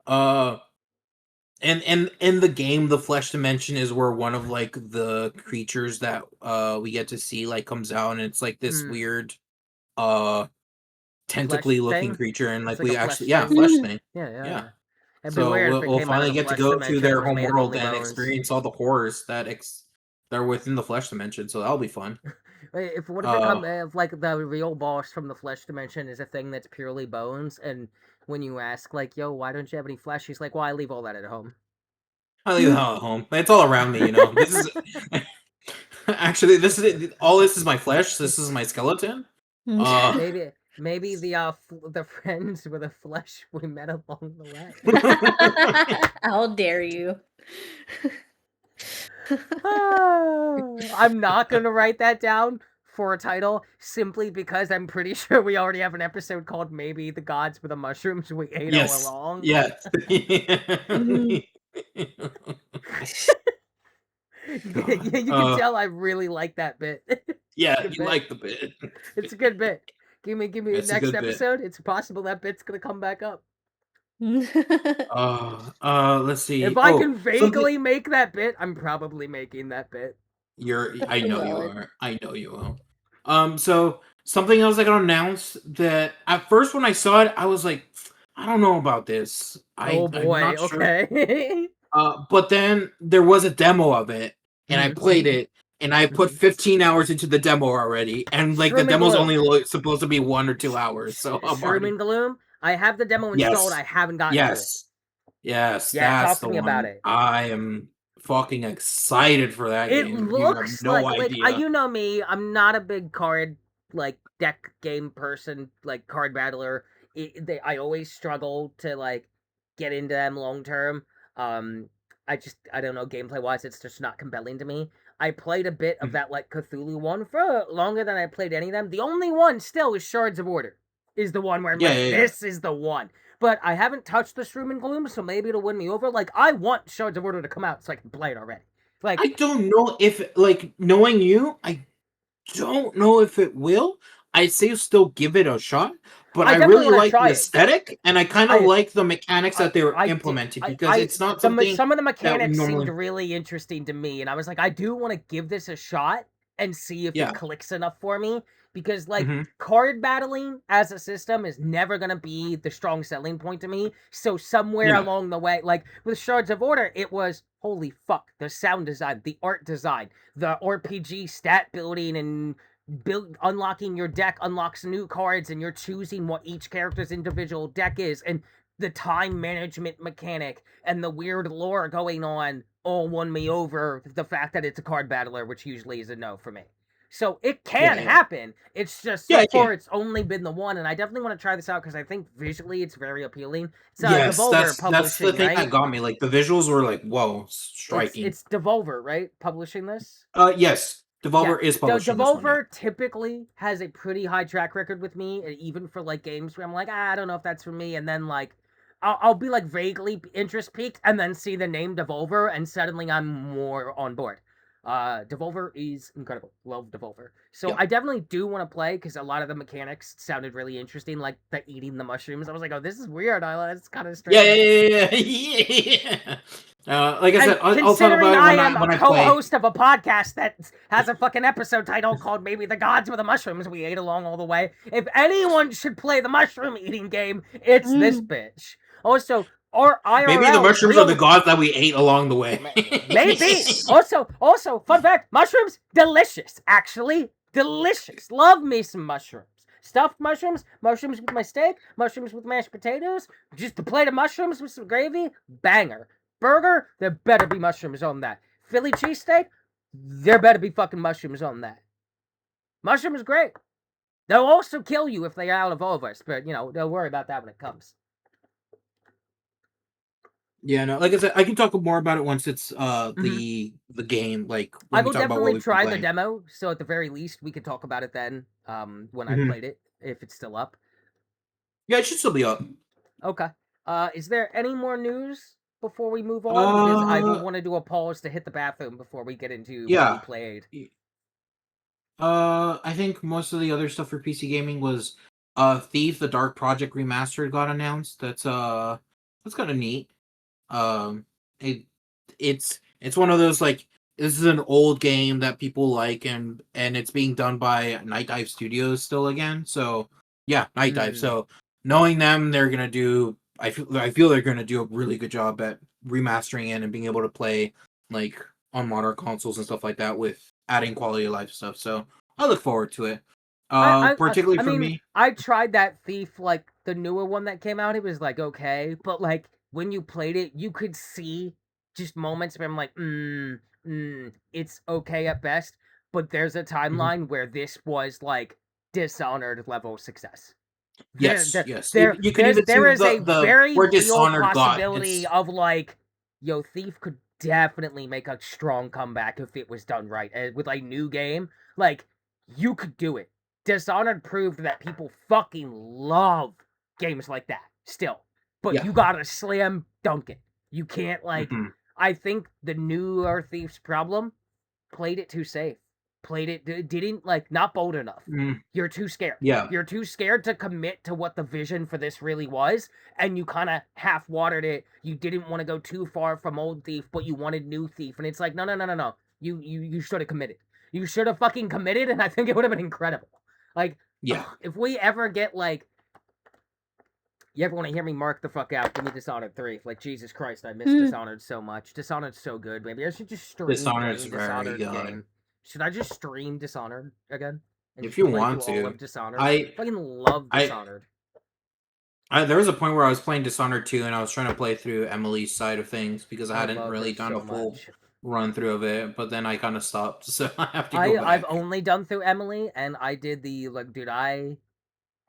Uh, and in the game, the flesh dimension is where one of like the creatures that we get to see like comes out, and it's like this Hmm. weird Flesh tentacly looking thing. creature, and It's like like a we flesh actually, yeah, thing. flesh thing. Yeah. Yeah. It'd be So weird if it we'll came out of finally the get to flesh go to dimension and their was home made of world only and bones. experience all the horrors that are within the flesh dimension. So that'll be fun. What if it Uh, come if like the real boss from the flesh dimension is a thing that's purely bones, and when you ask like, "Yo, why don't you have any flesh?" He's like, "Well, I leave all that at home." I leave it all at home. It's all around me, you know. This is actually, this is it. All this is my flesh. This is my skeleton. Uh, Maybe the friends were the flesh we met along the way. How dare you? I'm not gonna write that down for a title simply because I'm pretty sure we already have an episode called "Maybe the Gods Were the Mushrooms We Ate All yes, Along." yes. Mhm. Yeah, you can uh, tell I really like that bit. It's a yeah, good you bit. like the bit. It's a good bit. Give me It's a next good bit. episode. It's possible that bit's gonna come back up. Let's If see. I Oh, can something. vaguely make that bit, I'm probably making that bit. I know you Valid. are. I know you will. So something else I got announced that at first when I saw it, I was like, I don't know about this. Oh I'm boy, not sure. okay. But then there was a demo of it, and I Mhm, played mhm, it, and I put mhm. 15 hours into the demo already, and like the Shroom and demo's Gloom. only supposed to be 1 or 2 hours, so I'm Shroom already. and Gloom. I have the demo installed. Yes, I haven't gotten to it. yes, yes. Yeah, That's talk to the me about one. it. I am fucking excited for that It game. You have looks no like I idea. you know me, I'm not a big card like deck game person, like card battler. I always struggle to like get into them long term. Um I don't know, gameplay wise it's just not compelling to me. I played a bit of that like Cthulhu one for longer than I played any of them. The only one still is Shards of Order. Is the one where I'm Yeah, like, yeah, yeah. this is the one. But I haven't touched the Shroom and Gloom, so maybe it'll win me over. Like, I want Shards of Order to come out so I can play it already. Like, I don't know if, like, knowing you, I don't know if it will. I'd say still give it a shot, but I I definitely really want to like the try it. aesthetic, and I kind of I like the mechanics that they were I did implementing, because it's not something some of the that we mechanics seemed normally. really interesting to me, and I was like, I do want to give this a shot and see if it Yeah. clicks enough for me because like Hmm. card battling as a system is never gonna be the strong selling point to me. So somewhere Yeah. along the way, like with Shards of Order, it was holy fuck, the sound design, the art design, the RPG stat building and unlocking your deck unlocks new cards and you're choosing what each character's individual deck is and the time management mechanic and the weird lore going on all won me over the fact that it's a card battler, which usually is a no for me. So it Yeah. can Yeah. happen. It's just so Yeah. Yeah. far it's only been the one, and I definitely want to try this out because I think visually it's very appealing. It's Yes, Devolver that's the publishing, thing that right? got me. Like the visuals were like, whoa, striking. It's Devolver, right? Publishing this. Yes, Yeah, Devolver is publishing this one. Yeah. Devolver typically has a pretty high track record with me, even for like games where I'm like, I don't know if that's for me, and then like, I'll be like vaguely interest peaked, and then see the name Devolver, and suddenly I'm more on board. Devolver is incredible. Love Devolver. So Yeah. I definitely do want to play because a lot of the mechanics sounded really interesting, like the eating the mushrooms. I was like, oh, this is weird. It's kind of Yeah. strange. Yeah. Like I And said, I'll talk considering about it I am when a I play. co-host of a podcast that has a fucking episode title called Maybe the Gods Were the Mushrooms We Ate Along All the Way, if anyone should play the mushroom eating game, it's this bitch. Also, or Maybe the IRL, mushrooms are the gods that we ate along the way. maybe. Also, fun fact: mushrooms, delicious. Actually, delicious. Love me some mushrooms. Stuffed mushrooms, mushrooms with my steak, mushrooms with mashed potatoes, just a plate of mushrooms with some gravy, banger. Burger, there better be mushrooms on that. Philly cheesesteak, there better be fucking mushrooms on that. Mushroom is great. They'll also kill you if they are out of overs, but don't worry about that when it comes. Yeah, no, like I said, I can talk more about it once it's Mhm. the game, like I when we will talk about what definitely we've been try the playing. demo, so at the very least we could talk about it then, when I Mhm. played it, if it's still up. Yeah, it should still be up. Okay. Is there any more news before we move on? Because I will want to do a pause to hit the bathroom before we get into what we Yeah. played. I think most of the other stuff for PC gaming was Thief the Dark Project Remastered got announced. That's kind of neat. Um it it's one of those, like, this is an old game that people like, and it's being done by Night Dive Studios still again. So, yeah, Night Dive. Mm. So, knowing them, they're going to do I feel they're going to do a really good job at remastering it and being able to play, like, on modern consoles and stuff like that with adding quality of life stuff. So, I look forward to it. Particularly I for mean, me. I tried that Thief, like the newer one that came out. It was like okay, but like when you played it, you could see just moments where I'm like, it's okay at best. But there's a Mhm. timeline where this was like Dishonored level success. There, Yes, there, yes. there, You can there's even see there is a the very where real Dishonored got. possibility It's of like, Thief could definitely make a strong comeback if it was done right. And with like new game, like you could do it. Dishonored proved that people fucking love games like that still, but yeah. you gotta slam dunk it. You can't like. Mhm. I think the newer Thief's problem played it too safe. Played it didn't like not bold enough. Mm, You're too scared. yeah. You're too scared to commit to what the vision for this really was, and you kind of half watered it. You didn't want to go too far from old Thief, but you wanted new Thief, and it's like no, no, no, no, no. You should have committed. You should have fucking committed, and I think it would have been incredible. Like, Yeah. if we ever get like, you ever want to hear me mark the fuck out? Give me Dishonored 3. Like, Jesus Christ, I miss Dishonored so much. Dishonored's so good. Maybe I should just stream Dishonored is playing very Dishonored good. again. Should I just stream Dishonored again? And If just you play want through all to. of Dishonored? I Fucking love I Dishonored. there was a point where I was playing Dishonored 2 and I was trying to play through Emily's side of things because I I hadn't love really her done a so full much. run through of it, but then I kind of stopped, so I have to go I've back. only done through Emily, and I did the like, dude.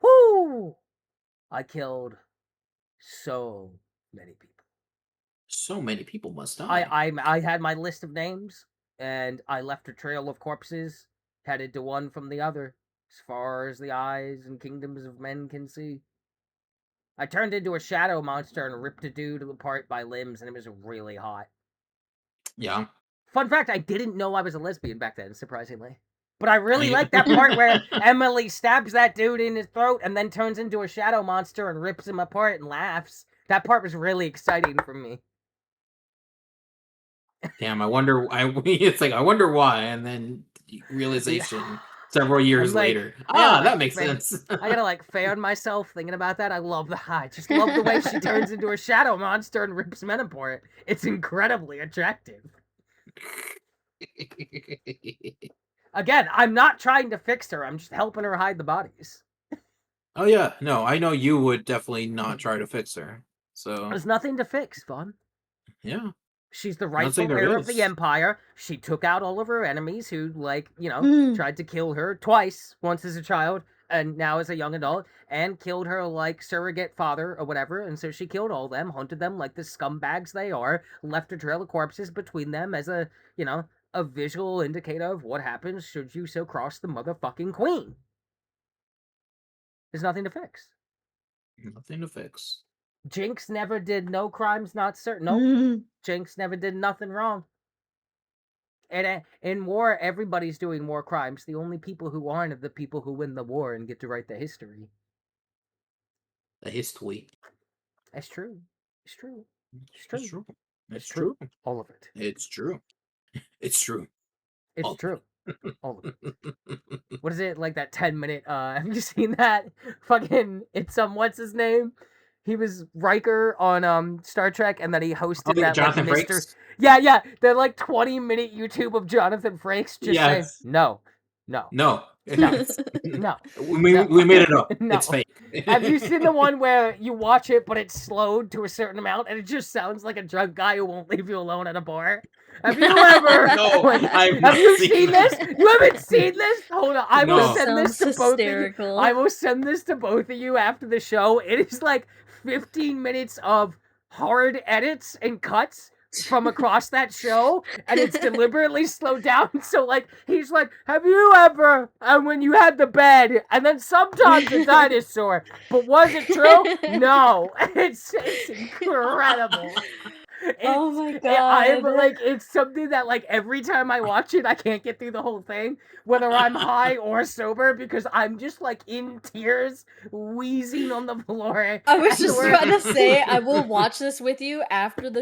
Whoo! I killed so many people. So many people must I die. I I had my list of names, and I left a trail of corpses, headed to one from the other, as far as the eyes and kingdoms of men can see. I turned into a shadow monster and ripped a dude apart by limbs, and it was really hot. Yeah. Fun fact: I didn't know I was a lesbian back then, surprisingly. But I really I like that part where Emily stabs that dude in his throat and then turns into a shadow monster and rips him apart and laughs. That part was really exciting for me. Damn, I wonder it's like I wonder why, and then Yeah. realization several I'm years like, later. I gotta That like, makes sense. I gotta like fan myself thinking about that. I love I just love the way she turns into a shadow monster and rips men apart. It's incredibly attractive. Again, I'm not trying to fix her. I'm just helping her hide the bodies. Oh yeah, no, I know you would definitely not try to fix her. So, There's nothing to fix, Vaughn. yeah. She's the Not saying rightful there heir of the is. empire. She took out all of her enemies who, like, Mm. tried to kill her twice, once as a child and now as a young adult, and killed her, like, surrogate father or whatever. And so she killed all them, hunted them like the scumbags they are, left a trail of corpses between them as a visual indicator of what happens should you so cross the motherfucking queen. There's nothing to fix. Nothing to fix. Jinx never did no crimes not certain. Nope. Mm. Jinx never did nothing wrong. And in war, everybody's doing war crimes. The only people who aren't are the people who win the war and get to write the history. The history. That's true. It's true. It's It's true. true. It's true. All of it. It's true. It's true. It's All true. All of it. of it. What is it, like that 10-minute, have you seen that? Fucking, it's, what's his name? He was Riker on, Star Trek, and then he hosted that, Jonathan like, Mr. Frakes? Yeah, the, like, 20-minute YouTube of Jonathan Frakes just saying, Yes. no. No. No. No. We No. made it up. No. It's fake. Have you seen the one where you watch it, but it's slowed to a certain amount, and it just sounds like a drunk guy who won't leave you alone at a bar? Have you ever? No, I've have not you seen seen this? You haven't seen this? Hold on, I will No. send this to Sounds both of you. hysterical. I will send this to both of you after the show. It is like 15 minutes of hard edits and cuts from across that show, and it's deliberately slowed down. So, like, he's like, have you ever, and when you had the bed, and then sometimes a dinosaur, but was it true? No. It's incredible. Oh my I'm God. like, it's something that, like, every time I watch it, I can't get through the whole thing, whether I'm high or sober, because I'm just, like, in tears, wheezing on the floor. I was just afterward. about to say I will watch this with you after the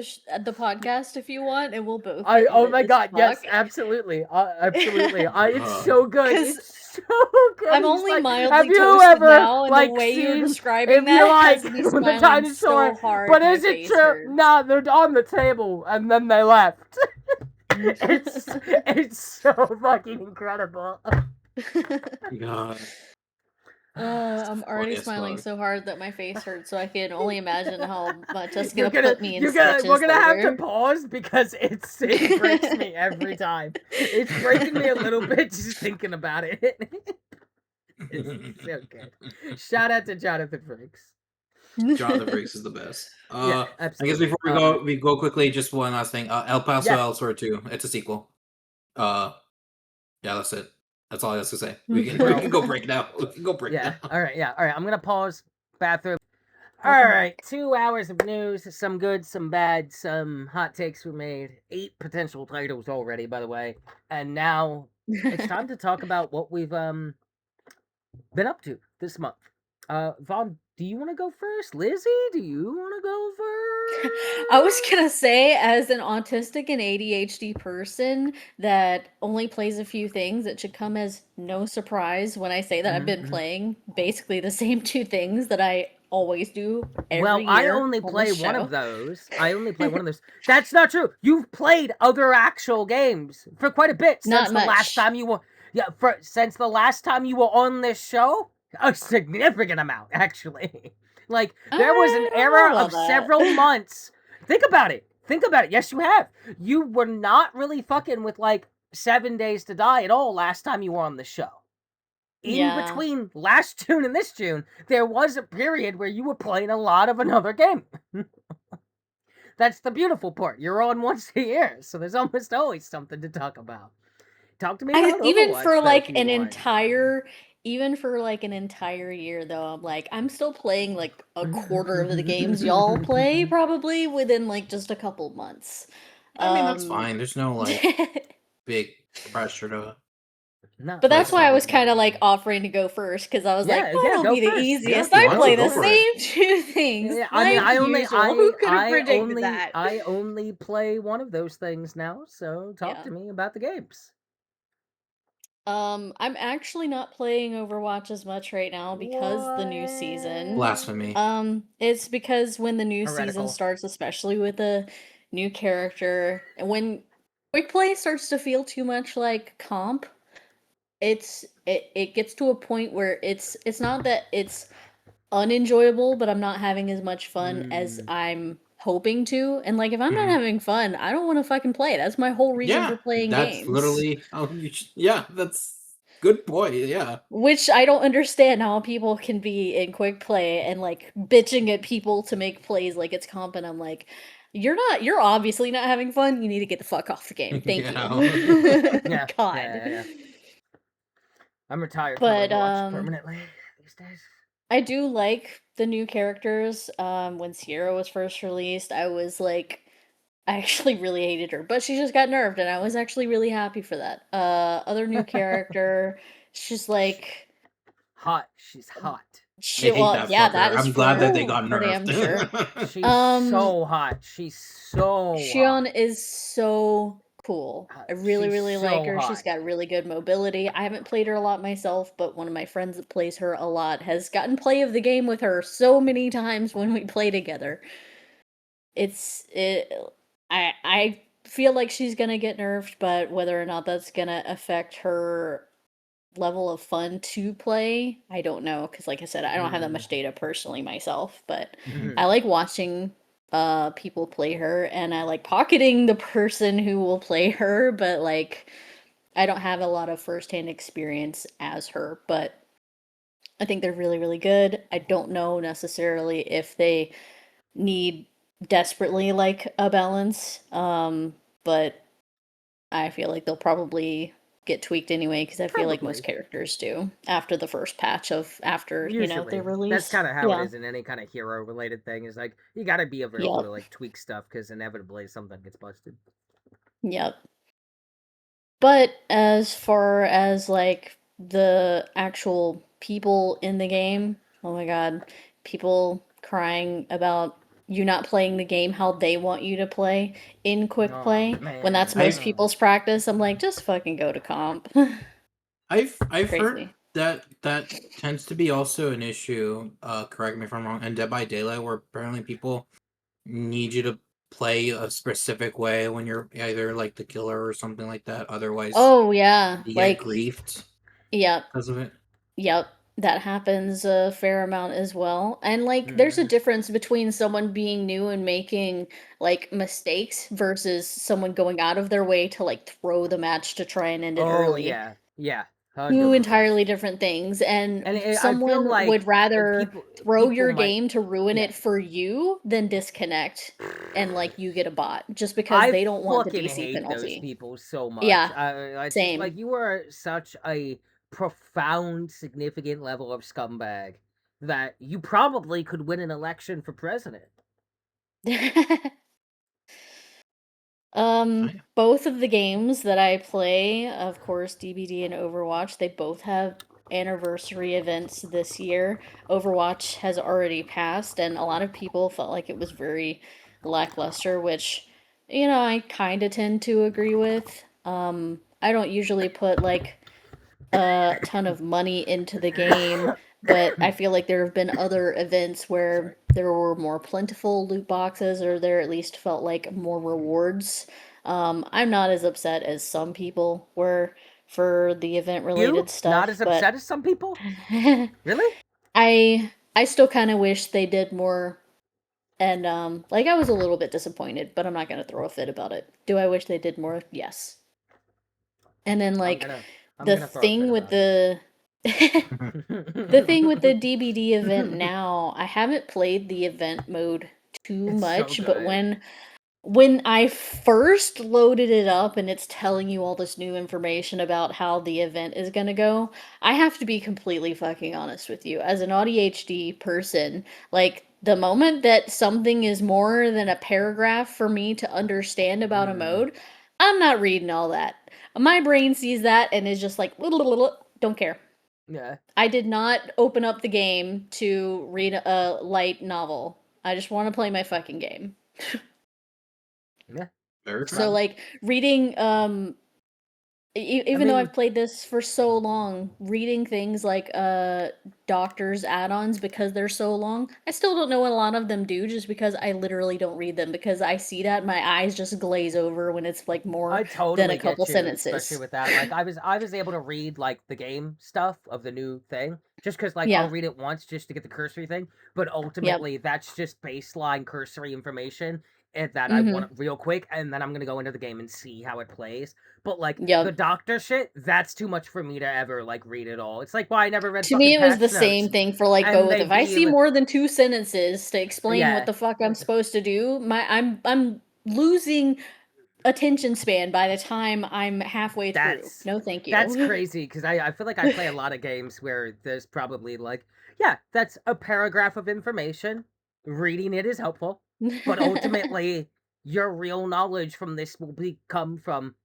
podcast if you want, and we'll both. Oh get my lit as god, yes, fuck. absolutely. Absolutely. It's Uh, so good. 'Cause It's so good. I'm He's only like, mildly have you toasted ever, now, and like, the way you're seen, describing if you that like, has me with the smiling dinosaur, so hard. but my is it face true? hurts. Nah, they're on the table, and then they left. It's so fucking incredible. God. I'm already Funny as smiling fuck. so hard that my face hurts, so I can only imagine how much that's You're gonna put me in we're stitches gonna have to later. pause because it breaks me every time. It's breaking me a little bit just thinking about it. It's so good. Shout out to Jonathan Frakes. Jonathan Frakes is the best. Yeah, I absolutely. guess before we go quickly, just one last thing. El Paso Yeah. Elsewhere 2. It's a sequel. Yeah, that's it. That's all I have to say. We can go break it out. We can go break it Yeah. out. All right. Yeah. All right. I'm gonna pause. Bathroom. All Welcome right. 2 hours of news. Some good, some bad, some hot takes were made. 8 potential titles already, by the way. And now it's time to talk about what we've been up to this month. Vaughn, do you want to go first? Lizzie, do you want to go first? I was gonna say, as an autistic and ADHD person that only plays a few things, it should come as no surprise when I say that I've been playing basically the same 2 things that I always do every Well, year. I only on play this one show. of those. I only play one of those. That's not true. You've played other actual games for quite a bit since Not the last much. time you were. Yeah, since the last time you were on this show, a significant amount actually. Like there was an I don't era know of about that. several months. Think about it. Think about it. Yes, you have. You were not really fucking with like 7 Days to Die at all last time you were on the show. In Yeah. between last June and this June, there was a period where you were playing a lot of another game. That's the beautiful part. You're on once a year, so there's almost always something to talk about. Talk to me about Even Overwatch, for though, like if you an want. entire year though, I'm still playing like a quarter of the games y'all play probably within like just a couple months. I mean, that's fine. There's no like big pressure to. No, But that's why I was Awesome. kind of like offering to go first because I was like, that'll go be the first. easiest. Yeah, I why play don't the you go for it? same 2 things. Yeah, I mean, like usual. Who could have predicted that? I only play one of those things now. So talk Yeah. to me about the games. I'm actually not playing Overwatch as much right now because the new season. Blasphemy. It's because when the new season Heretical. starts, especially with a new character, and when quick play starts to feel too much like comp, it gets to a point where it's not that it's unenjoyable, but I'm not having as much fun as I'm hoping to. And like if I'm not having fun, I don't want to fucking play. That's my whole reason for playing that's games. literally how you yeah, that's good point. Yeah. Which I don't understand how people can be in quick play and like bitching at people to make plays like it's comp, and I'm like, you're obviously not having fun. You need to get the fuck off the game. Thank you. Yeah. God. Yeah. I'm retired But, from Overwatch permanently these days. I do like the new characters. When Sierra was first released, I was like, I actually really hated her, but she just got nerfed, and I was actually really happy for that. Other new character, she's like Hot. She's hot. I hate Well, that yeah, that fucker. is I'm glad that they for got for damn sure. nerfed. She's Um, so hot. She's so hot. Shion is so cool. I really, She's really like so her. She's hot. got really good mobility. I haven't played her a lot myself, but one of my friends that plays her a lot has gotten play of the game with her so many times when we play together. It's it I feel like she's gonna get nerfed, but whether or not that's gonna affect her level of fun to play, I don't know. Because like I said, I don't have that much data personally myself, but Mhm. I like watching people play her, and I like pocketing the person who will play her, but like I don't have a lot of firsthand experience as her, but I think they're really, really good. I don't know necessarily if they need desperately like a balance. But I feel like they'll probably get tweaked anyway because I feel like most Probably. characters do after the first patch of after, you know, their Usually. That's release. kind of how it Yeah. is in any kind of hero related thing. Is like you got to be available Yep. to like tweak stuff because inevitably something gets busted. Yep. But as far as like the actual people in the game, oh my god, people crying about you not playing the game how they want you to play in quick Oh play when man. that's most I've people's practice. I'm like, just fucking go to comp. I've heard Crazy. that that tends to be also an issue. Correct me if I'm wrong. In Dead by Daylight, where apparently people need you to play a specific way when you're either like the killer or something like that. Otherwise, Oh yeah, you get like griefed yep. because of it. Yep, that happens a fair amount as well. And like there's a Mm. difference between someone being new and making like mistakes versus someone going out of their way to like throw the match to try and end it Oh early. yeah. Yeah. Two 100%. entirely different things. And And I feel someone would like rather throw people your might game to ruin yeah. it for you than disconnect and like you get a bot just because I they don't want the fucking DC hate those penalty. people so much. Yeah, It's just like same. you are such a profound, significant level of scumbag that you probably could win an election for president. I, Both of the games that I play, of course, DBD and Overwatch, they both have anniversary events this year. Overwatch has already passed, and a lot of people felt like it was very lackluster, which, you know, I kind of tend to agree with. I don't usually put like a ton of money into the game, but I feel like there have been other events Sorry. where there were more plentiful loot boxes, or there at least felt like more rewards. I'm not as upset as some people were for the event You related not stuff, as but upset as some people? Really? I still kind of wish they did more. And like I was a little bit disappointed, but I'm not gonna throw a fit about it. Do I wish they did more? Yes. And then I'm like gonna I'm the gonna throw a fit thing with about it. the the thing with the DBD event now, I haven't played the event mode too It's so much, but good. when I first loaded it up and it's telling you all this new information about how the event is going to go, I have to be completely fucking honest with you. As an ADHD person, like the moment that something is more than a paragraph for me to understand about a Mm, mode, I'm not reading all that. My brain sees that and is just like, don't care. yeah. I did not open up the game to read a light novel. I just want to play my fucking game. Yeah. very So fair. like reading I even though mean, I've played this for so long, reading things like doctors add-ons because they're so long, I still don't know what a lot of them do just because I literally don't read them because I see that my eyes just glaze over when it's like more I than a totally couple get you, especially sentences. with that. Like I was able to read like the game stuff of the new thing just because like I'll Yeah. read it once just to get the cursory thing, but Yep. ultimately that's just baseline cursory information and that I want Mhm. it real quick, and then I'm gonna go into the game and see how it plays. But like the Yep. doctor shit, that's too much for me to ever like read it all. It's like why I never read To me, fucking it was the patch same notes, thing for like and both. If they'd I be see more than two sentences to explain what yeah. the fuck I'm supposed to do, I'm losing attention span by the time I'm halfway through. That's No, thank that's you. crazy because I feel like I play a lot of games where there's probably like, yeah, that's a paragraph of information. Reading it is helpful, but ultimately your real knowledge from this will come from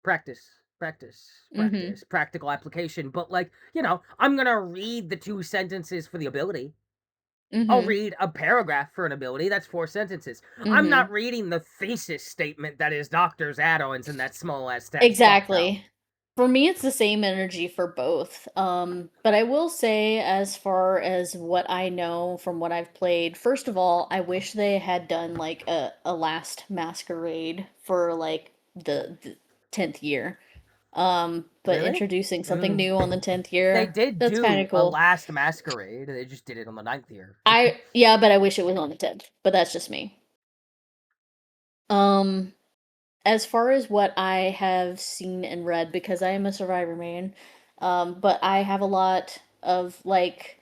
practice. practical application. But like, you know, I'm gonna read the 2 sentences for the ability. I'll read a paragraph for an ability. That's 4 sentences. I'm not reading the thesis statement that is Doctor's add-ons in that small ass text. Exactly. For me, it's the same energy for both. But I will say, as far as what I know from what I've played, first of all, I wish they had done like a last masquerade for like the 10th year. But Really? introducing something new on the 10th They year, did that's kind do of a cool. last masquerade. They just did it on the 9th year. Yeah, but I wish it was on the 10th. But that's just me. As far as what I have seen and read, because I am a Survivor main, but I have a lot of like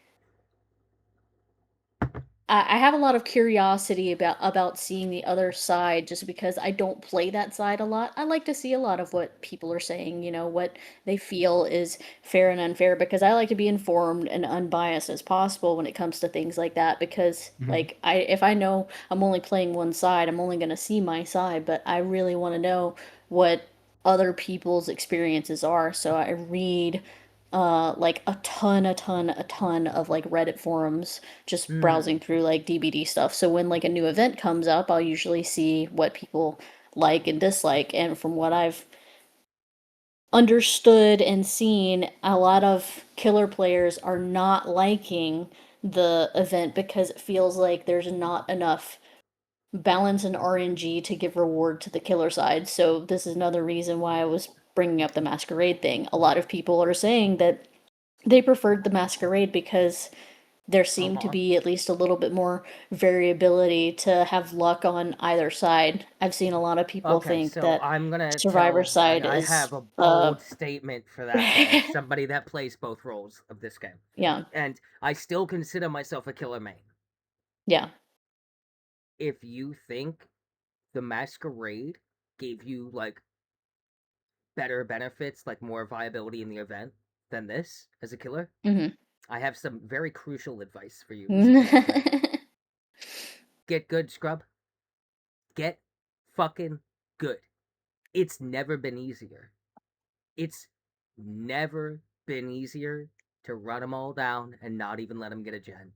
I have a lot of curiosity about seeing the other side, just because I don't play that side a lot. I like to see a lot of what people are saying, you know, what they feel is fair and unfair, because I like to be informed and unbiased as possible when it comes to things like that, because like if I know I'm only playing one side, I'm only going to see my side, but I really want to know what other people's experiences are. So I read like a ton of like Reddit forums, just browsing through like DBD stuff. So when like a new event comes up, I'll usually see what people like and dislike. And from what I've understood and seen, a lot of killer players are not liking the event because it feels like there's not enough balance and RNG to give reward to the killer side. So this is another reason why I was bringing up the masquerade thing. A lot of people are saying that they preferred the masquerade because there seemed to be at least a little bit more variability to have luck on either side. I've seen a lot of people Okay, think so that I'm gonna Survivor tell. side I is have a bold statement for that, though, as somebody that plays both roles of this game, yeah, and I still consider myself a killer main. yeah. If you think the masquerade gave you like better benefits, like more viability in the event than this as a killer, I have some very crucial advice for you as a killer main. Get good, scrub. Get fucking good. It's never been easier. It's never been easier to run them all down and not even let them get a gen.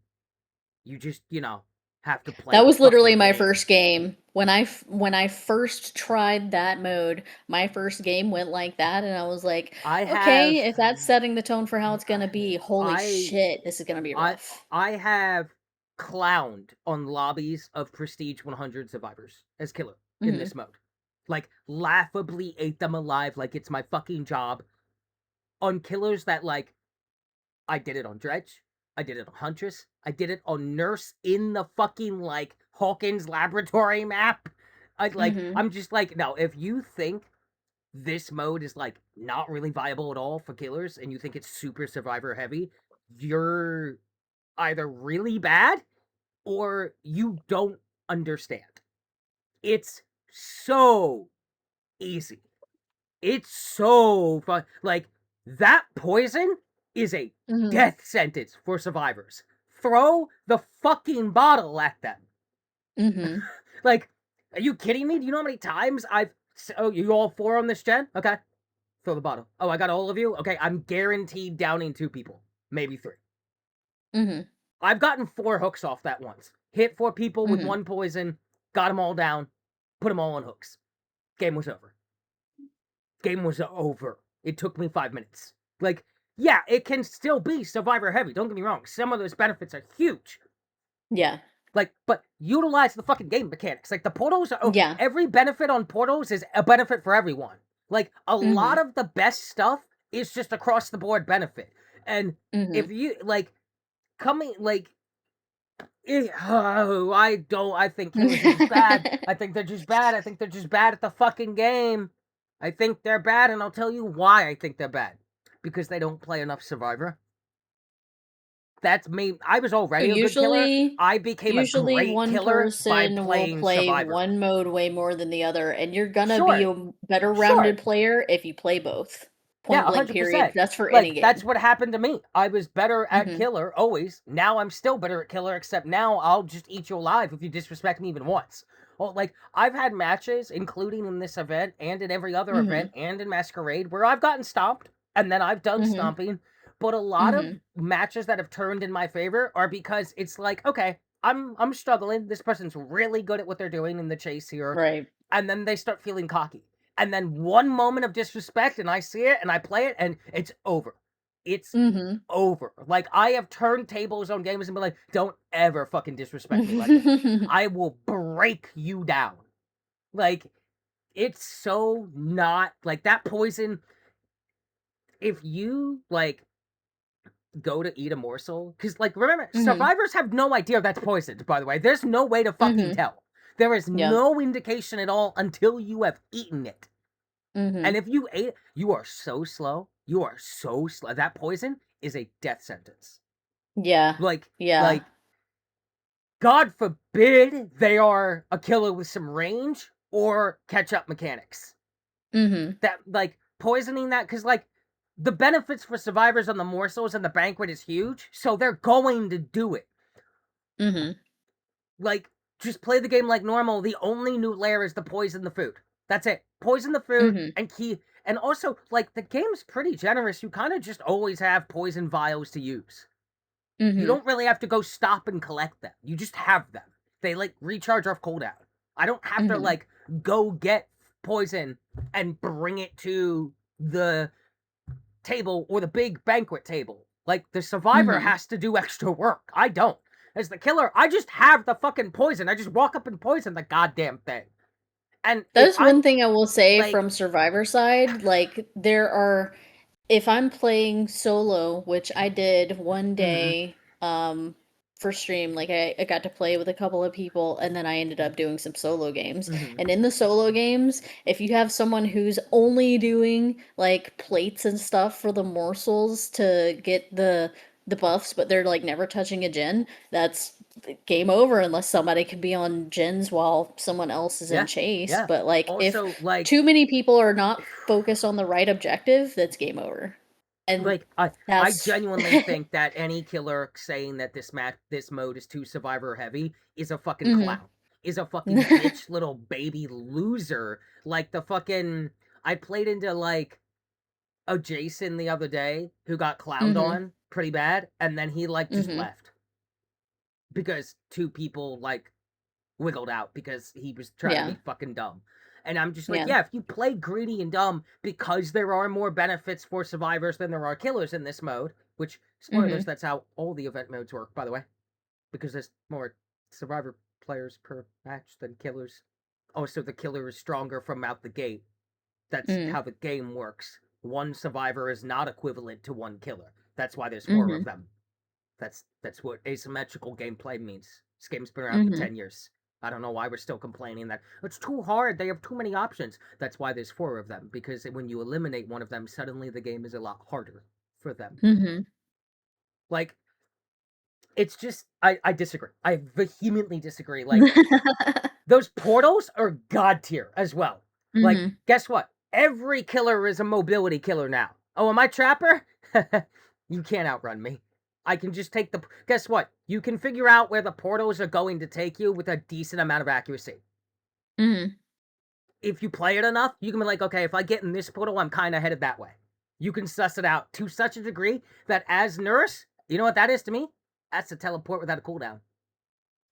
You just, you know, have to play That the was literally fucking my game. first game. When I first tried that mode, my first game went like that, and I was like, I have, okay, if that's setting the tone for how it's gonna be, holy I, shit, this is gonna be I, rough. I have clowned on lobbies of Prestige 100 survivors as killer in this mode. Like, laughably ate them alive like it's my fucking job. On killers that, like, I did it on Dredge. I did it on Huntress. I did it on Nurse in the fucking, like, Hawkins laboratory map. I'm just like, no, if you think this mode is, like, not really viable at all for killers and you think it's super survivor heavy, you're either really bad or you don't understand. It's so easy. It's so fun. Like, that poison is a death sentence for survivors. Throw the fucking bottle at them. Like, are you kidding me? Do you know how many times I've. Oh, you all 4 on this gen? Okay. Throw the bottle. Oh, I got all of you? Okay, I'm guaranteed downing 2 people. Maybe 3. I've gotten 4 hooks off that once. Hit 4 people with 1 poison, got them all down, put them all on hooks. Game was over. Game was over. It took me 5 minutes. Like, yeah, it can still be survivor heavy. Don't get me wrong. Some of those benefits are huge. Yeah. Like, but utilize the fucking game mechanics. Like, the portals are. Yeah. Every benefit on portals is a benefit for everyone. Like, a lot of the best stuff is just across the board benefit. And if you, like, coming, like, I think killers are just bad. I think they're just bad. I think they're just bad at the fucking game. I think they're bad, and I'll tell you why I think they're bad. Because they don't play enough Survivor. That's me. I was already a good killer. I became a Usually great one killer by person will playing play Survivor. one mode way more than the other, and you're gonna be Sure. a better rounded player if you play both. Point Yeah, blank period. 100%. That's for any Like, game. that's what happened to me. I was better at killer, always. Now I'm still better at killer, except now I'll just eat you alive if you disrespect me even once. Oh, like, I've had matches, including in this event and in every other Mhm. event and in Masquerade, where I've gotten stomped and then I've done Mhm. stomping. But a lot of Mhm. matches that have turned in my favor are because it's like, okay, I'm struggling. This person's really good at what they're doing in the chase here. Right. And then they start feeling cocky. And then one moment of disrespect, and I see it and I play it, and it's over. It's Mhm. over. Like, I have turned tables on games and been like, don't ever fucking disrespect me like this. I will break you down. Like, it's so not like that poison. If you like go to eat a morsel, because like remember, Mhm. survivors have no idea that's poisoned, by the way. There's no way to fucking Mhm. tell. There is Yeah. no indication at all until you have eaten it. And Mhm. if you ate it, you are so slow. You are so slow. That poison is a death sentence. Yeah. Like, Yeah. like, God forbid they are a killer with some range or catch up mechanics. Mhm. That, like, poisoning that, because, like, the benefits for survivors on the morsels and the banquet is huge, so they're going to do it. Mhm. Like, just play the game like normal. The only new layer is to poison the food. That's it. Poison the food Mhm. and and also, like, the game's pretty generous. You kind of just always have poison vials to use. You Mhm. don't really have to go stop and collect them. You just have them. They like recharge off cooldown. I don't have to Mhm. like go get poison and bring it to the table or the big banquet table. Like, the survivor Mhm. has to do extra work. I don't. As the killer, I just have the fucking poison. I just walk up and poison the goddamn thing. And That if is one I'm thing I will say like, from Survivor side, like, there are if I'm playing solo, which I did one mm-hmm, day, for stream, like, I got to play with a couple of people, and then I ended up doing some solo games, mm-hmm, and in the solo games, if you have someone who's only doing, like, plates and stuff for the morsels to get the buffs, but they're, like, never touching a gen, that's game over unless somebody can be on gens while someone else is in yeah, chase. yeah. But like if Also, like, too many people are not focused on the right objective, that's game over. And I that's genuinely think that any killer saying that this mode is too survivor heavy is a fucking Mhm. clown. Is a fucking bitch little baby loser. Like the fucking I played into like a Jason the other day who got clowned Mhm. on pretty bad, and then he like just Mhm. left because two people like wiggled out because he was trying to Yeah. be fucking dumb. And I'm just like, Yeah. yeah, if you play greedy and dumb because there are more benefits for survivors than there are killers in this mode, which, spoilers, Mhm. that's how all the event modes work, by the way, because there's more survivor players per match than killers. Oh, so the killer is stronger from out the gate. That's Mhm. how the game works. One survivor is not equivalent to one killer. That's why there's four of Mhm. them. That's what asymmetrical gameplay means. This game's been around for Mhm. 10 years. I don't know why we're still complaining that it's too hard. They have too many options. That's why there's four of them, because when you eliminate one of them, suddenly the game is a lot harder for them. Mhm. Like, it's just I disagree. I vehemently disagree. Like, those portals are god tier as well. Like, Mhm. guess what? Every killer is a mobility killer now. Oh, am I Trapper? You can't outrun me. I can just take the. Guess what? You can figure out where the portals are going to take you with a decent amount of accuracy. Mhm. If you play it enough, you can be like, okay, if I get in this portal, I'm kind of headed that way. You can suss it out to such a degree that as nurse, you know what that is to me? That's a teleport without a cooldown.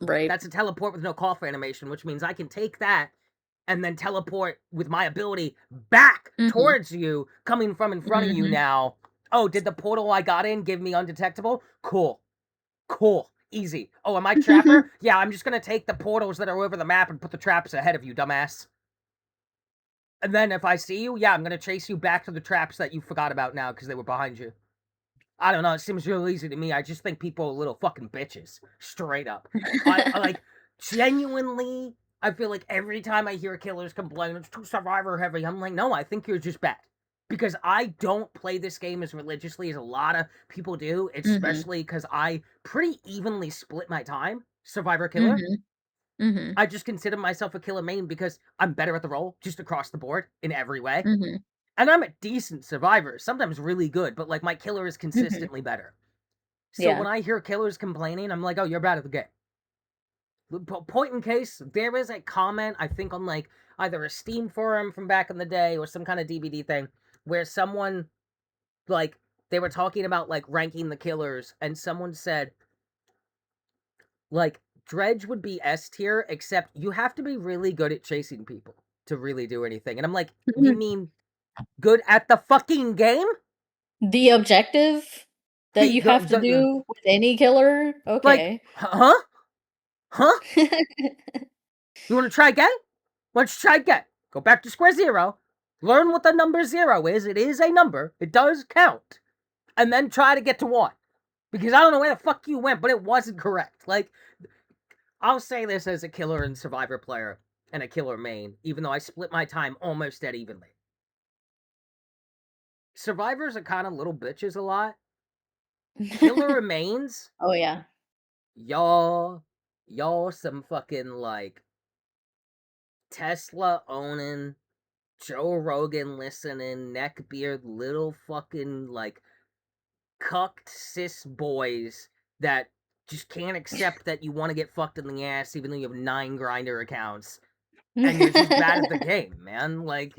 Right. That's a teleport with no cough animation, which means I can take that and then teleport with my ability back Mhm. towards you, coming from in front of you Mhm. now. Oh, did the portal I got in give me undetectable? Cool. Cool. Easy. Oh, am I Trapper? Yeah, I'm just gonna take the portals that are over the map and put the traps ahead of you, dumbass. And then if I see you, yeah, I'm gonna chase you back to the traps that you forgot about now because they were behind you. I don't know. It seems real easy to me. I just think people are little fucking bitches. Straight up. I like genuinely. I feel like every time I hear killers complain, it's too survivor heavy. I'm like, no, I think you're just bad. Because I don't play this game as religiously as a lot of people do, Mhm. especially because I pretty evenly split my time, survivor killer. Mhm. Mhm. I just consider myself a killer main because I'm better at the role, just across the board in every way. Mhm. And I'm a decent survivor, sometimes really good, but like my killer is Mhm. consistently better. So Yeah. when I hear killers complaining, I'm like, oh, you're bad at the game. Point in case, there is a comment, I think on like either a Steam forum from back in the day or some kind of DVD thing where someone like they were talking about like ranking the killers and someone said like Dredge would be S tier except you have to be really good at chasing people to really do anything. And I'm like, you mean good at the fucking game? The objective that you have to do with any killer? Like, Okay. huh? Huh? You want to try again? Why don't you try again? Go back to square zero. Learn what the number 0 is. It is a number. It does count. And then try to get to 1. Because I don't know where the fuck you went, but it wasn't correct. Like, I'll say this as a killer and survivor player and a killer main, even though I split my time almost dead evenly. Survivors are kind of little bitches a lot. Killer remains. Oh yeah. Y'all some fucking like Tesla owning, Joe Rogan listening, neckbeard little fucking like cucked cis boys that just can't accept that you want to get fucked in the ass even though you have 9 grinder accounts. And you're just bad at the game, man. Like,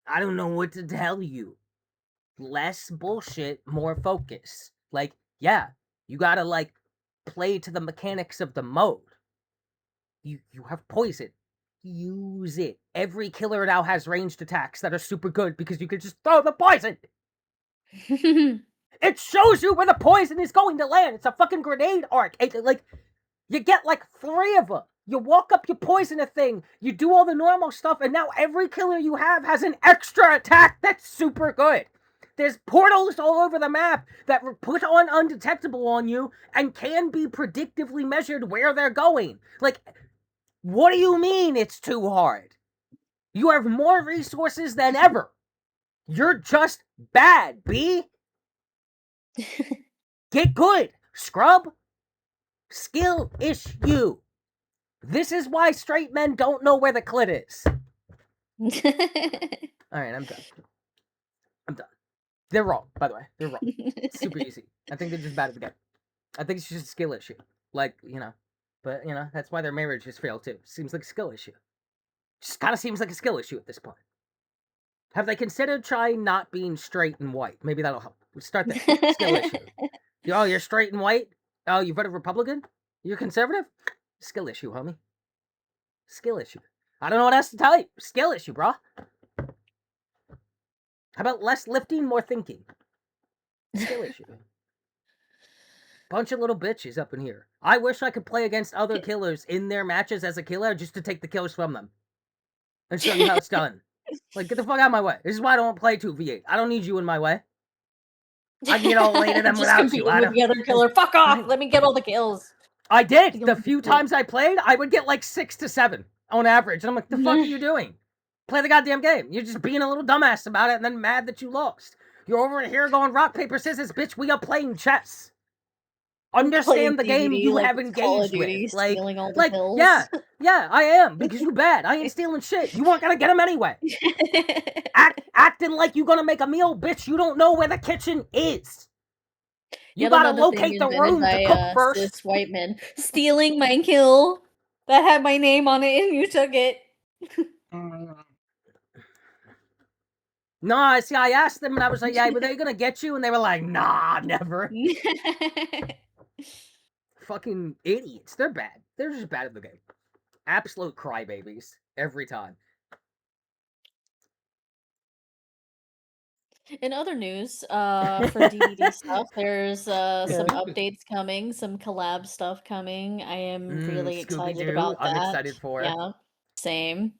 I don't know what to tell you. Less bullshit, more focus. Like, yeah, you gotta like play to the mechanics of the mode. You have poison. Use it. Every killer now has ranged attacks that are super good because you can just throw the poison. It shows you where the poison is going to land. It's a fucking grenade arc. Like, you get like 3 of them. You walk up, you poison a thing, you do all the normal stuff, and now every killer you have has an extra attack that's super good. There's portals all over the map that were put on undetectable on you and can be predictively measured where they're going. Like, what do you mean it's too hard? You have more resources than ever. You're just bad, B. Get good, scrub. Skill issue. This is why straight men don't know where the clit is. Alright, I'm done. They're wrong, by the way. They're wrong. It's super easy. I think they're just bad at the game. I think it's just a skill issue. Like, you know. But, you know, that's why their marriage has failed too. Seems like a skill issue. Just kind of seems like a skill issue at this point. Have they considered trying not being straight and white? Maybe that'll help. Let's start there. Skill issue. Oh, you're straight and white? Oh, you voted Republican? You're conservative? Skill issue, homie. Skill issue. I don't know what else to tell you. Skill issue, bro. How about less lifting, more thinking? Skill issue. Bunch of little bitches up in here. I wish I could play against other killers in their matches as a killer just to take the kills from them. And show you how it's done. Like, get the fuck out of my way. This is why I don't play 2v8. I don't need you in my way. I can get all late at them without you. With the other killer. Fuck off! Let me get all the kills. I did. The few times I played, I would get like 6 to 7 on average. And I'm like, the fuck are you doing? Play the goddamn game. You're just being a little dumbass about it and then mad that you lost. You're over here going rock, paper, scissors, bitch. We are playing chess. Understand the game you like have engaged Duty, with. Like, all the pills. yeah, I am. Because you bad. I ain't stealing shit. You weren't gonna get them anyway. Acting like you gonna make a meal, bitch. You don't know where the kitchen is. You gotta locate the room to cook first. This white man stealing my kill that had my name on it and you took it. No, see, I asked them and I was like, yeah, were they gonna get you? And they were like, nah, never. Fucking idiots. They're bad. They're just bad at the game. Absolute crybabies. Every time. In other news, for DVD stuff, there's some updates coming, some collab stuff coming. I am really excited about that. I'm excited for it. Yeah, same.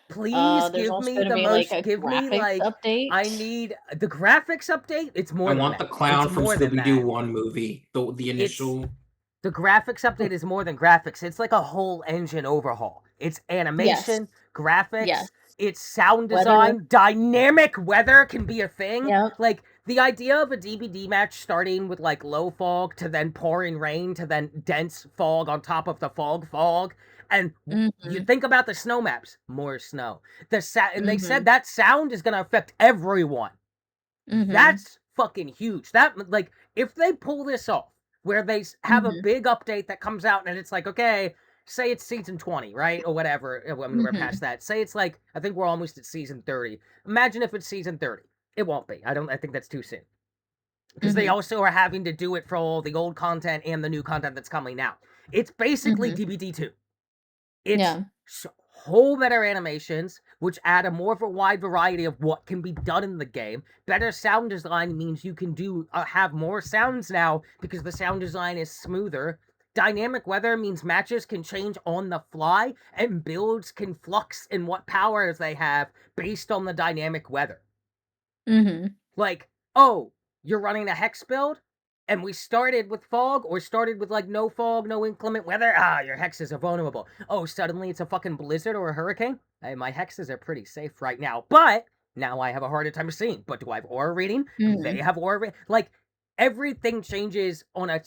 Please give me the most. Give me like update. I need the graphics update. It's more. I want the clown from Scooby-Doo 1 movie. The initial. The graphics update is more than graphics. It's like a whole engine overhaul. It's animation, graphics, it's sound design, dynamic weather can be a thing. Yep. Like, the idea of a DBD match starting with, like, low fog to then pouring rain to then dense fog on top of the fog. And you think about the snow maps, more snow. And they said that sound is going to affect everyone. That's fucking huge. That, if they pull this off, where they have a big update that comes out and it's like, okay, say it's season 20, right? Or whatever. I mean, we're past that. Say it's like, I think we're almost at season 30. Imagine if it's season 30. It won't be. I think that's too soon. Because they also are having to do it for all the old content and the new content that's coming out. It's basically DBD2. It's Yeah. whole better animations, which add a more of a wide variety of what can be done in the game. Better sound design means you can do have more sounds now because the sound design is smoother. Dynamic weather means matches can change on the fly, and builds can flux in what powers they have based on the dynamic weather. Like, oh, you're running a hex build, and we started with fog, or started with like no fog, no inclement weather. Your hexes are vulnerable. Oh, suddenly it's a fucking blizzard or a hurricane. Hey, my hexes are pretty safe right now, but now I have a harder time seeing. But do I have aura reading? They have aura. Like, everything changes on a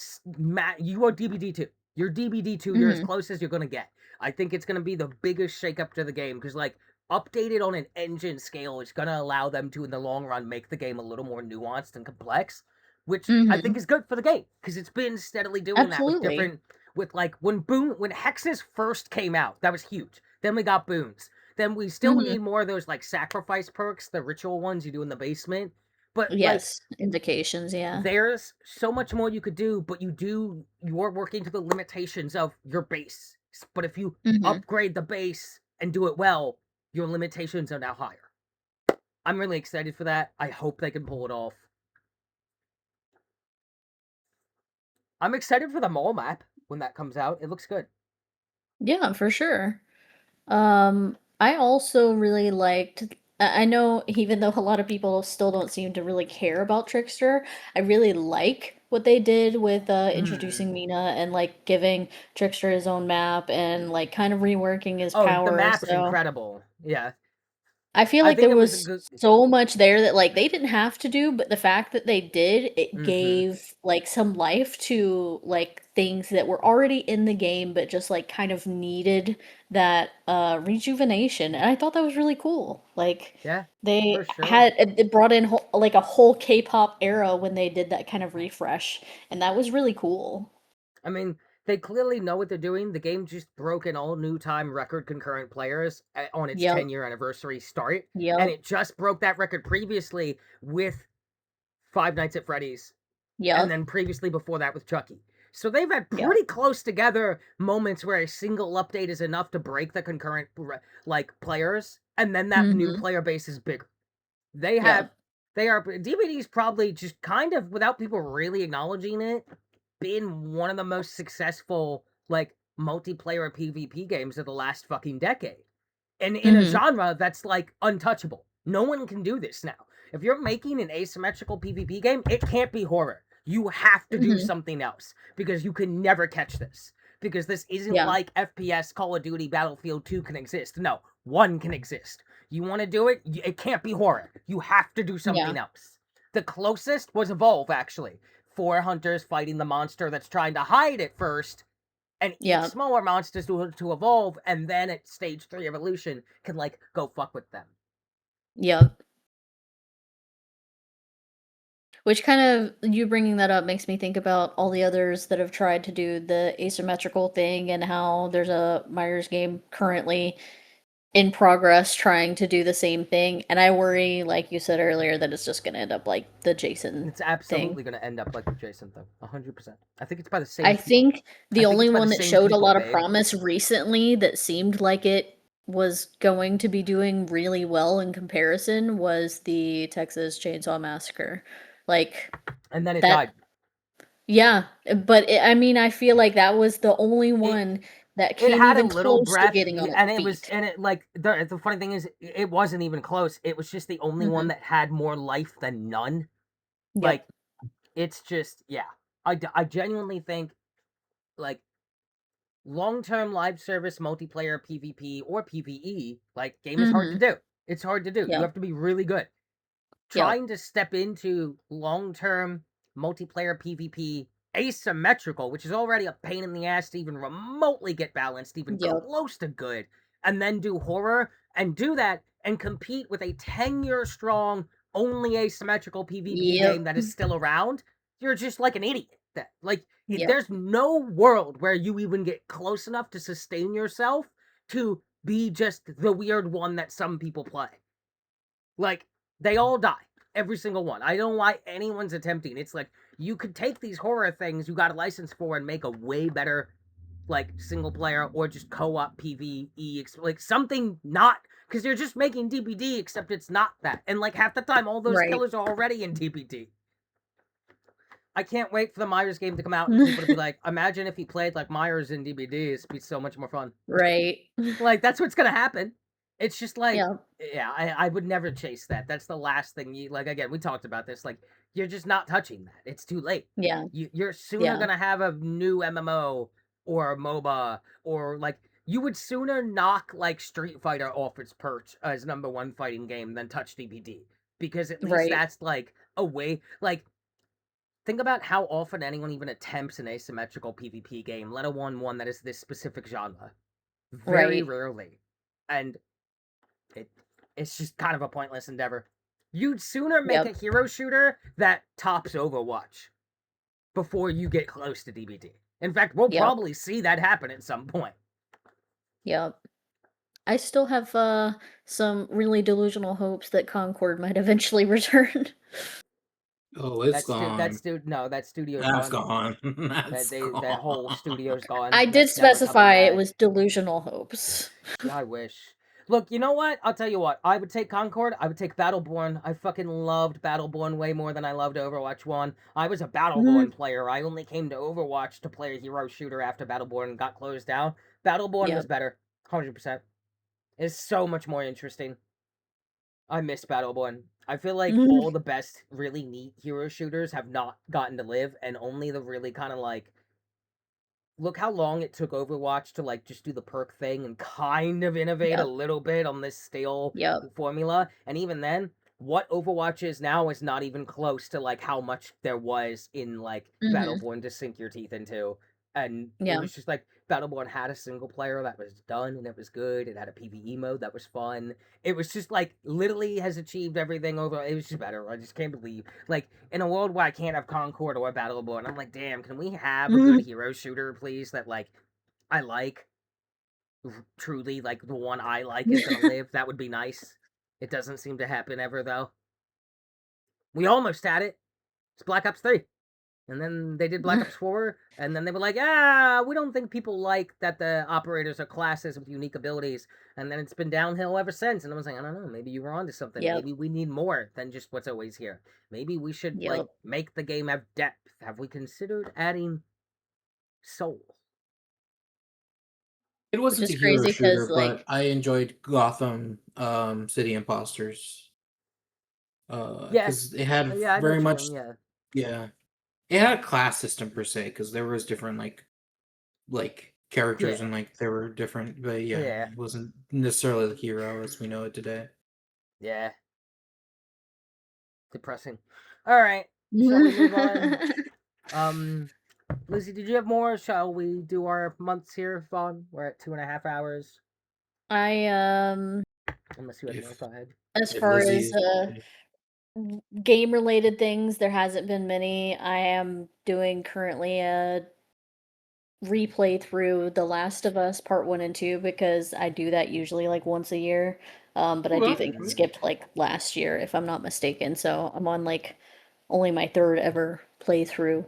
you are DBD2. You're DBD2. You're as close as you're gonna get. I think it's gonna be the biggest shakeup to the game because, like, updated on an engine scale is going to allow them to, in the long run, make the game a little more nuanced and complex, which I think is good for the game because it's been steadily doing that with Absolutely. different, with like when hexes first came out, that was huge. Then we got boons. Then we still need more of those like sacrifice perks, the ritual ones you do in the basement. But like, Yes, indications, yeah. there's so much more you could do, but you're working to the limitations of your base. But if you upgrade the base and do it well, your limitations are now higher. I'm really excited for that. I hope they can pull it off. I'm excited for the mall map when that comes out. It looks good. Yeah, for sure. I also really liked. I know, even though a lot of people still don't seem to really care about Trickster, I really like what they did with introducing Mina and like giving Trickster his own map and like kind of reworking his Oh, the powers. map's So incredible. Yeah. I feel I like think there it was a was good. so much there that like they didn't have to do, but the fact that they did, it gave like some life to like things that were already in the game but just like kind of needed that rejuvenation. And I thought that was really cool. Like Yeah, they for sure. had it brought in like a whole K-pop era when they did that kind of refresh, and that was really cool. I mean, they clearly know what they're doing. The game just broke an all-new time record concurrent players on its Yep. 10-year anniversary start, and Yep. it just broke that record previously with Five Nights at Freddy's, and Yep. then previously before that with Chucky. So they've had Yep. pretty close together moments where a single update is enough to break the concurrent like players, and then that new player base is bigger. They have, Yep. they are DVD's probably just kind of without people really acknowledging it, been one of the most successful like multiplayer PvP games of the last fucking decade. And in a genre that's like untouchable. No one can do this now. If you're making an asymmetrical PvP game, it can't be horror. You have to do something else because you can never catch this. Because this isn't Yeah. like FPS, Call of Duty, Battlefield 2 can exist. No, one can exist. You want to do it? It can't be horror. You have to do something Yeah. else. The closest was Evolve, actually. 4 hunters fighting the monster that's trying to hide it first, and eat Yeah. smaller monsters to evolve, and then at stage 3 evolution can like go fuck with them. Yep. Which kind of, you bringing that up makes me think about all the others that have tried to do the asymmetrical thing and how there's a Myers game currently in progress trying to do the same thing. And I worry, like you said earlier, that it's just going to end up like the Jason It's thing. absolutely going to end up like the Jason thing, 100%. I think it's by the I same people. think the I think only it's by the one that same showed a people, lot of babe. promise recently that seemed like it was going to be doing really well in comparison was the Texas Chainsaw Massacre. Like, And then it that. died. Yeah, but I mean, I feel like that was the only It one that it came had a even little close to breath, getting on its and it was, feet. and it like the funny thing is, it wasn't even close. It was just the only one that had more life than none. Like, Yep. it's just, yeah. I genuinely think, like, long-term live service multiplayer PvP or PvE, like, game is hard to do. It's hard to do. You Yep. have to be really good. Yep. Trying to step into long-term multiplayer PvP asymmetrical, which is already a pain in the ass to even remotely get balanced, even Yep. close to good, and then do horror and do that and compete with a 10-year strong only asymmetrical PvP game Yep. that is still around, you're just like an idiot. that. Like, Yep. there's no world where you even get close enough to sustain yourself to be just the weird one that some people play. Like, they all die. Every single one. I don't know why anyone's attempting. It's like, you could take these horror things you got a license for and make a way better, like, single player or just co-op PvE, like, something not, because you're just making DBD, except it's not that. And, like, half the time, all those Right. killers are already in DBD. I can't wait for the Myers game to come out and people to be like, imagine if he played like Myers in DBD, it'd be so much more fun. Right. Like, that's what's gonna happen. It's just like, Yeah. yeah, I would never chase that. That's the last thing you, like, again, we talked about this, like, you're just not touching that. It's too late. Yeah. You're sooner Yeah. gonna have a new MMO or a MOBA, or like, you would sooner knock like Street Fighter off its perch as #1 fighting game than touch DBD. Because at least Right. that's like a way, like, think about how often anyone even attempts an asymmetrical PvP game, let alone one that is this specific genre. Very Right. rarely. And it's just kind of a pointless endeavor. You'd sooner make Yep. a hero shooter that tops Overwatch before you get close to DBD. In fact, we'll Yep. probably see that happen at some point. Yep. I still have some really delusional hopes that Concord might eventually return. Oh, it's gone. That studio's That's gone. gone. That's gone. That whole studio's gone. I did That's never coming specify it back. was delusional hopes. Yeah, I wish. Look, you know what? I'll tell you what. I would take Concord. I would take Battleborn. I fucking loved Battleborn way more than I loved Overwatch 1. I was a Battleborn player. I only came to Overwatch to play a hero shooter after Battleborn got closed down. Battleborn was Yep. better. 100%. It's so much more interesting. I miss Battleborn. I feel like all the best, really neat hero shooters have not gotten to live, and only the really kind of like, look how long it took Overwatch to like just do the perk thing and kind of innovate a Yep. little bit on this stale Yep. formula. And even then, what Overwatch is now is not even close to like how much there was in like Battleborn to sink your teeth into. And it Yeah. was just like Battleborn had a single player that was done and it was good. It had a PvE mode that was fun. It was just like literally has achieved everything over. It was just better. I just can't believe, like, in a world where I can't have Concord or Battleborn, I'm like, damn, can we have a good hero shooter, please? That like I like, truly, like the one I like is gonna live. That would be nice. It doesn't seem to happen ever though. We almost had it. It's Black Ops 3. And then they did Black Ops 4, and then they were like, we don't think people like that the operators are classes with unique abilities. And then it's been downhill ever since. And I was like, I don't know, maybe you were onto something. Yep. Maybe we need more than just what's always here. Maybe we should like Yep. make the game have depth. Have we considered adding soul? It Which wasn't is a hero crazy shooter, because, like, but I enjoyed Gotham City Imposters. Yeah. Because it had Yeah, I know very what you much, mean, yeah, it had a class system per se, because there was different like characters Yeah. and like there were different, but yeah, Yeah. it wasn't necessarily the hero as we know it today. Yeah. Depressing. All right. Shall we move on? Lizzie, did you have more? Shall we do our months here, Vaughn? We're at 2.5 hours. I Unless you had If- more, go ahead. as if far Lizzie as is- game related things, there hasn't been many. I am doing currently a replay through The Last of Us Part 1 and 2 because I do that usually like once a year. But I do Okay. think it skipped like last year, if I'm not mistaken. So I'm on like only my third ever playthrough.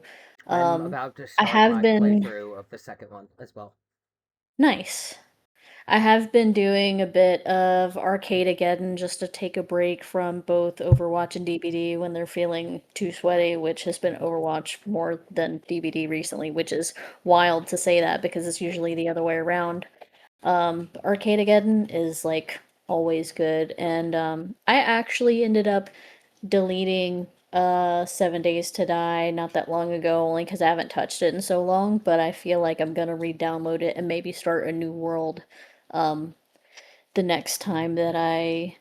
I'm about to I start have my been playthrough of the second one as well. nice. I have been doing a bit of arcade again just to take a break from both Overwatch and DBD when they're feeling too sweaty, which has been Overwatch more than DBD recently, which is wild to say that because it's usually the other way around. Arcade again is like always good, and I actually ended up deleting 7 Days to Die not that long ago, only because I haven't touched it in so long, but I feel like I'm gonna re-download it and maybe start a new world the next time that I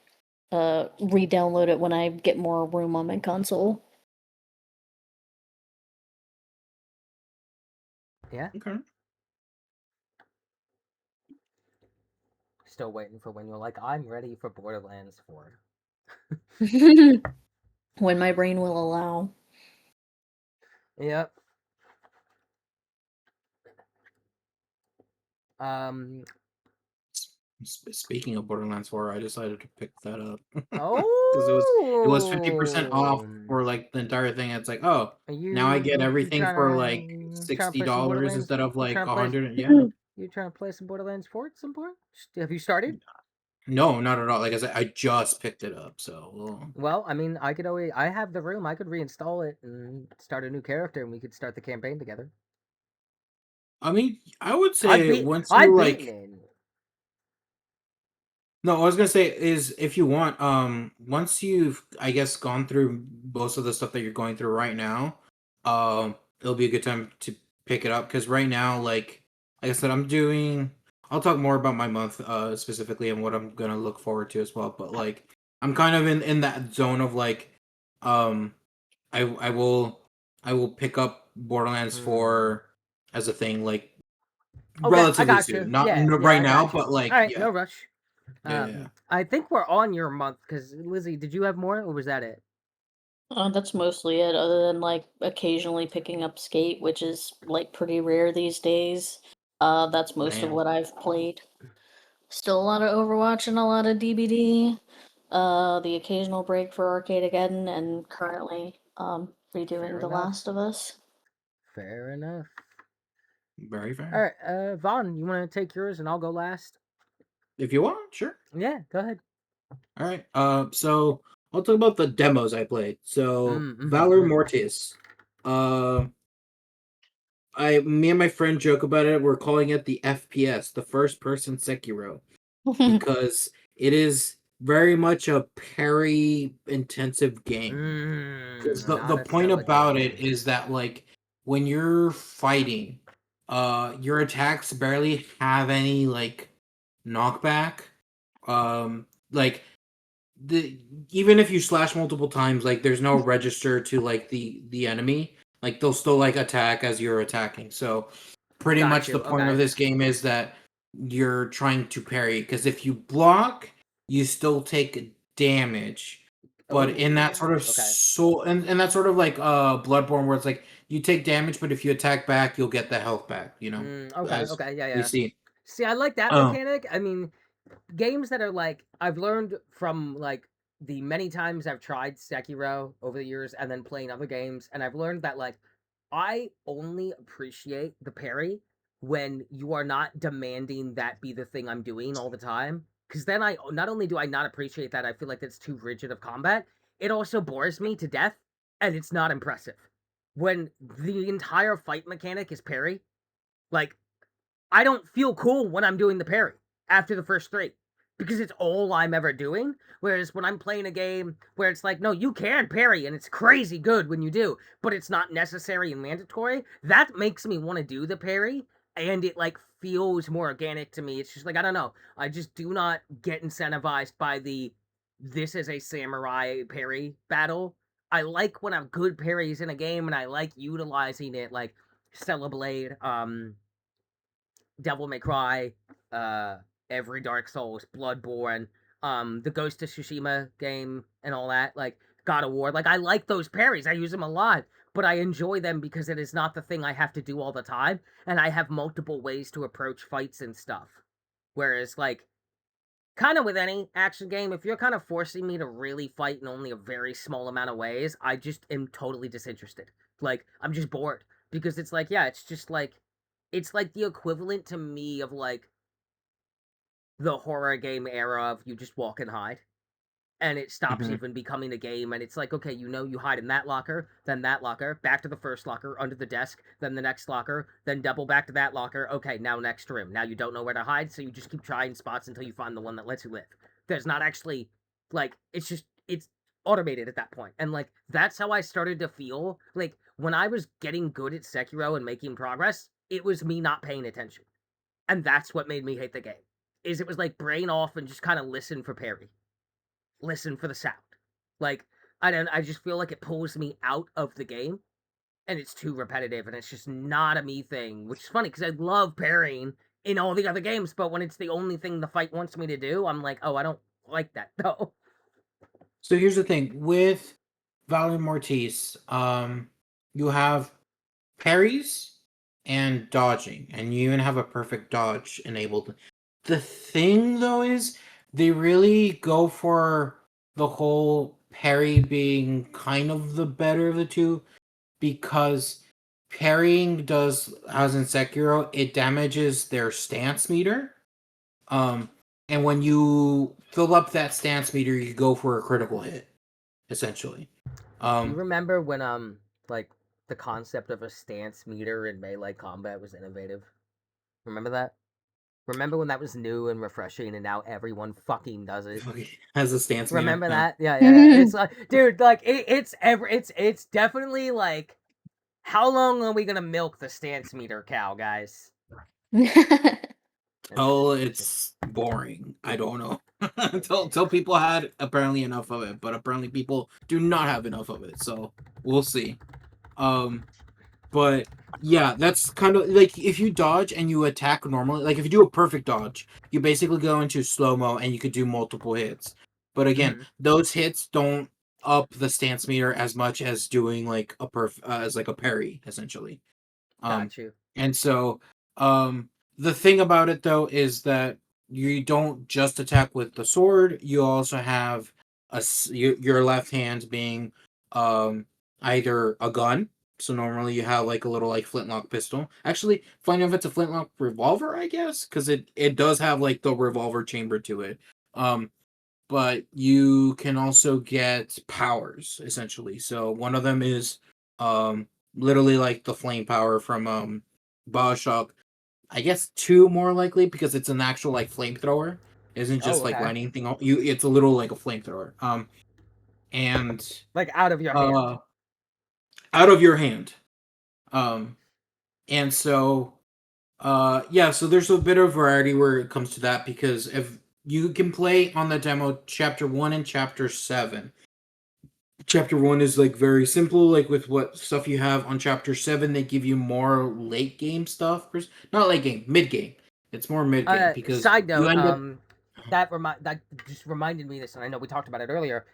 re-download it when I get more room on my console. Yeah. Okay. Still waiting for when you're like, I'm ready for Borderlands 4. When my brain will allow. Yep. Speaking of Borderlands 4, I decided to pick that up because it was 50% off Oh, for like the entire thing. It's like, oh, are now I get you everything for like trying to play some $60 Borderlands? instead of You like trying to play? 100. Yeah. You trying to play some Borderlands 4 at some point? Have you started? No, not at all. Like I said, I just picked it up, so Well, I mean, I could always. I have the room. I could reinstall it and start a new character, and we could start the campaign together. I mean, I would I've say beat. once you I've beaten like it. no, I was gonna say is if you want, once you've I guess gone through most of the stuff that you're going through right now, it'll be a good time to pick it up because right now, like I said, I'm doing. I'll talk more about my month, specifically and what I'm gonna look forward to as well. But like, I'm kind of in that zone of like, um, I will pick up Borderlands Hmm. 4 as a thing like Okay, I relatively got you. soon, not Yeah, yeah, right I now, got you. but All like right, yeah, no rush. yeah, yeah. I think we're on your month because Lizzie, did you have more or was that it? That's mostly it, other than like occasionally picking up Skate, which is like pretty rare these days. That's most of Damn. what I've played. Still a lot of Overwatch and a lot of DBD. The occasional break for Arcade again, and currently redoing Fair The enough. Last of Us. Fair enough. Very All fair. right, Vaughn, you want to take yours and I'll go last? If you want, sure. Yeah, go ahead. All right. So I'll talk about the demos I played. So Valor Mm. Mortis. Uh, me and my friend joke about it. We're calling it the FPS, the first person Sekiro, because it is very much a parry intensive game. Because the Not a point stella about it game. is that like when you're fighting, your attacks barely have any like knockback. Like the even if you slash multiple times, like there's no register to like the enemy. Like they'll still like attack as you're attacking. So pretty Got much the you. point of Okay. this game is that you're trying to parry because if you block, you still take damage. But in that sort Oh, of okay. and that sort of like Bloodborne where it's like you take damage, but if you attack back, you'll get the health back, Okay, as okay, yeah, we yeah. see. See, I like that Oh. mechanic. I mean, games that are like I've learned from like the many times I've tried Sekiro over the years and then playing other games, and I've learned that like I only appreciate the parry when you are not demanding that be the thing I'm doing all the time. Because then I not only do I not appreciate that, I feel like it's too rigid of combat. It also bores me to death, and it's not impressive. When the entire fight mechanic is parry, like I don't feel cool when I'm doing the parry after the first three because it's all I'm ever doing. Whereas when I'm playing a game where it's like, no, you can parry and it's crazy good when you do, but it's not necessary and mandatory, that makes me want to do the parry and it like feels more organic to me. It's just like, I don't know. I just do not get incentivized by the this is a samurai parry battle. I like when I'm good parries in a game and I like utilizing it like Stella Blade, Devil May Cry, every Dark Souls, Bloodborne, the Ghost of Tsushima game, and all that. Like God of War. Like I like those parries. I use them a lot, but I enjoy them because it is not the thing I have to do all the time, and I have multiple ways to approach fights and stuff. Whereas like kind of with any action game, if you're kind of forcing me to really fight in only a very small amount of ways, I just am totally disinterested. Like, I'm just bored. Because it's like, yeah, it's like the equivalent to me of like the horror game era of you just walk and hide and it stops Mhm. even becoming a game and it's like okay you hide in that locker back to the first locker under the desk then the next locker then double back to that locker okay now next room now you don't know where to hide so you just keep trying spots until you find the one that lets you live there's not actually like it's automated at that point and like that's how I started to feel like when I was getting good at Sekiro and making progress it was me not paying attention and that's what made me hate the game is it was like brain off and just kind of listen for parry listen for the sound. Like I just feel like it pulls me out of the game and it's too repetitive and it's just not a me thing, which is funny because I love parrying in all the other games, but when it's the only thing the fight wants me to do, I'm like, oh, I don't like that though. So here's the thing with Valor Mortis, you have parries and dodging, and you even have a perfect dodge enabled. The thing though is they really go for the whole parry being kind of the better of the two, because parrying does, as in Sekiro, it damages their stance meter. Um, and when you fill up that stance meter, you go for a critical hit, essentially. Do you remember when like the concept of a stance meter in melee combat was innovative? Remember that? Remember when that was new and refreshing, and now everyone fucking does it? Has a stance meter. Remember Yeah. that? Yeah. It's like, dude, like it's definitely like, how long are we gonna milk the stance meter cow, guys? Oh, it's boring. I don't know. Until people had apparently enough of it, but apparently people do not have enough of it. So we'll see. Um, but yeah, that's kind of like if you dodge and you attack normally. Like if you do a perfect dodge, you basically go into slow mo and you could do multiple hits. But again, Mhm. those hits don't up the stance meter as much as doing like a as like a parry essentially. Um, Got you. and so, the thing about it though is that you don't just attack with the sword. You also have your left hand being either a gun. So normally you have like a little like flintlock pistol. Actually, find out if it's a flintlock revolver, I guess, because it does have like the revolver chamber to it. Um, but you can also get powers essentially. So one of them is um literally like the flame power from BioShock. I guess two more likely because it's an actual like flamethrower. It isn't Oh, just like okay. lighting thing. You it's a little like a flamethrower. And Like out of your hand. uh out of your hand. Um and so yeah, so there's a bit of variety where it comes to that because if you can play on the demo chapter 1 and chapter 7. Chapter 1 is like very simple, like with what stuff you have. On chapter 7 they give you more late game stuff, not late game, mid game. It's more mid game because Side you note, end up that just reminded me this, and I know we talked about it earlier.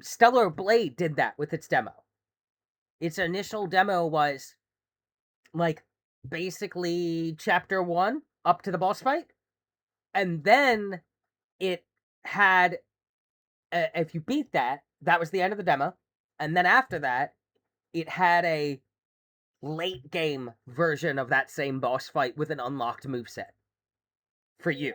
Stellar Blade did that with its demo. Its initial demo was like basically chapter 1 up to the boss fight, and then it had, if you beat that, that was the end of the demo, and then after that, it had a late game version of that same boss fight with an unlocked moveset for you.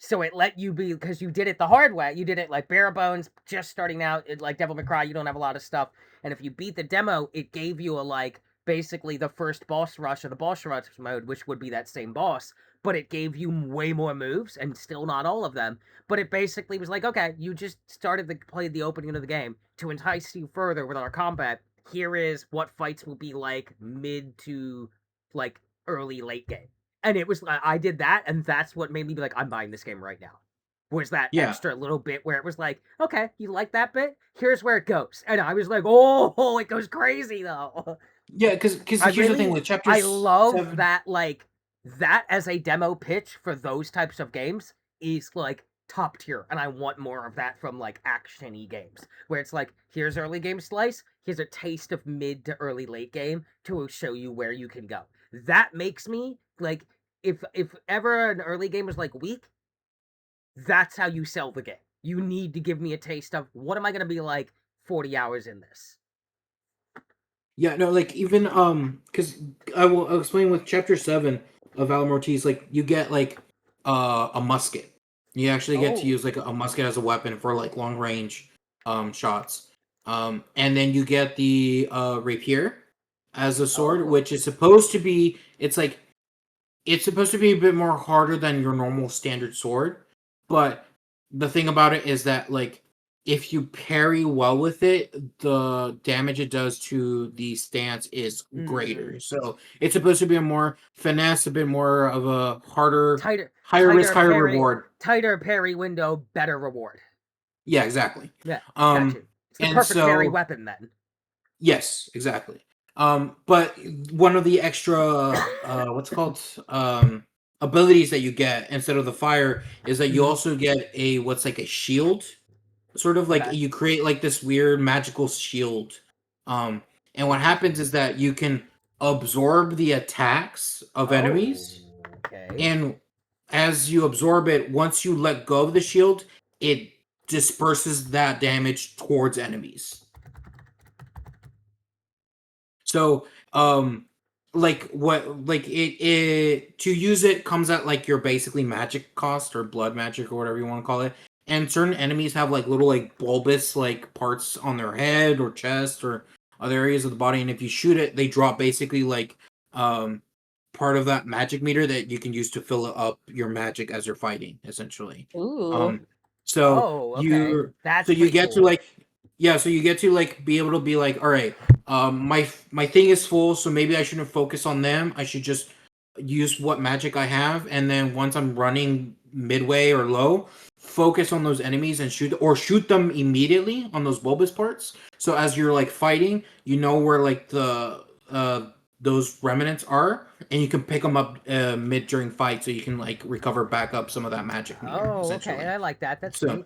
So it let you be, because you did it the hard way. You did it like bare bones, just starting out. Like Devil May Cry, you don't have a lot of stuff. And if you beat the demo, it gave you a like basically the first boss rush of the boss rush mode, which would be that same boss. But it gave you way more moves, and still not all of them. But it basically was like, okay, you just started to play the opening of the game. To entice you further with our combat, here is what fights will be like mid to like early late game. And it was, I did that, and that's what made me be like, I'm buying this game right now. Was that yeah. extra little bit where it was like, okay, you like that bit? Here's where it goes. And I was like, oh, it goes crazy though. Yeah, because here's the thing with chapter I love 7. that, like, that as a demo pitch for those types of games is like top tier. And I want more of that from like action-y games where it's like, here's early game slice, here's a taste of mid to early late game to show you where you can go. That makes me like, if ever an early game is like weak, that's how you sell the game. You need to give me a taste of what am I going to be like 40 hours in this. Yeah, no, like even because I'll explain with chapter 7 of Alamortiz, like you get like a musket. You actually get to Oh, use like a musket as a weapon for like long range shots. And then you get the rapier as a sword, oh, which is supposed to be it's supposed to be a bit more harder than your normal standard sword. But the thing about it is that like if you parry well with it, the damage it does to the stance is greater. So it's supposed to be a more finesse, a bit more of a harder, tighter, higher risk, tighter higher parry, reward. tighter parry window, better reward. Yeah, exactly. Yeah, got Um, you. It's the and perfect parry so weapon then. yes, exactly. But one of the extra what's it called abilities that you get instead of the fire is that you Mhm. also get a what's like a shield, sort of like Okay. you create like this weird magical shield. Um, and what happens is that you can absorb the attacks of enemies, Okay. and as you absorb it, once you let go of the shield, it disperses that damage towards enemies. So, it to use it comes at like your basically magic cost or blood magic or whatever you want to call it. And certain enemies have like little like bulbous like parts on their head or chest or other areas of the body, and if you shoot it, they drop basically like um part of that magic meter that you can use to fill up your magic as you're fighting, essentially. Ooh. Um, so Oh, okay. you That's so you pretty get to cool. like so you get to like be able to be like, all right, my thing is full, so maybe I shouldn't focus on them. I should just use what magic I have, and then once I'm running midway or low, focus on those enemies and shoot them immediately on those bulbous parts. So as you're like fighting, you know where like the those remnants are, and you can pick them up mid during fight, so you can like recover back up some of that magic meter, Oh, okay. essentially. I like that. That's So sweet.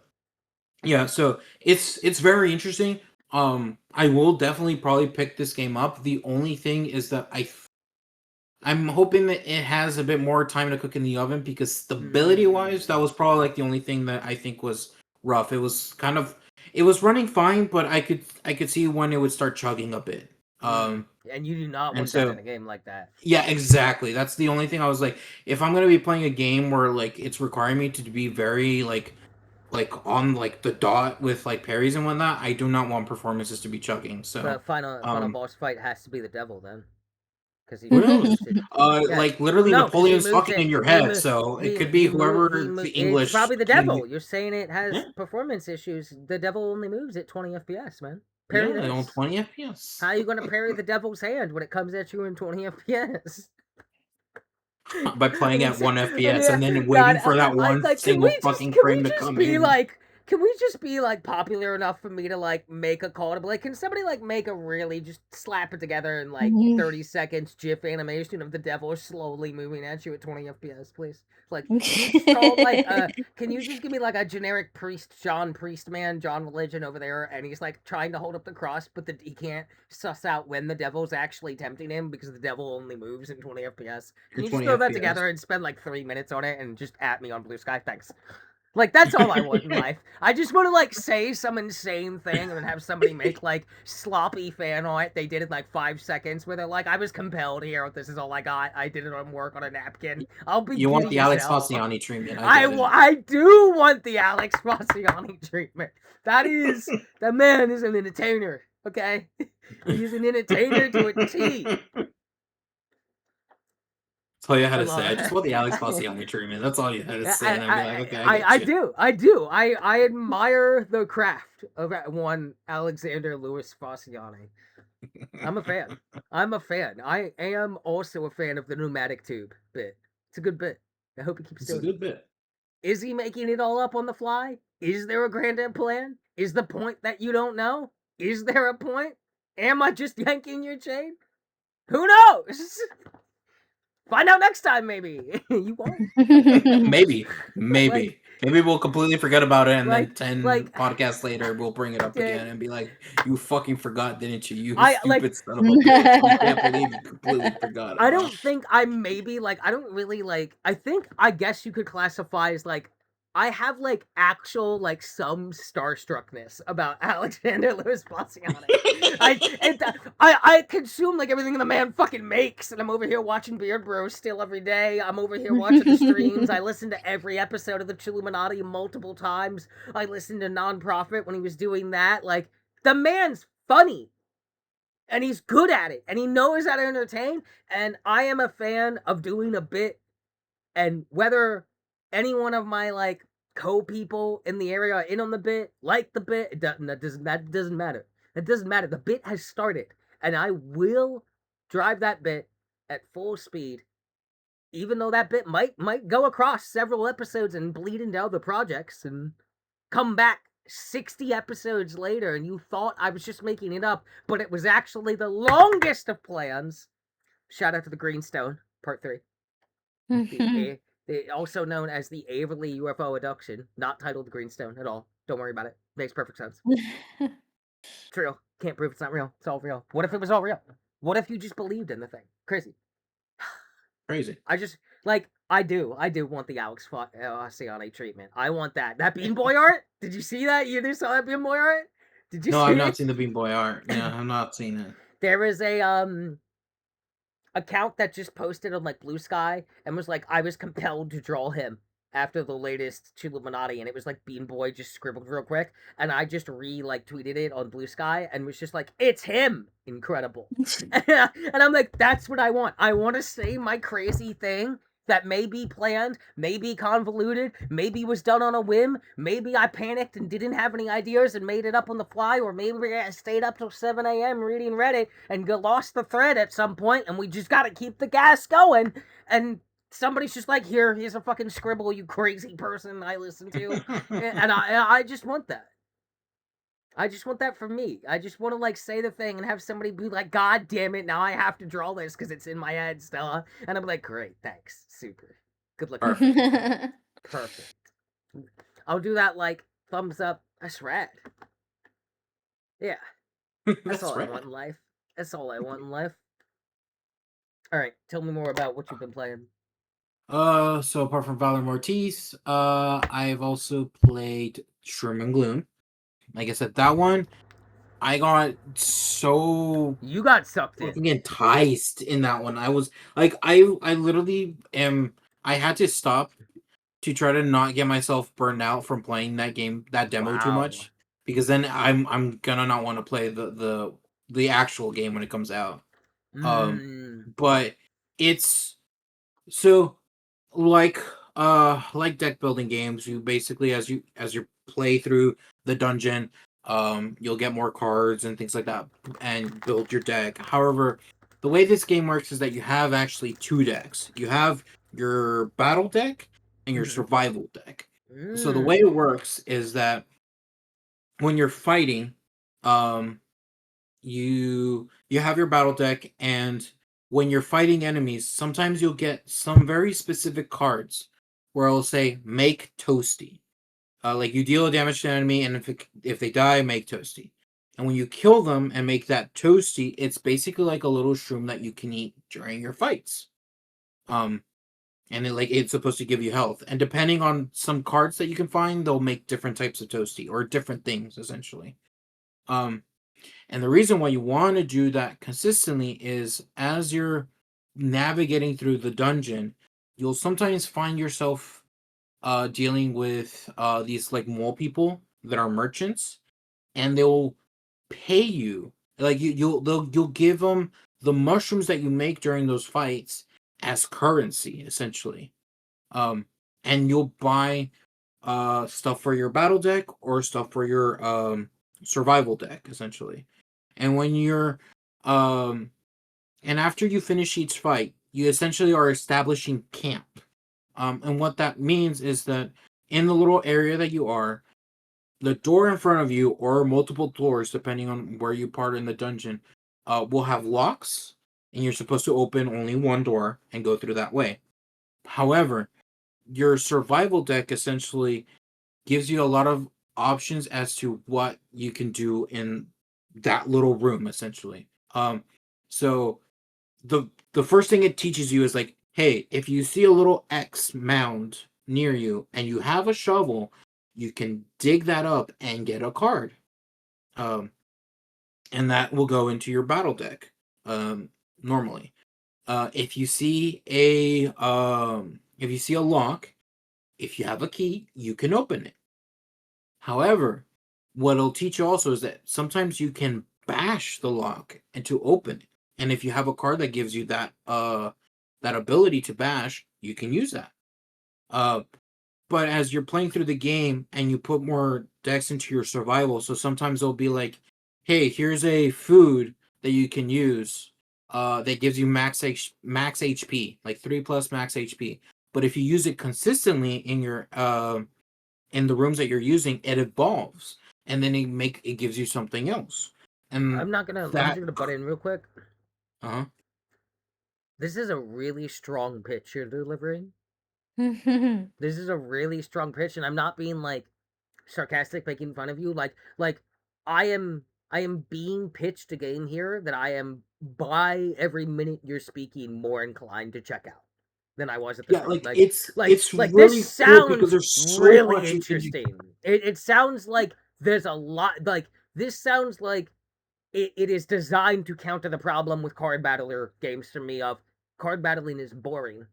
yeah, so it's very interesting. I will definitely probably pick this game up. The only thing is that I'm hoping that it has a bit more time to cook in the oven, because stability wise, that was probably like the only thing that I think was rough. It was it was running fine, but I could see when it would start chugging a bit. And you do not And want that so in a game like that. yeah, exactly. That's the only thing I was like, if I'm gonna be playing a game where like it's requiring me to be very like on like the dot with like parries and whatnot, I do not want performances to be chugging. The So final um boss fight has to be the devil then, because he who he knows? moves it. Yeah. Like Well, literally no, because he Napoleon's moves talking it. in your He head, mo- so it could be he mo- he whoever mo- the It's English probably the king. devil. You're saying it has Yeah, performance issues. The devil only moves at 20 FPS, man. Parry yeah, on this. 20 How FPS. are you gonna parry the devil's hand when it comes at you in 20 FPS? By playing at 1 FPS Yeah, and then God, waiting for that one like, single fucking frame to come in. can we just be like popular enough for me to like make a call to be like, can somebody like make a really just slap it together in like 30 seconds GIF animation of the devil slowly moving at you at 20 FPS, please? Like, can you just throw like can you just give me like a generic John religion over there, and he's like trying to hold up the cross, but he can't suss out when the devil's actually tempting him because the devil only moves in 20 FPS. Can In you just 20 throw that FPS. together and spend like 3 minutes on it and just at me on Blue Sky? Thanks. Like, that's all I want in life. I just want to like say some insane thing and then have somebody make like sloppy fan art. They did it in like 5 seconds where they're like, I was compelled here. This is all I got. I did it on work on a napkin. I'll be You want giddy the as Alex hell. Faciani treatment, I get it. I do want the Alex Faciani treatment. That man is an entertainer, okay? He's an entertainer to a T. That's all you had I to say. I just love want the Alex Faciani treatment. That's all you had to say, and I'd be like, okay, I get I you. do. I admire the craft of one Alexander Louis Faciani. I'm a fan. I'm a fan. I am also a fan of the pneumatic tube bit. It's a good bit. I hope he keeps It's a doing it. good bit. Is he making it all up on the fly? Is there a grand plan? Is the point that you don't know? Is there a point? Am I just yanking your chain? Who knows? Find out next time, maybe. You won't. Maybe Like, we'll completely forget about it, and then like, 10 like, podcasts later we'll bring it up again and be like, you fucking forgot, didn't you, you I like. stupid son of a bitch, we can't believe you completely forgot I about. don't think I maybe like. I don't really like. I guess you could classify as like. I have like actual like some starstruckness about Alexander Louis Faciani. I consume like everything the man fucking makes, and I'm over here watching Beard Bros still every day. I'm over here watching the streams. I listen to every episode of the Chilluminati multiple times. I listened to Nonprofit when he was doing that. Like, the man's funny, and he's good at it, and he knows how to entertain. And I am a fan of doing a bit, and whether any one of my like co-people in the area are in on the bit, like the bit, that doesn't matter. It doesn't matter. The bit has started, and I will drive that bit at full speed, even though that bit might go across several episodes and bleed into other projects and come back 60 episodes later, and you thought I was just making it up, but it was actually the longest of plans. Shout out to the Greenstone, part 3. Also known as the Averly UFO abduction, not titled the Greenstone at all. Don't worry about it. Makes perfect sense. It's real. Can't prove it's not real. It's all real. What if it was all real? What if you just believed in the thing? Crazy. Crazy. I just like I do want the Alex Oceani treatment. I want that. That Bean Boy art. Did you see that? You either saw that Bean Boy art? Did you No, see I've not it? seen the Bean Boy art. Yeah, I've not seen it. There is a account that just posted on like Blue Sky and was like, I was compelled to draw him after the latest Chilluminati, and it was like Bean Boy just scribbled real quick, and I just like tweeted it on Blue Sky and was just like, it's him, incredible. And I'm like, that's what I want. I want to say my crazy thing that may be planned, may be convoluted, maybe was done on a whim, maybe I panicked and didn't have any ideas and made it up on the fly, or maybe I stayed up till 7 a.m. reading Reddit and lost the thread at some point, and we just gotta keep the gas going, and somebody's just like, here's a fucking scribble, you crazy person I listen to, and I just want that. I just want that for me. I just want to like say the thing and have somebody be like, God damn it, now I have to draw this because it's in my head, Stella. And I'm like, great, thanks, super, good luck. Perfect. Perfect. I'll do that like thumbs up. That's rad. Yeah, that's That's all right. I want in life. That's all I want in life. All right, tell me more about what you've been playing. So apart from Valor Mortis, I've also played Shroom and Gloom. Like I said, that one, I got so You got sucked in. fucking enticed in that one. I was like, I literally am. I had to stop to try to not get myself burned out from playing that game, that demo too Wow. much, because then I'm gonna not want to play the actual game when it comes out. But it's so like deck building games, you basically as you play through the dungeon, you'll get more cards and things like that and build your deck. However, the way this game works is that you have actually two decks. You have your battle deck and your survival deck. So the way it works is that when you're fighting, um you have your battle deck, and when you're fighting enemies, sometimes you'll get some very specific cards where it'll say make toasty. Like you deal damage to an enemy, and if they die, make toasty. And when you kill them and make that toasty, it's basically like a little shroom that you can eat during your fights. And it's supposed to give you health. And depending on some cards that you can find, they'll make different types of toasty or different things essentially. And the reason why you want to do that consistently is as you're navigating through the dungeon, you'll sometimes find yourself dealing with these like mole people that are merchants, and they'll pay you like you'll give them the mushrooms that you make during those fights as currency essentially. And you'll buy stuff for your battle deck or stuff for your survival deck essentially. And when you're and after you finish each fight, you essentially are establishing camp. And what that means is that in the little area that you are, the door in front of you or multiple doors depending on where you part in the dungeon will have locks, and you're supposed to open only one door and go through that way. However, your survival deck essentially gives you a lot of options as to what you can do in that little room essentially. So the first thing it teaches you is like, hey, if you see a little X mound near you and you have a shovel, you can dig that up and get a card. And that will go into your battle deck. Normally. If you see a lock, if you have a key, you can open it. However, what it'll teach you also is that sometimes you can bash the lock and to open it. And if you have a card that gives you that that ability to bash, you can use that. But as you're playing through the game and you put more decks into your survival, so sometimes they'll be like, hey, here's a food that you can use that gives you max HP, like 3+ max HP. But if you use it consistently in your in the rooms that you're using, it evolves, and then it gives you something else. And I'm just gonna butt in real quick. Uh-huh. This is a really strong pitch you're delivering. This is a really strong pitch, and I'm not being like sarcastic, making fun of you. Like I am I am being pitched a game here that I am, by every minute you're speaking, more inclined to check out than I was at the Yeah, start. like it's Like this really cool because sounds there's so really much you can do. interesting. It sounds like there's a lot. Like this sounds like it is designed to counter the problem with card battler games for me of card battling is boring.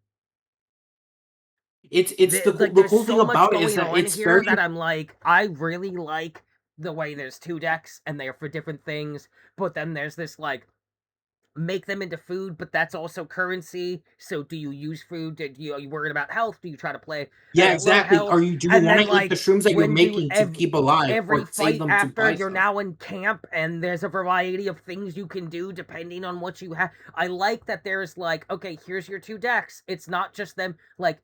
It's the There's cool thing so much about it is going that on it's here that very I'm like, I really like the way there's two decks and they're for different things, but then there's this like make them into food, but that's also currency. So do you use food? Are you worried about health? Do you try to play yeah, at low exactly. health? Do you And want then to eat the like shrooms that you're when you making to keep alive every or save fight them to after buy you're stuff? now in camp and there's a variety of things you can do depending on what you have. I like that there's like, okay, here's your two decks. It's not just them like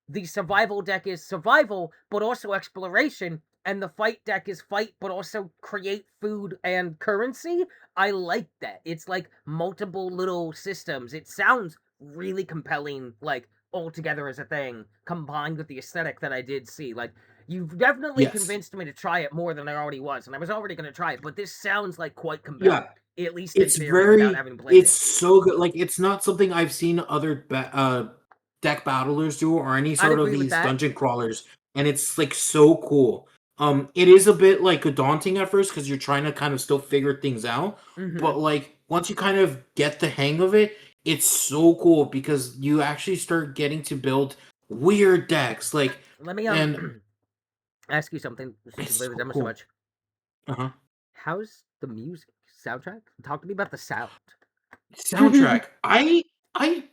the survival deck is survival, but also exploration, and the fight deck is fight, but also create food and currency. I like that. It's like multiple little systems. It sounds really compelling, like all together as a thing, combined with the aesthetic that I did see. Like, you've definitely Yes. convinced me to try it more than I already was, and I was already going to try it, but this sounds like quite Yeah. compelling, at least in theory, without having played It's it. so good. Like it's not something I've seen other deck battlers do or any I'd sort of agree with these that. dungeon crawlers, and it's like so cool. It is a bit like daunting at first because you're trying to kind of still figure things out, Mm-hmm. but like once you kind of get the hang of it, it's so cool because you actually start getting to build weird decks. Like, Let me and ask you something since you it's play the so demo so cool. much. Uh-huh. How's the music soundtrack? Talk to me about the sound. Soundtrack. I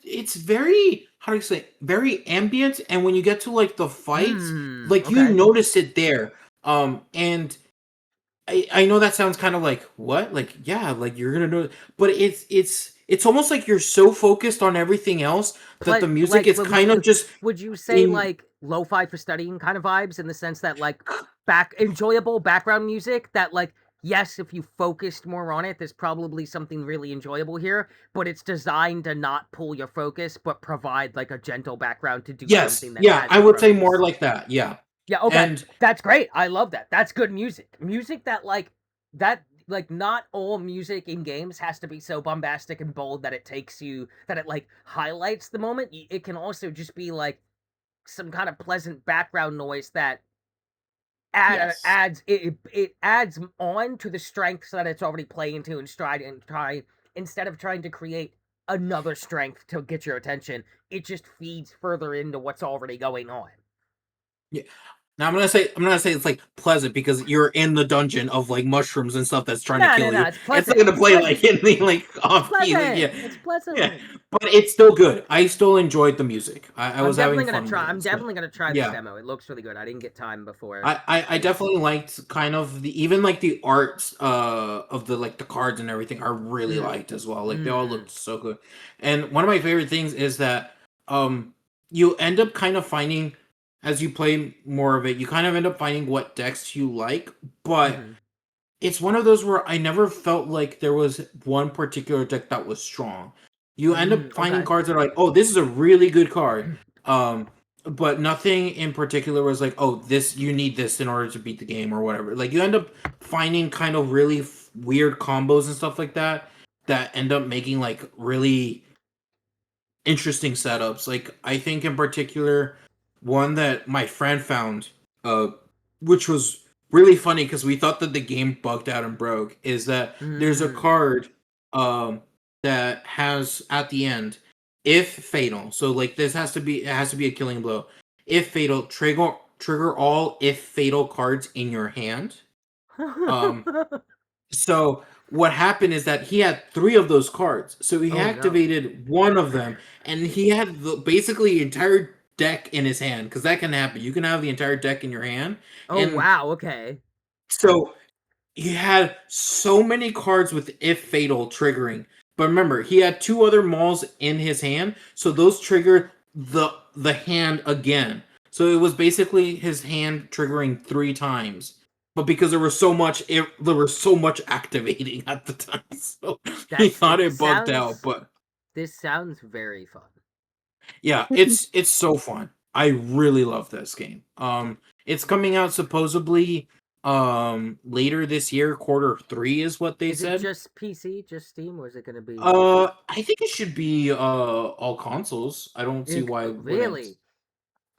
it's very how do you say very ambient and when you get to like the fights, like you Okay. notice it there. And I know that sounds kind of like what? Like yeah, like you're gonna know but it's almost like you're so focused on everything else that the music Like, is kind of just would you say in like lo-fi for studying kind of vibes in the sense that like back enjoyable background music that like yes, if you focused more on it, there's probably something really enjoyable here, but it's designed to not pull your focus, but provide like a gentle background to do yes, something that yeah, has I your would say more focus. like that. Yeah. Yeah, okay. And That's great. I love that. That's good music. Music that like not all music in games has to be so bombastic and bold that it takes you that it like highlights the moment. It can also just be like some kind of pleasant background noise that Yes. it adds on to the strengths that it's already playing to and try instead of trying to create another strength to get your attention. It just feeds further into what's already going on. yeah, now I'm gonna say it's like pleasant because you're in the dungeon of like mushrooms and stuff that's trying to No, no, kill no. you. It's It's not pleasant. gonna It's play like pleasant. in the like It's off key, like pleasant. yeah, It's yeah. pleasant. But it's still good. I still enjoyed the music. I was having fun with I'm it. So definitely gonna try this yeah, demo. It looks really good. I didn't get time before I this. definitely liked kind of the even like the art of the like the cards and everything. I really Mm. liked as well. Like they all Mm. looked so good. And one of my favorite things is that you end up kind of finding as you play more of it, you kind of end up finding what decks you like, but Mm-hmm. it's one of those where I never felt like there was one particular deck that was strong. You end up finding Okay. cards that are like, oh, this is a really good card. But nothing in particular was like, oh, this you need this in order to beat the game or whatever. Like you end up finding kind of really weird combos and stuff like that that end up making like really interesting setups. Like I think in particular, one that my friend found, which was really funny because we thought that the game bugged out and broke, is that there's a Mm. card that has at the end, if fatal. So like this has to be it has to be a killing blow. If fatal, trigger all if fatal cards in your hand. Um so what happened is that he had three of those cards. So he Oh no. activated one of them, and he had basically entire deck in his hand because that can happen. You can have the entire deck in your hand, Oh and wow. Okay. so he had so many cards with if fatal triggering. But remember, he had two other mauls in his hand, so those triggered the hand again. So it was basically his hand triggering three times. But because there was so much activating at the time, so he That's thought it. it bugged out. Sounds. But This sounds very fun. yeah, it's so fun. I really love this game. It's coming out supposedly later this year, Q3 is what they Is it said. just PC, just Steam, or is it going to be? I think it should be all consoles. I don't see why it wouldn't. Really?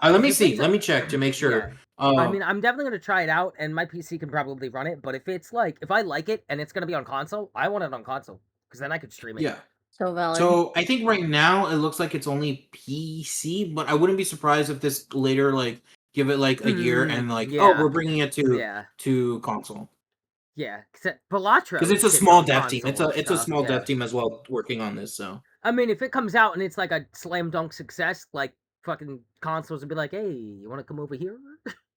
Let 'Cause me if see. it's Let me check to make yeah. sure. I mean, I'm definitely gonna try it out, and my PC can probably run it. But if it's like, if I like it and it's gonna be on console, I want it on console because then I could stream it. Yeah. So valid. So I think right now it looks like it's only PC, but I wouldn't be surprised if this later like give it like a year and like oh yeah, we're bringing it to yeah, console yeah. Because Balatro because it's is a sitting small on dev team. console and It's a stuff. small Yeah. dev team as well working on this. So I mean, if it comes out and it's like a slam dunk success, like fucking consoles would be like, hey, you want to come over here?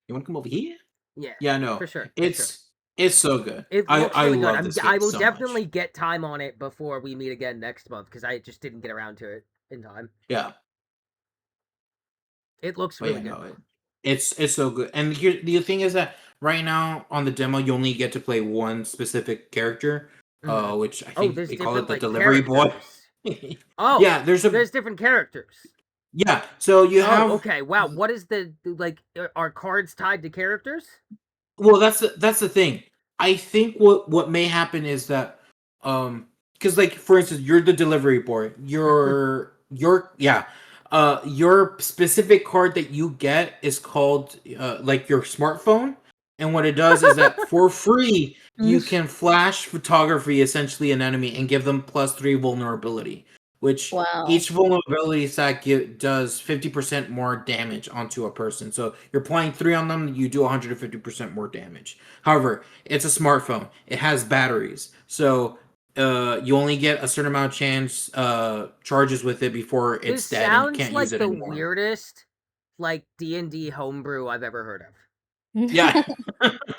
you want to come over here? Yeah. Yeah, no, For sure. it's so good. It looks I really good. love this game I will so definitely much. get time on it before we meet again next month because I just didn't get around to it in time. Yeah, It looks but really yeah, good. no, it's so good. And here the thing is that right now on the demo you only get to play one specific character, which I think there's they call it different the like delivery boy. characters. Yeah, there's different characters. yeah. So you have Okay. Wow. What is the like? Are cards tied to characters? well, that's the thing. I think what may happen is that because like for instance, you're the delivery boy. Your specific card that you get is called like your smartphone, and what it does is that for free you can flash photography essentially an enemy and give them +3 vulnerability, which Wow. each vulnerability stack does 50% more damage onto a person. So you're applying 3 on them, you do 150% more damage. However, it's a smartphone. It has batteries. So you only get a certain amount of chance charges with it before it's This dead and you sounds can't use like it the anymore. weirdest like D&D homebrew I've ever heard of. Yeah.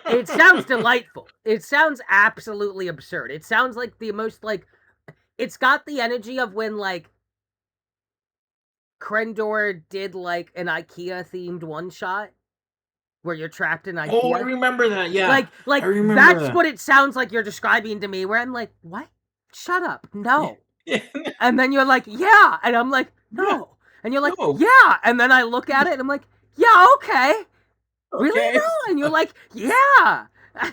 It sounds delightful. It sounds absolutely absurd. It sounds like the most like it's got the energy of when like Krendor did like an IKEA themed one shot where you're trapped in IKEA. Oh, I remember that. Yeah. Like I remember that's that. what it sounds like you're describing to me where I'm like, "What? Shut up. No." And then you're like, "Yeah." And I'm like, "No." And you're like, No. "Yeah." And then I look at it and I'm like, "Yeah, okay." Really Okay. though? And you're like, yeah.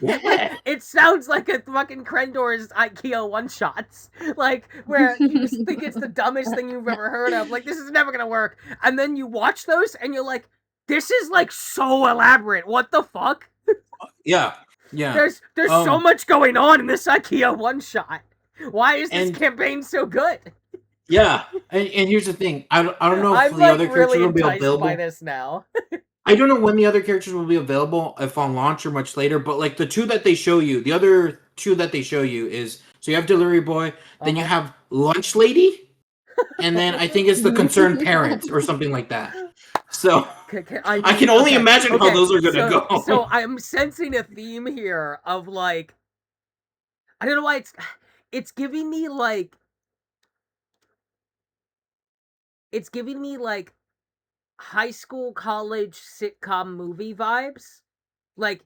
Yeah. Like it sounds like a fucking Krendor's IKEA one shots. Like where you just think it's the dumbest thing you've ever heard of. Like this is never gonna work. And then you watch those and you're like, this is like so elaborate. What the fuck? Yeah. Yeah. There's so much going on in this IKEA one shot. Why is this And- campaign so good? Yeah. And here's the thing. I don't know if I'm the like other characters really will be enticed available. by this now. I don't know when the other characters will be available, if on launch or much later, but like the two that they show you, the other two that they show you is so you have Delivery Boy, then you have Lunch Lady, and then I think it's the Concerned Parent or something like that. So I can only imagine how those are gonna go. So I'm sensing a theme here of like I don't know why it's giving me like high school college sitcom movie vibes. Like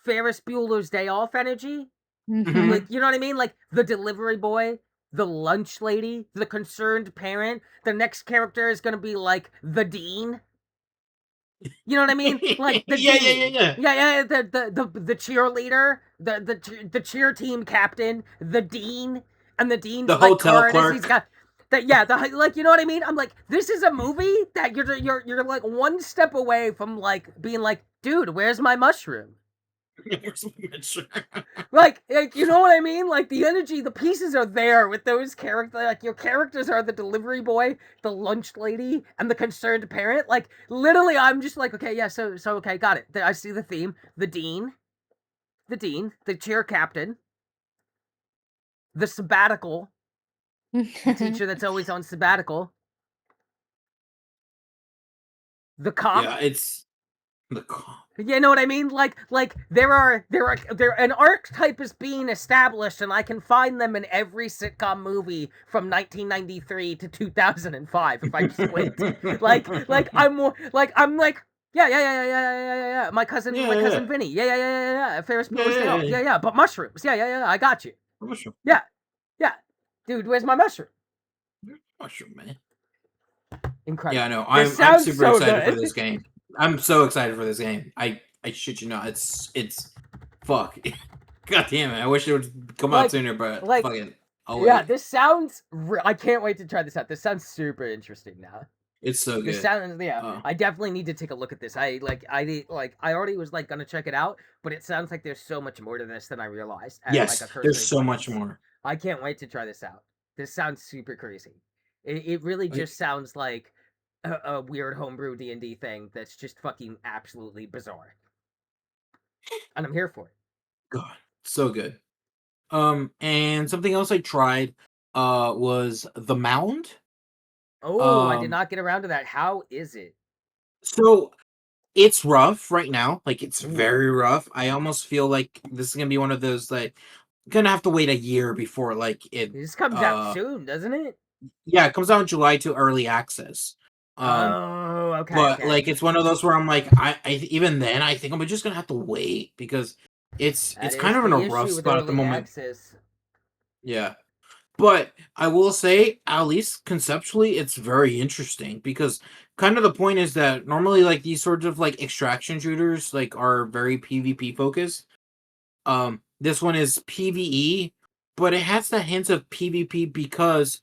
Ferris Bueller's Day Off energy. Mhm. Like you know what I mean? Like the delivery boy, the lunch lady, the concerned parent. The next character is gonna be like the dean. You know what I mean? Like the Yeah, dean. Yeah. The cheerleader, the cheer team captain, the dean, and the dean's The like hotel card is he's clerk. got that. Yeah, like you know what I mean? I'm like, this is a movie that you're like one step away from like being like, dude, where's my mushroom? Like you know what I mean? Like the energy, the pieces are there with those characters. Like your characters are the delivery boy, the lunch lady, and the concerned parent. Like literally, I'm just like, okay, yeah, so okay, got it. I see the theme. The dean, the cheer captain, the sabbatical, the teacher that's always on sabbatical, the cop. Yeah, it's the cop. You know what I mean? Like there an archetype is being established, and I can find them in every sitcom movie from 1993 to 2005 if I squint. I'm like yeah. My cousin Vinny. Yeah. Ferris Bueller's Day Off. Yeah. But mushrooms. Yeah. I got you. Mushroom. Yeah. Dude, where's my mushroom? Mushroom, man. Incredible. Yeah, no, I'm super excited for this game. I'm so excited for this game. I shit you not. It's Fuck. God damn it! I wish it would come out sooner, but fucking. This sounds. I can't wait to try this out. This sounds super interesting now. It's so good. This sounds. I definitely need to take a look at this. I already was gonna check it out, but it sounds like there's so much more to this than I realized. Yes, there's so much more. I can't wait to try this out. This sounds super crazy. It really just sounds like a weird homebrew D&D thing that's just fucking absolutely bizarre. And I'm here for it. God, so good. And something else I tried was The Mound. Oh, I did not get around to that. How is it? So it's rough right now. Like, it's very rough. I almost feel like this is gonna be one of those gonna have to wait a year before This comes out soon, doesn't it? Yeah, it comes out in July to early access. Okay. But it's one of those where I'm like, I even then I think I'm just gonna have to wait because it's kind of in a rough spot at the moment. Access. Yeah. But I will say, at least conceptually, it's very interesting because kind of the point is that normally these sorts of extraction shooters are very PvP focused. This one is PvE, but it has the hints of PvP because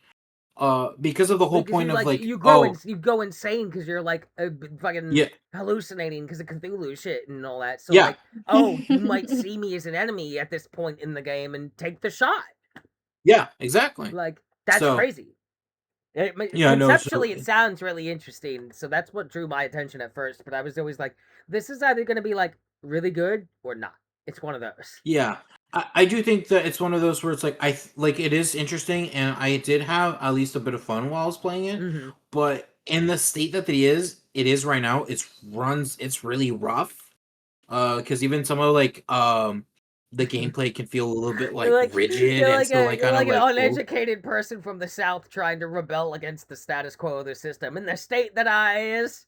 of the whole point of you go insane because you're fucking hallucinating because of Cthulhu shit and all that. So you might see me as an enemy at this point in the game and take the shot. Yeah, exactly. That's crazy. Conceptually, it sounds really interesting. So that's what drew my attention at first. But I was always like, this is either going to be really good or not. It's one of those. Yeah, I do think that it's one of those where it's it is interesting, and I did have at least a bit of fun while I was playing it. Mm-hmm. But in the state that it is right now, it's really rough. Because even some of the gameplay can feel a little bit rigid and still an uneducated person from the South trying to rebel against the status quo of the system. In the state that I is,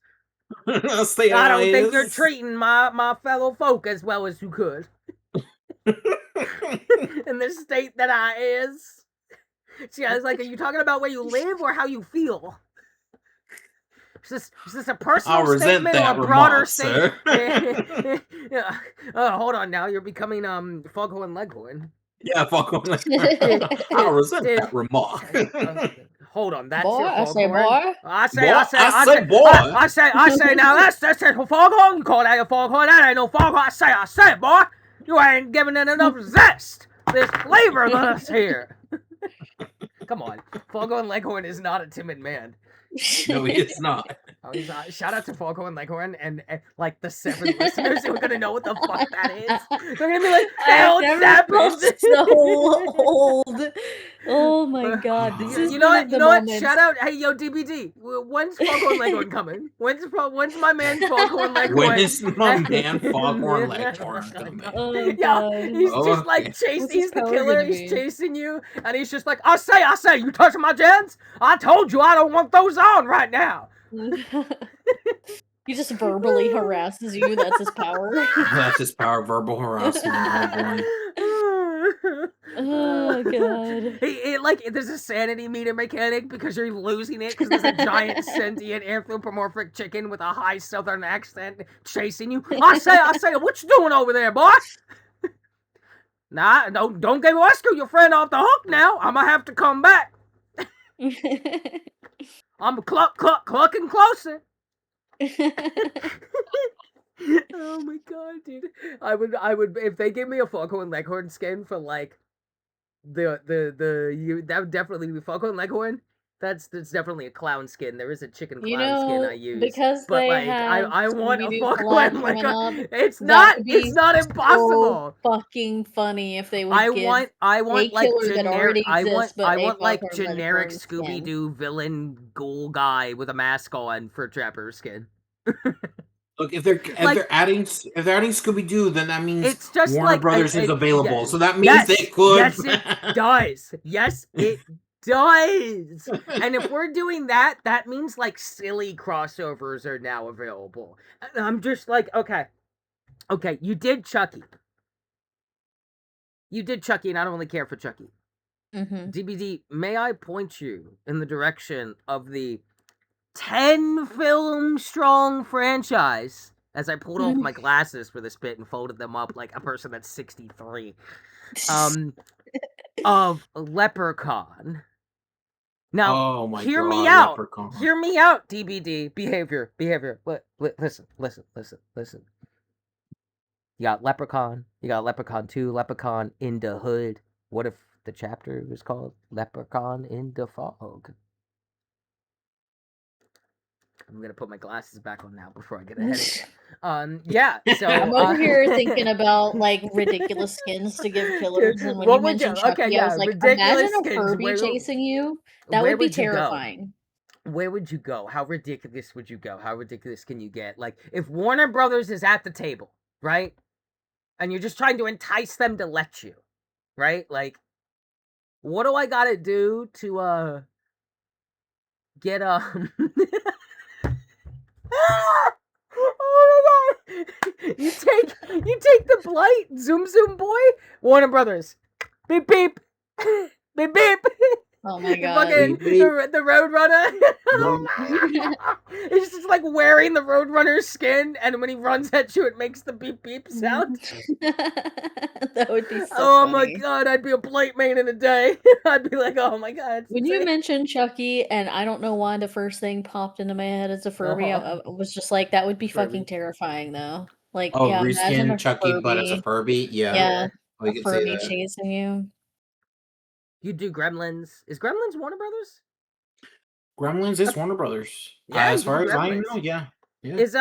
I don't think you're treating my fellow folk as well as you could. In the state that I is. See, I was like, are you talking about where you live or how you feel? Is this a personal statement or a broader statement? Yeah. Hold on now. You're becoming Foghorn Leghorn. Yeah, Foghorn Leghorn. I'll resent that remark. Hold on, that's boy, your I say Foghorn. boy. I say boy. I say now that's your Foghorn. You call that your Foghorn? That ain't no Foghorn. I say boy. You ain't giving it enough zest. There's flavor that's here. Come on, Foghorn Leghorn is not a timid man. No, he is not. Oh, he's not. Shout out to Foghorn Leghorn and the 7 listeners who are gonna know what the fuck that is. They're gonna be like, "Hell, so old." Oh my god, this is you know what? Shout out, hey yo, DBD. When's Foghorn Leghorn coming? When's my man Foghorn Leghorn? When is my man Foghorn Leghorn coming? Oh, yeah, he's just chasing. He's the killer. He's chasing you, and he's just like, I say, you touching my gens? I told you I don't want those on right now. He just verbally harasses you. That's his power. That's his power, verbal harassment. Oh god. There's a sanity meter mechanic because you're losing it because there's a giant sentient anthropomorphic chicken with a high southern accent chasing you. I say, what you doing over there, boy? Nah, don't get rescue your friend off the hook now. I'm gonna have to come back. I'm clucking closer. Oh my god, dude! I would if they give me a Foghorn Leghorn skin for that would definitely be Foghorn Leghorn. That's definitely a clown skin. There is a chicken clown skin I use, because but I want a Foghorn Leghorn. It's not impossible. So fucking funny if they would. I want generic. I want generic skin. Scooby-Doo villain ghoul guy with a mask on for Trapper skin. Look, if they're adding Scooby-Doo, then that means it's just Warner Brothers is available. Yes, so that means they could. Yes, it does. Yes, it does. And if we're doing that, that means silly crossovers are now available. I'm just okay, you did Chucky. And I don't really care for Chucky. Mm-hmm. DBD, may I point you in the direction of the 10 film strong franchise as I pulled off my glasses for this bit and folded them up like a person that's 63. Of Leprechaun. Now, Oh my hear god, me out. Leprechaun. Hear me out, DBD. Behavior. Listen. You got Leprechaun. You got Leprechaun 2, Leprechaun in the Hood. What if the chapter was called Leprechaun in the Fog? I'm gonna put my glasses back on now before I get ahead of it. Yeah, so I'm over here thinking about like ridiculous skins to give killers, and when you mentioned Chucky, I was like, imagine a Furby chasing you. That would be terrifying. Where would you go? How ridiculous would you go? How ridiculous can you get? Like, if Warner Brothers is at the table, right? And you're just trying to entice them to let you, right? Like, what do I gotta do to, get, oh my god! You take the blight, Zoom Boy, Warner Brothers. Beep beep. Beep beep. Oh my god. Fucking the Roadrunner. Oh my god. He's just like wearing the Roadrunner skin, and when he runs at you, it makes the beep beep sound. That would be so Oh funny. my god, I'd be a blight main in a day. I'd be like, oh my god. When you mentioned Chucky, and I don't know why the first thing popped into my head as a Furby, I was just like, that would be fucking terrifying, though. Like, Oh, yeah, imagine reskin a Chucky, but it's a Furby. Yeah, we a could say Furby that. chasing you. You do Gremlins. Is Gremlins Warner Brothers? Gremlins is Warner Brothers. Yeah, as far as I Gremlins. know, yeah. Is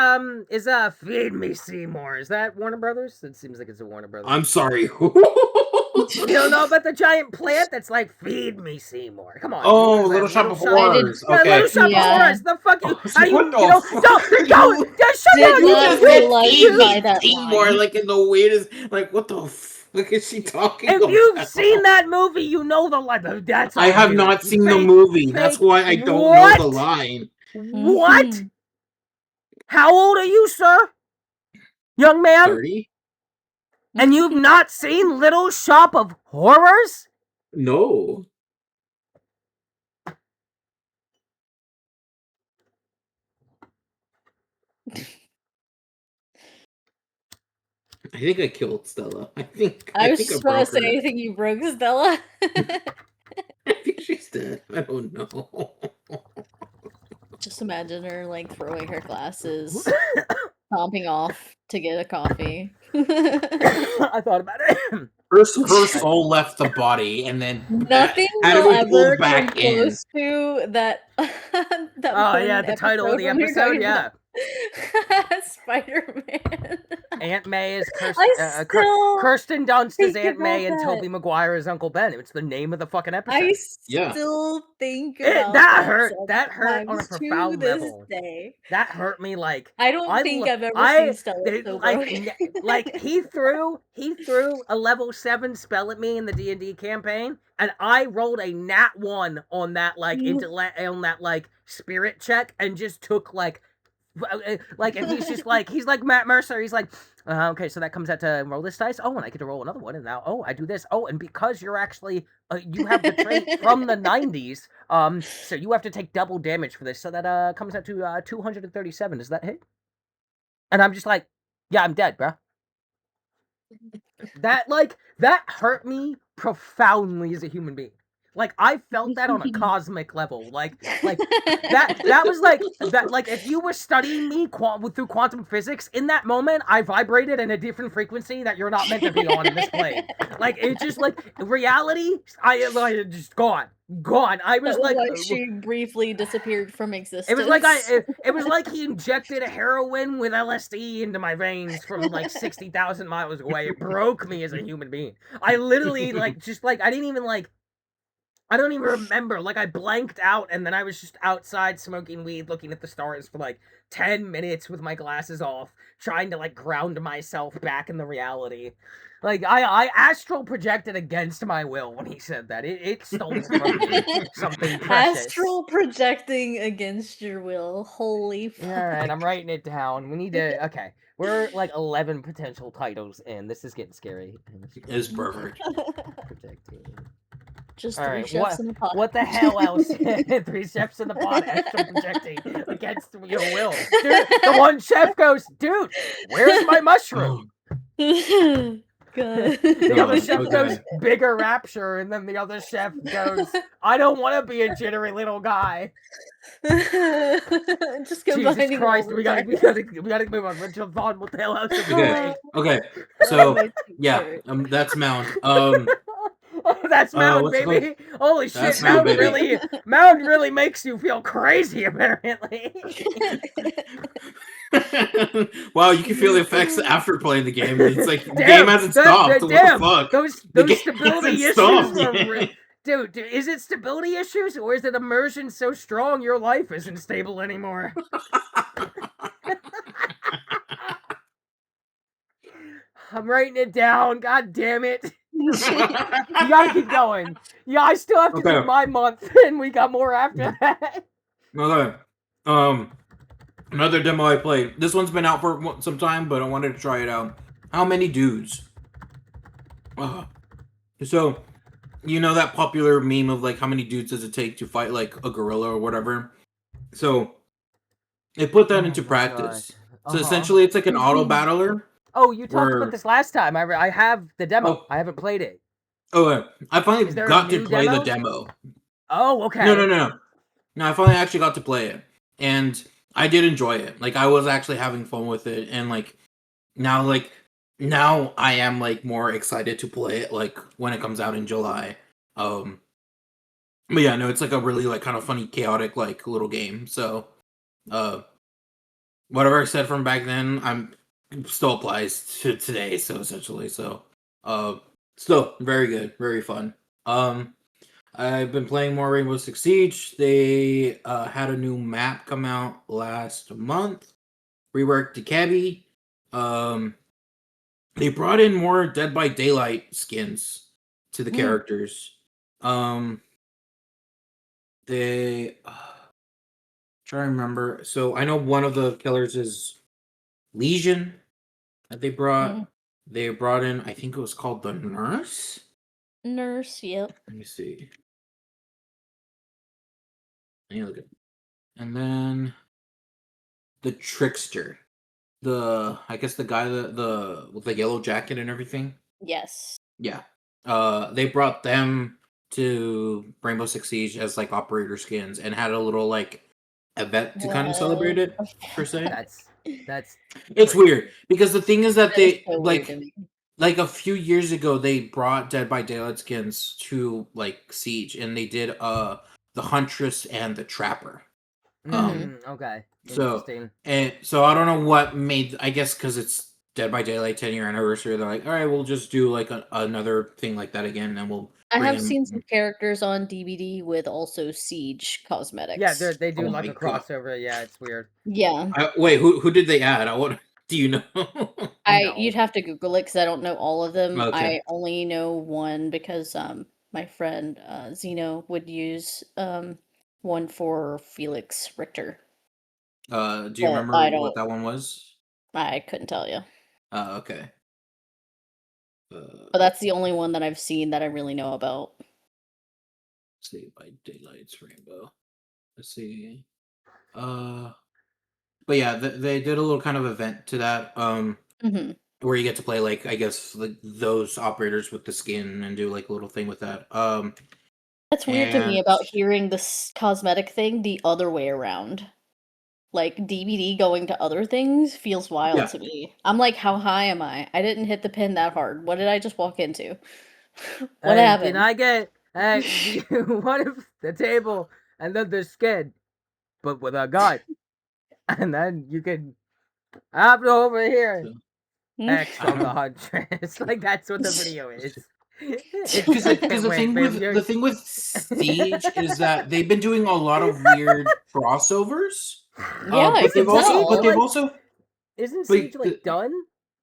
Feed Me Seymour? Is that Warner Brothers? It seems like it's a Warner Brothers. I'm sorry. You don't know about the giant plant that's like Feed Me Seymour? Come on. Oh, Little Shop of Horrors. Yeah, Okay. Little Shop of Horrors. The fuck you? What the fuck? Don't shut Did down. not realize by that Seymour, line. like in the weirdest. Like, what the fuck is she talking about? If you've seen that movie, you know the line. That's I have not seen the movie. That's why I don't know the line. What? How old are you, sir? Young man? 30? And you've not seen Little Shop of Horrors? No. I think I killed Stella. I was just about to say, I think you broke Stella. I think she's dead. I don't know. Just imagine her like throwing her glasses, stomping off to get a coffee. I thought about it. Her soul left the body, and then nothing will ever come close to that. That oh yeah, the title of the episode, yeah. Spider-Man. Aunt May is Kirsten Dunst is Aunt May and Tobey Maguire is Uncle Ben. It's the name of the fucking episode. I still think about that hurt. That hurt on a profound level. Day. That hurt me like I don't think I've ever seen Stella so like he threw a level 7 spell at me in the D&D campaign, and I rolled a nat 1 on that on that like spirit check and just took like and he's like Matt Mercer. He's like, okay, so that comes out to roll this dice. Oh, and I get to roll another one, and now I do this. Oh, and because you're actually you have the trait from the 90s, so you have to take double damage for this. So that comes out to 237. Does that hit? And I'm just like, yeah, I'm dead, bro. That hurt me profoundly as a human being. Like, I felt that on a cosmic level. Like that was like that. Like, if you were studying me through quantum physics, in that moment, I vibrated in a different frequency that you're not meant to be on in this plane. Like, it just like reality. I just gone. I was like she briefly disappeared from existence. It was like it was like he injected a heroin with LSD into my veins from like 60,000 miles away. It broke me as a human being. I literally I don't even remember. Like, I blanked out, and then I was just outside smoking weed, looking at the stars for like 10 minutes with my glasses off, trying to like ground myself back in the reality. Like, I astral projected against my will when he said that. It stole from me something precious. Astral projecting against your will. Holy fuck. Alright, I'm writing it down. We need to... Okay. We're like 11 potential titles in. This is getting scary. It's perfect. Projecting Just All 3 right, chefs in a pot. what the hell else? 3 chefs in the pot, astral projecting against your will. Dude, the one chef goes, dude, where's my mushroom? God. The other chef goes, okay. bigger rapture, and then the other chef goes, I don't want to be a jittery little guy. Just Jesus combining Christ, all we the gotta move on. Rachel Vaughn, what the hell else did we Okay. say? Okay. My So cheeks yeah, hurt. that's Mound. That's Mound, What's it called? baby. Holy That's shit, Mound, baby. Mound really makes you feel crazy, apparently. Wow, you can feel the effects after playing the game. It's like the game Damn, hasn't stopped. What the damn, fuck? those The game stability hasn't issues stopped. were. Dude, is it stability issues or is it immersion so strong your life isn't stable anymore? I'm writing it down. God damn it. You gotta keep going. Yeah, I still have to do Okay. my month, and we got more after that. Okay. Another demo I played. This one's been out for some time, but I wanted to try it out. How many dudes? So, you know that popular meme of like how many dudes does it take to fight like a gorilla or whatever? So, they put that into practice. So essentially, it's like an auto battler. Oh, you talked Where about this last time. I have the demo. I haven't played it. I finally Is there a got to new play the demo? demo. Oh, okay. No, I finally actually got to play it, and I did enjoy it. Like I was actually having fun with it, and now I am like more excited to play it like when it comes out in July. But yeah, no, it's like a really like kind of funny, chaotic like little game. So, whatever I said from back then, I'm still applies to today. So essentially, still very good, very fun. I've been playing more Rainbow Six Siege. They had a new map come out last month. Reworked the Cabby. They brought in more Dead by Daylight skins to the characters. They try to remember. So I know one of the killers is Legion that they brought. They brought in, I think it was called the Nurse. Nurse, yep. Let me see. Look at, and then the Trickster. I guess the guy the with the yellow jacket and everything. Yes. Yeah. They brought them to Rainbow Six Siege as like operator skins and had a little like event to kind of celebrate it per se. That's It's weird because the thing is that they so like a few years ago they brought Dead by Daylight skins to like Siege and they did the Huntress and the Trapper. Okay. Interesting. So I don't know what made, I guess because it's Dead by Daylight 10-year anniversary, they're like, all right, we'll just do like another thing like that again, and we'll. I have seen some characters on DVD with also Siege cosmetics. Yeah, they do like a crossover. Yeah, it's weird. Yeah. Wait, who did they add? Do you know? You'd have to Google it because I don't know all of them. Okay. I only know one because my friend Zeno would use one for Felix Richter. Do you remember what that one was? I couldn't tell you. Okay. But that's the only one that I've seen that I really know about. Saved by Daylight's Rainbow. Let's see. But yeah, they did a little kind of event to that. Where you get to play like I guess like those operators with the skin and do like a little thing with that. That's weird to me about hearing this cosmetic thing the other way around. Like DVD going to other things feels wild to me. I'm like, how high am I? I didn't hit the pin that hard. What did I just walk into? What happened? Can I get what if the table and then the skin, but with a gun, and then you can have it over here. X on the Huntress. Like that's what the video is. Because the thing with Siege is that they've been doing a lot of weird crossovers. Yeah, but they've also isn't Siege like done?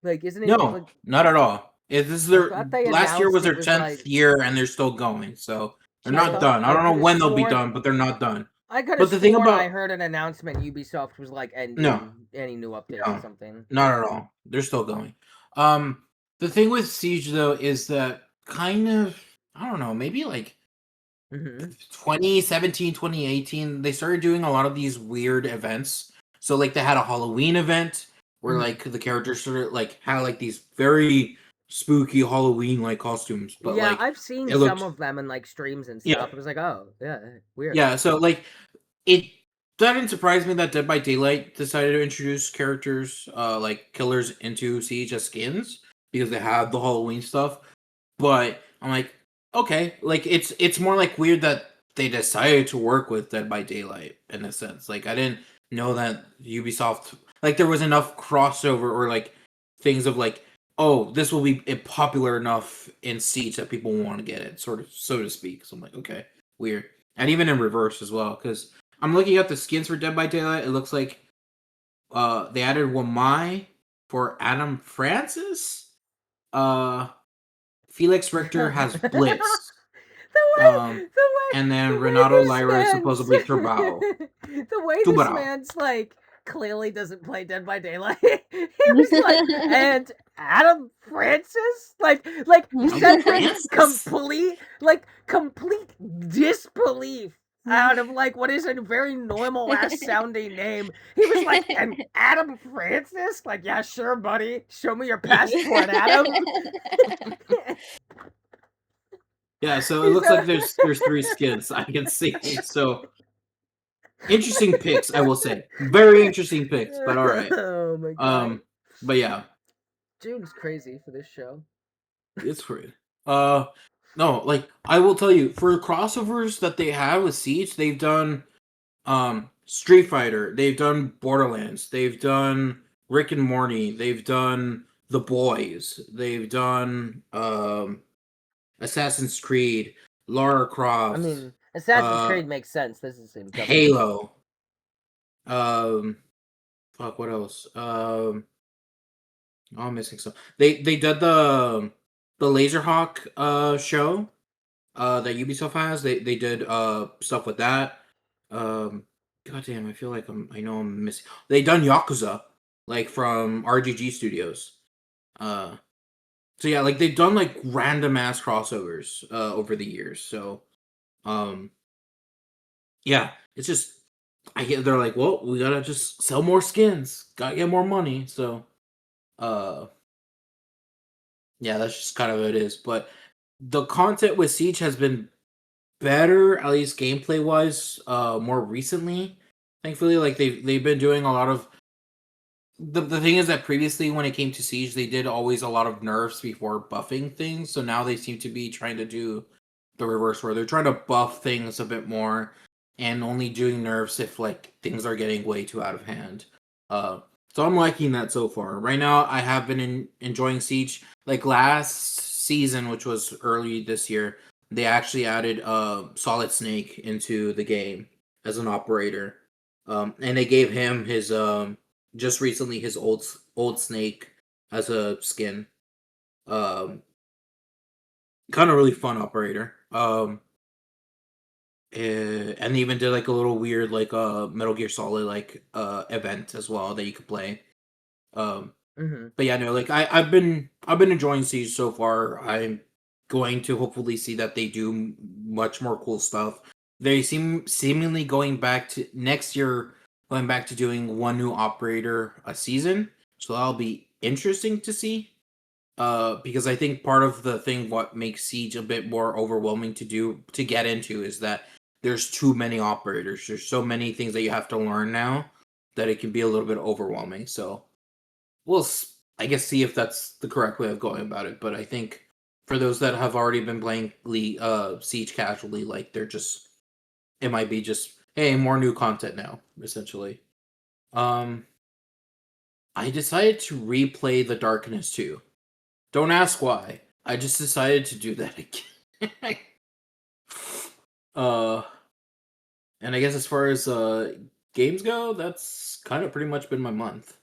Like isn't it? No, not at all. This is their last year was their 10th year, and they're still going. So they're not done. I don't know when they'll be done, but they're not done. I could have sworn I heard an announcement Ubisoft was like ending any new updates or something. Not at all. They're still going. The thing with Siege though is that kind of I don't know, maybe like Mm-hmm. 2017, 2018, they started doing a lot of these weird events. So like they had a Halloween event where Mhm. like the characters sort of like had like these very spooky Halloween like costumes, but Yeah, like I've seen it some looked of them in like streams and yeah. stuff. It was like, oh, yeah, weird. Yeah, so like it that didn't surprise me that Dead by Daylight decided to introduce characters like killers into Siege as skins because they have the Halloween stuff. But I'm like, okay, like it's more like weird that they decided to work with Dead by Daylight in a sense. Like I didn't know that Ubisoft like there was enough crossover or like things of like, oh, this will be popular enough in Siege that people want to get it, sort of so to speak. So I'm like, okay, weird. And even in reverse as well, because I'm looking at the skins for Dead by Daylight. It looks like they added Wamai for Adam Francis. Felix Richter has the Blitz. way, And the then way Renato this Lyra is man's, supposedly Turbao. the way this Tubarao. man's like clearly doesn't play Dead by Daylight. He was like, and Adam Francis, like he Adam said with Francis? complete disbelief out of like what is a very normal ass sounding name. He was like, and Adam Francis, like, yeah, sure, buddy, show me your passport, Adam. Yeah, so it looks like there's three skins I can see. So interesting picks, I will say. Very interesting picks, but alright. Oh my god. But yeah, June's crazy for this show. it's free. Uh no, like I will tell you, for crossovers that they have with Siege, they've done Street Fighter, they've done Borderlands, they've done Rick and Morty, they've done The Boys, they've done Assassin's Creed, Lara I Croft, mean, Assassin's uh Creed makes sense. This is in government. Halo, um fuck what else? Oh, I'm missing some. They did the Laserhawk show that Ubisoft has. They did stuff with that. God damn, I feel like I know I'm missing. They done Yakuza like from RGG Studios. Uh so yeah, like they've done like random ass crossovers over the years. So um yeah, it's just I get they're like, well, we gotta just sell more skins, gotta get more money. So uh yeah, that's just kind of what it is. But the content with Siege has been better, at least gameplay wise, more recently. Thankfully, like they've been doing a lot of the thing is that previously when it came to Siege, they did always a lot of nerfs before buffing things. So now they seem to be trying to do the reverse where they're trying to buff things a bit more and only doing nerfs if like things are getting way too out of hand. Uh so I'm liking that so far. Right now I have been enjoying Siege. Like last season, which was early this year, they actually added Solid Snake into the game as an operator. And they gave him his just recently his old snake as a skin. Um, Kind of really fun operator. And they even did like a little weird like Metal Gear Solid like event as well that you could play. Um, Mm-hmm. but yeah, no, like I've been enjoying Siege so far. I'm going to hopefully see that they do much more cool stuff. They seemingly going back to next year, going back to doing one new operator a season. So that'll be interesting to see. Because I think part of the thing what makes Siege a bit more overwhelming to get into is that there's too many operators. There's so many things that you have to learn now that it can be a little bit overwhelming. So we'll I guess see if that's the correct way of going about it. But I think for those that have already been playing Siege casually, like they're just it might be just hey more new content now essentially. Um, I decided to replay The Darkness 2. Don't ask why. I just decided to do that again. uh, and I guess as far as games go, that's kind of pretty much been my month.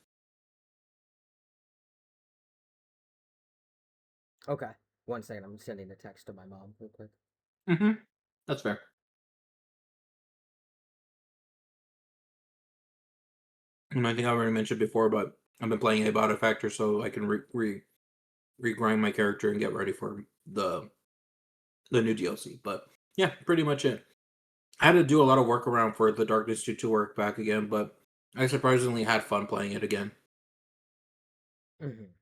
Okay. 1 second. I'm sending a text to my mom real quick. Mm-hmm. That's fair. And I think I already mentioned before, but I've been playing About a Factor so I can regrind my character and get ready for the new DLC. But Yeah, pretty much it. I had to do a lot of workaround for the Darkness 2 to work back again, but I surprisingly had fun playing it again. Mhm.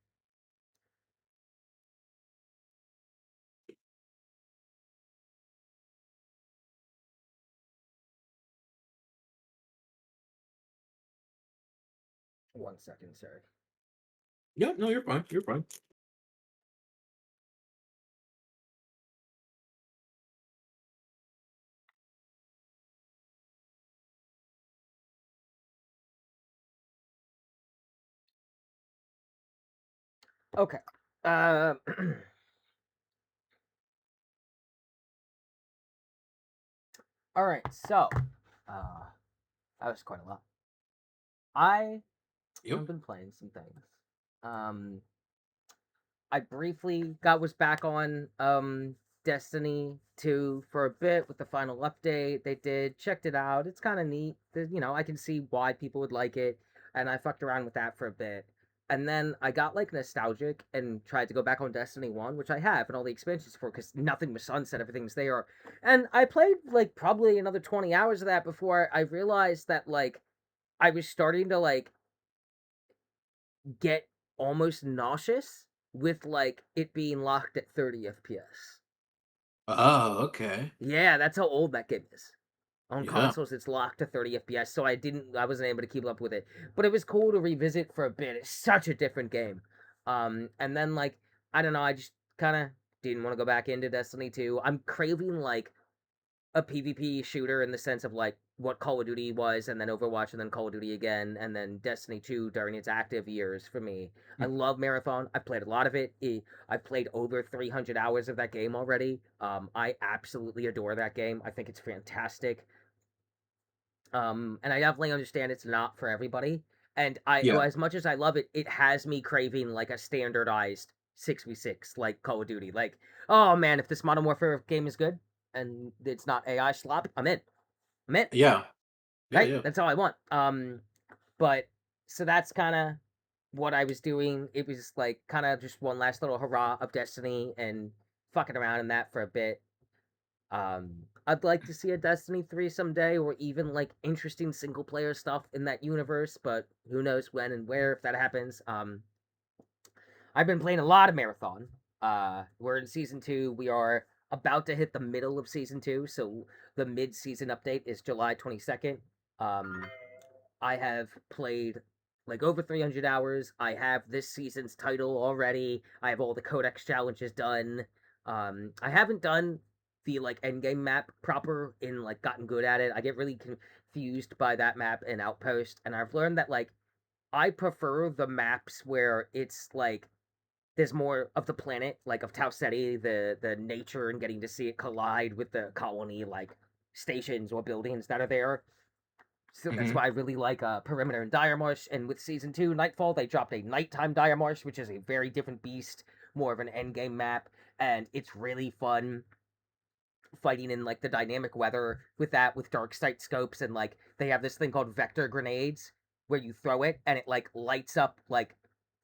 One second, sorry. Yep, no, you're fine. You're fine. Okay. Uh, all right. So, uh, that was quite a lot. I Yep. have been playing some things. Um, I briefly was back on Destiny 2 for a bit with the final update they did. Checked it out. It's kind of neat. You know, I can see why people would like it, and I fucked around with that for a bit. And then I got like nostalgic and tried to go back on Destiny 1, which I have, and all the expansions for because nothing was sunset, everything's there. And I played like probably another 20 hours of that before I realized that like I was starting to like get almost nauseous with like it being locked at 30 FPS. Oh, okay. Yeah, that's how old that game is. On Yeah. consoles, it's locked to 30 FPS, so I wasn't able to keep up with it. But it was cool to revisit for a bit. It's such a different game. And then like I don't know, I just kind of didn't want to go back into Destiny 2. I'm craving like a PvP shooter in the sense of like what Call of Duty was, and then Overwatch, and then Call of Duty again, and then Destiny 2 during its active years for me. I love Marathon. I played a lot of it. I've played over 300 hours of that game already. I absolutely adore that game. I think it's fantastic. And I definitely understand it's not for everybody. And Yeah. as much as I love it, it has me craving like a standardized 6v6 like Call of Duty. Like, oh man, if this Modern Warfare game is good and it's not AI slop, I'm in. I'm in. Yeah. Yeah, Right? yeah. That's all I want. But so that's kind of what I was doing. It was like kind of just one last little hurrah of Destiny and fucking around in that for a bit. I'd like to see a Destiny 3 someday, or even like interesting single player stuff in that universe, but who knows when and where if that happens. I've been playing a lot of Marathon. We're in season 2. We are about to hit the middle of season 2, so the mid-season update is July 22nd. Um, I have played like over 300 hours. I have this season's title already. I have all the codex challenges done. I haven't done the like endgame map proper in like gotten good at it. I get really confused by that map in Outpost, and I've learned that like I prefer the maps where it's like there's more of the planet, like of Tau Ceti, the nature and getting to see it collide with the colony like stations or buildings that are there. So that's Hmm. why I really like Perimeter and Dire Marsh. And with season 2, Nightfall, they dropped a nighttime Dire Marsh, which is a very different beast, more of an endgame map, and it's really fun fighting in like the dynamic weather with that with dark sight scopes, and like they have this thing called vector grenades where you throw it and it like lights up like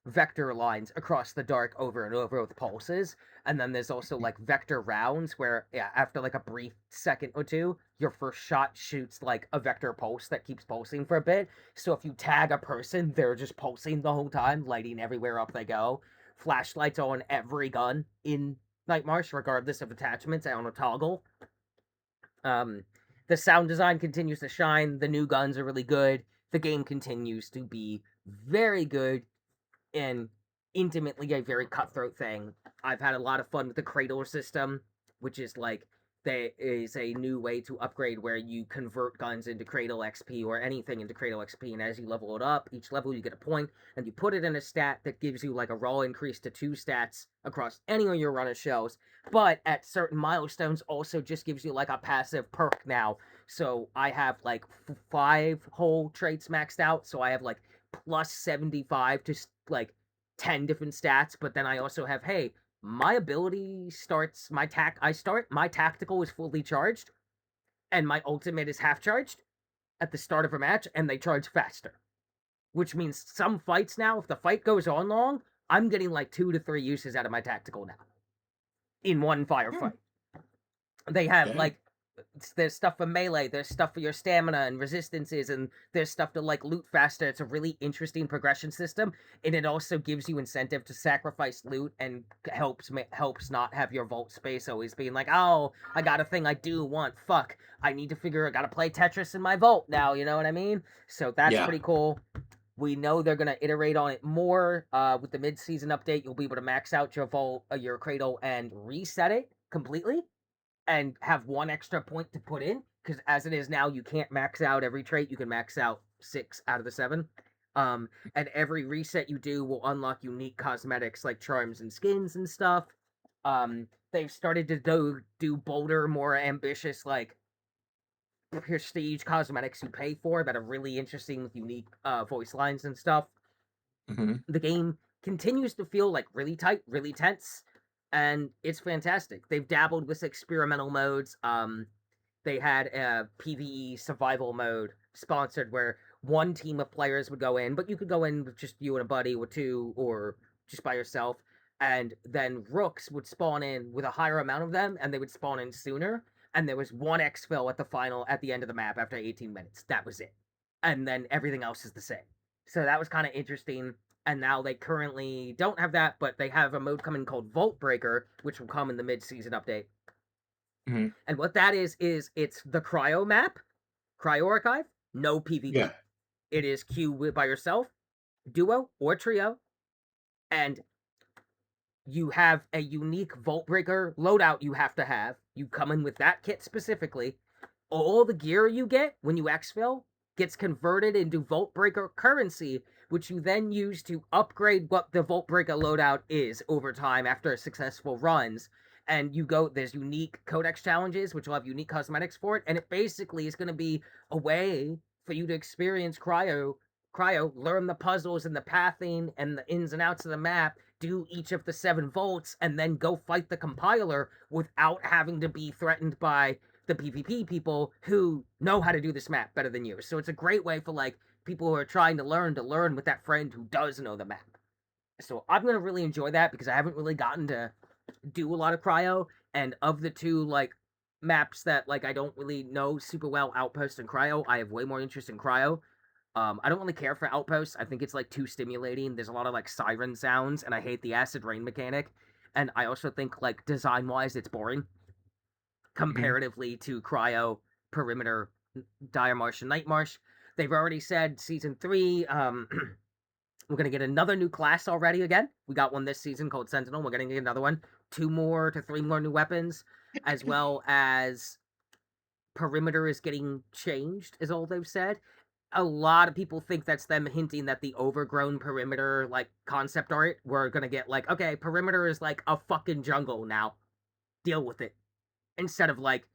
vector lines across the dark over and over with pulses. And then there's also like vector rounds where yeah, after like a brief second or two your first shot shoots like a vector pulse that keeps pulsing for a bit, so if you tag a person they're just pulsing the whole time, lighting everywhere up they go. Flashlights on every gun in Night Marsh regardless of attachments on a toggle. um, the sound design continues to shine. The new guns are really good. The game continues to be very good and intimately a very cutthroat thing. I've had a lot of fun with the cradle system, which is like there is a new way to upgrade where you convert guns into cradle XP or anything into cradle XP, and as you level it up, each level you get a point, and you put it in a stat that gives you like a raw increase to 2 stats across any of your run of shells, but at certain milestones also just gives you like a passive perk now. So I have like 5 whole traits maxed out, so I have like plus 75 to like 10 different stats, but then I also have, hey, my ability starts my tactical is fully charged and my ultimate is half charged at the start of a match, and they charge faster. Which means some fights now, if the fight goes on long, I'm getting like 2 to 3 uses out of my tactical now in one firefight. They have Okay. like there's stuff for melee, there's stuff for your stamina and resistances, and there's stuff to like loot faster. It's a really interesting progression system, and it also gives you incentive to sacrifice loot and helps not have your vault space always being like, oh, I got a thing I do want. Fuck, I need to figure. I gotta play Tetris in my vault now. You know what I mean? So that's Yeah. pretty cool. We know they're gonna iterate on it more. With the mid-season update, you'll be able to max out your vault, your cradle, and reset it completely and have one extra point to put in, because as it is now, you can't max out every trait. You can max out 6 out of the 7. And every reset you do will unlock unique cosmetics like charms and skins and stuff. They've started to do bolder, more ambitious, like prestige cosmetics you pay for that are really interesting with unique voice lines and stuff. Hmm. The game continues to feel like really tight, really tense, and it's fantastic. They've dabbled with experimental modes. They had a PvE survival mode sponsored where one team of players would go in, but you could go in with just you and a buddy or two, or just by yourself. And then rooks would spawn in with a higher amount of them, and they would spawn in sooner. And there was one exfil at the end of the map after 18 minutes. That was it. And then everything else is the same. So that was kind of interesting. And now they currently don't have that, but they have a mode coming called Vault Breaker, which will come in the mid-season update. Hmm. And what that is it's the cryo map, cryo archive, no PvP. Yeah. It is queue by yourself, duo or trio, and you have a unique Vault Breaker loadout you have to have. You come in with that kit specifically. All the gear you get when you exfil gets converted into Vault Breaker currency, which you then use to upgrade what the Vault Breaker loadout is over time after successful runs. And there's unique codex challenges, which will have unique cosmetics for it, and it basically is going to be a way for you to experience cryo, learn the puzzles and the pathing and the ins and outs of the map, do each of the 7 vaults, and then go fight the compiler without having to be threatened by the PvP people who know how to do this map better than you. So it's a great way for like people who are trying to learn with that friend who does know the map. So I'm gonna really enjoy that because I haven't really gotten to do a lot of cryo, and of the two like maps that like I don't really know super well, Outpost and Cryo, I have way more interest in Cryo. I don't really care for Outposts. I think it's like too stimulating. There's a lot of like siren sounds, and I hate the acid rain mechanic. And I also think like design wise, it's boring Hmm. comparatively to Cryo, Perimeter, Dire Marsh, and Night Marsh. They've already said season 3. We're gonna get another new class already again. We got one this season called Sentinel. We're gonna get another one. 2 more to 3 more new weapons, as well as Perimeter is getting changed, is all they've said. A lot of people think that's them hinting that the overgrown Perimeter like concept art, we're gonna get like, okay, Perimeter is like a fucking jungle now. Deal with it. Instead of like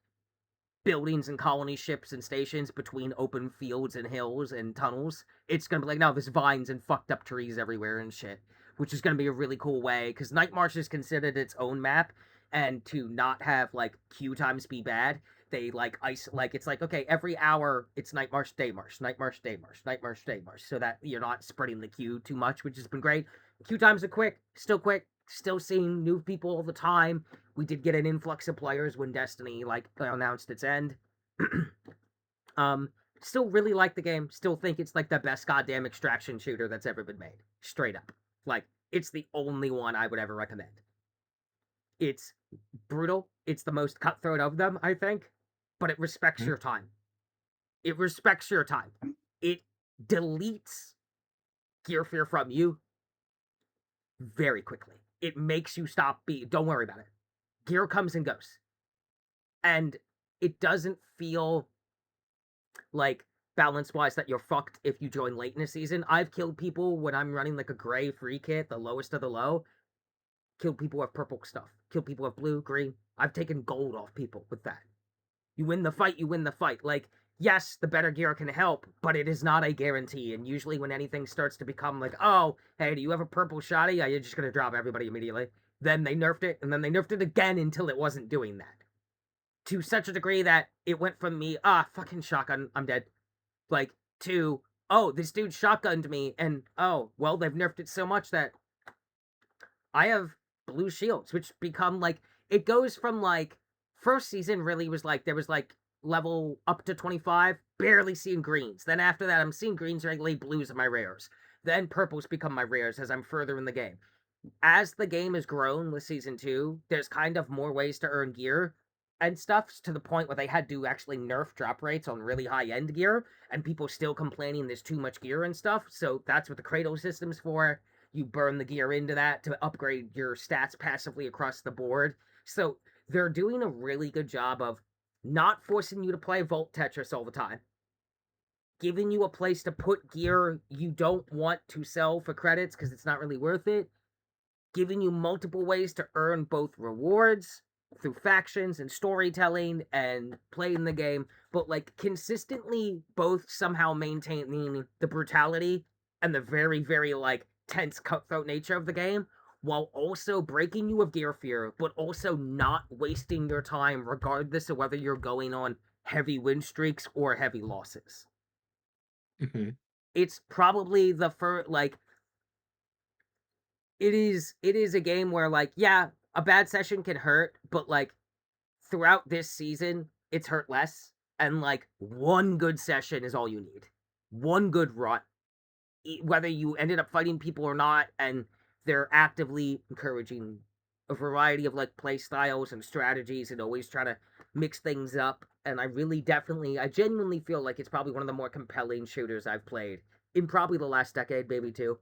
buildings and colony ships and stations between open fields and hills and tunnels. It's gonna be like, no, there's vines and fucked up trees everywhere and shit, which is gonna be a really cool way because Night March is considered its own map, and to not have like queue times be bad, they like ice like it's like okay, every hour it's Night March, Day March, Night March, Day March, Night March, Day March, so that you're not spreading the queue too much, which has been great. Queue times are quick, still seeing new people all the time. We did get an influx of players when Destiny like announced its end. um, Still really like the game. Still think it's like the best goddamn extraction shooter that's ever been made. Straight up, like it's the only one I would ever recommend. It's brutal. It's the most cutthroat of them, I think, but it respects Hmm. your time. It respects your time. It deletes gear fear from you very quickly. It makes you stop don't worry about it. Gear comes and goes. And it doesn't feel like balance wise that you're fucked if you join late in a season. I've killed people when I'm running like a gray free kit, the lowest of the low. Killed people with purple stuff. Killed people with blue, green. I've taken gold off people with that. You win the fight, you win the fight. Like, yes, the better gear can help, but it is not a guarantee. And usually when anything starts to become like, oh, hey, do you have a purple shotty? Yeah, you're just gonna drop everybody immediately. Then they nerfed it, and then they nerfed it again until it wasn't doing that. To such a degree that it went from me, fucking shotgun, I'm dead, like, to, oh, this dude shotgunned me, and, oh, well, they've nerfed it so much that I have blue shields, which become, like, it goes from, like, first season really was like, there was like level up to 25, barely seeing greens. Then after that, I'm seeing greens regularly, blues are my rares. Then purples become my rares as I'm further in the game. As the game has grown with season 2, there's kind of more ways to earn gear and stuff, to the point where they had to actually nerf drop rates on really high end gear, and people still complaining there's too much gear and stuff. So that's what the cradle system's for. You burn the gear into that to upgrade your stats passively across the board. So they're doing a really good job of not forcing you to play Vault Tetris all the time, giving you a place to put gear you don't want to sell for credits because it's not really worth it, giving you multiple ways to earn both rewards through factions and storytelling and playing the game, but like consistently both somehow maintaining the brutality and the very, very like tense cutthroat nature of the game, while also breaking you of gear fear, but also not wasting your time regardless of whether you're going on heavy win streaks or heavy losses. Mm-hmm. It's probably the first, like, it is a game where, like, yeah, a bad session can hurt, but like throughout this season it's hurt less, and like one good session is all you need. One good run, whether you ended up fighting people or not, and they're actively encouraging a variety of like play styles and strategies and always trying to mix things up. And I genuinely feel like it's probably one of the more compelling shooters I've played in probably the last decade, maybe two.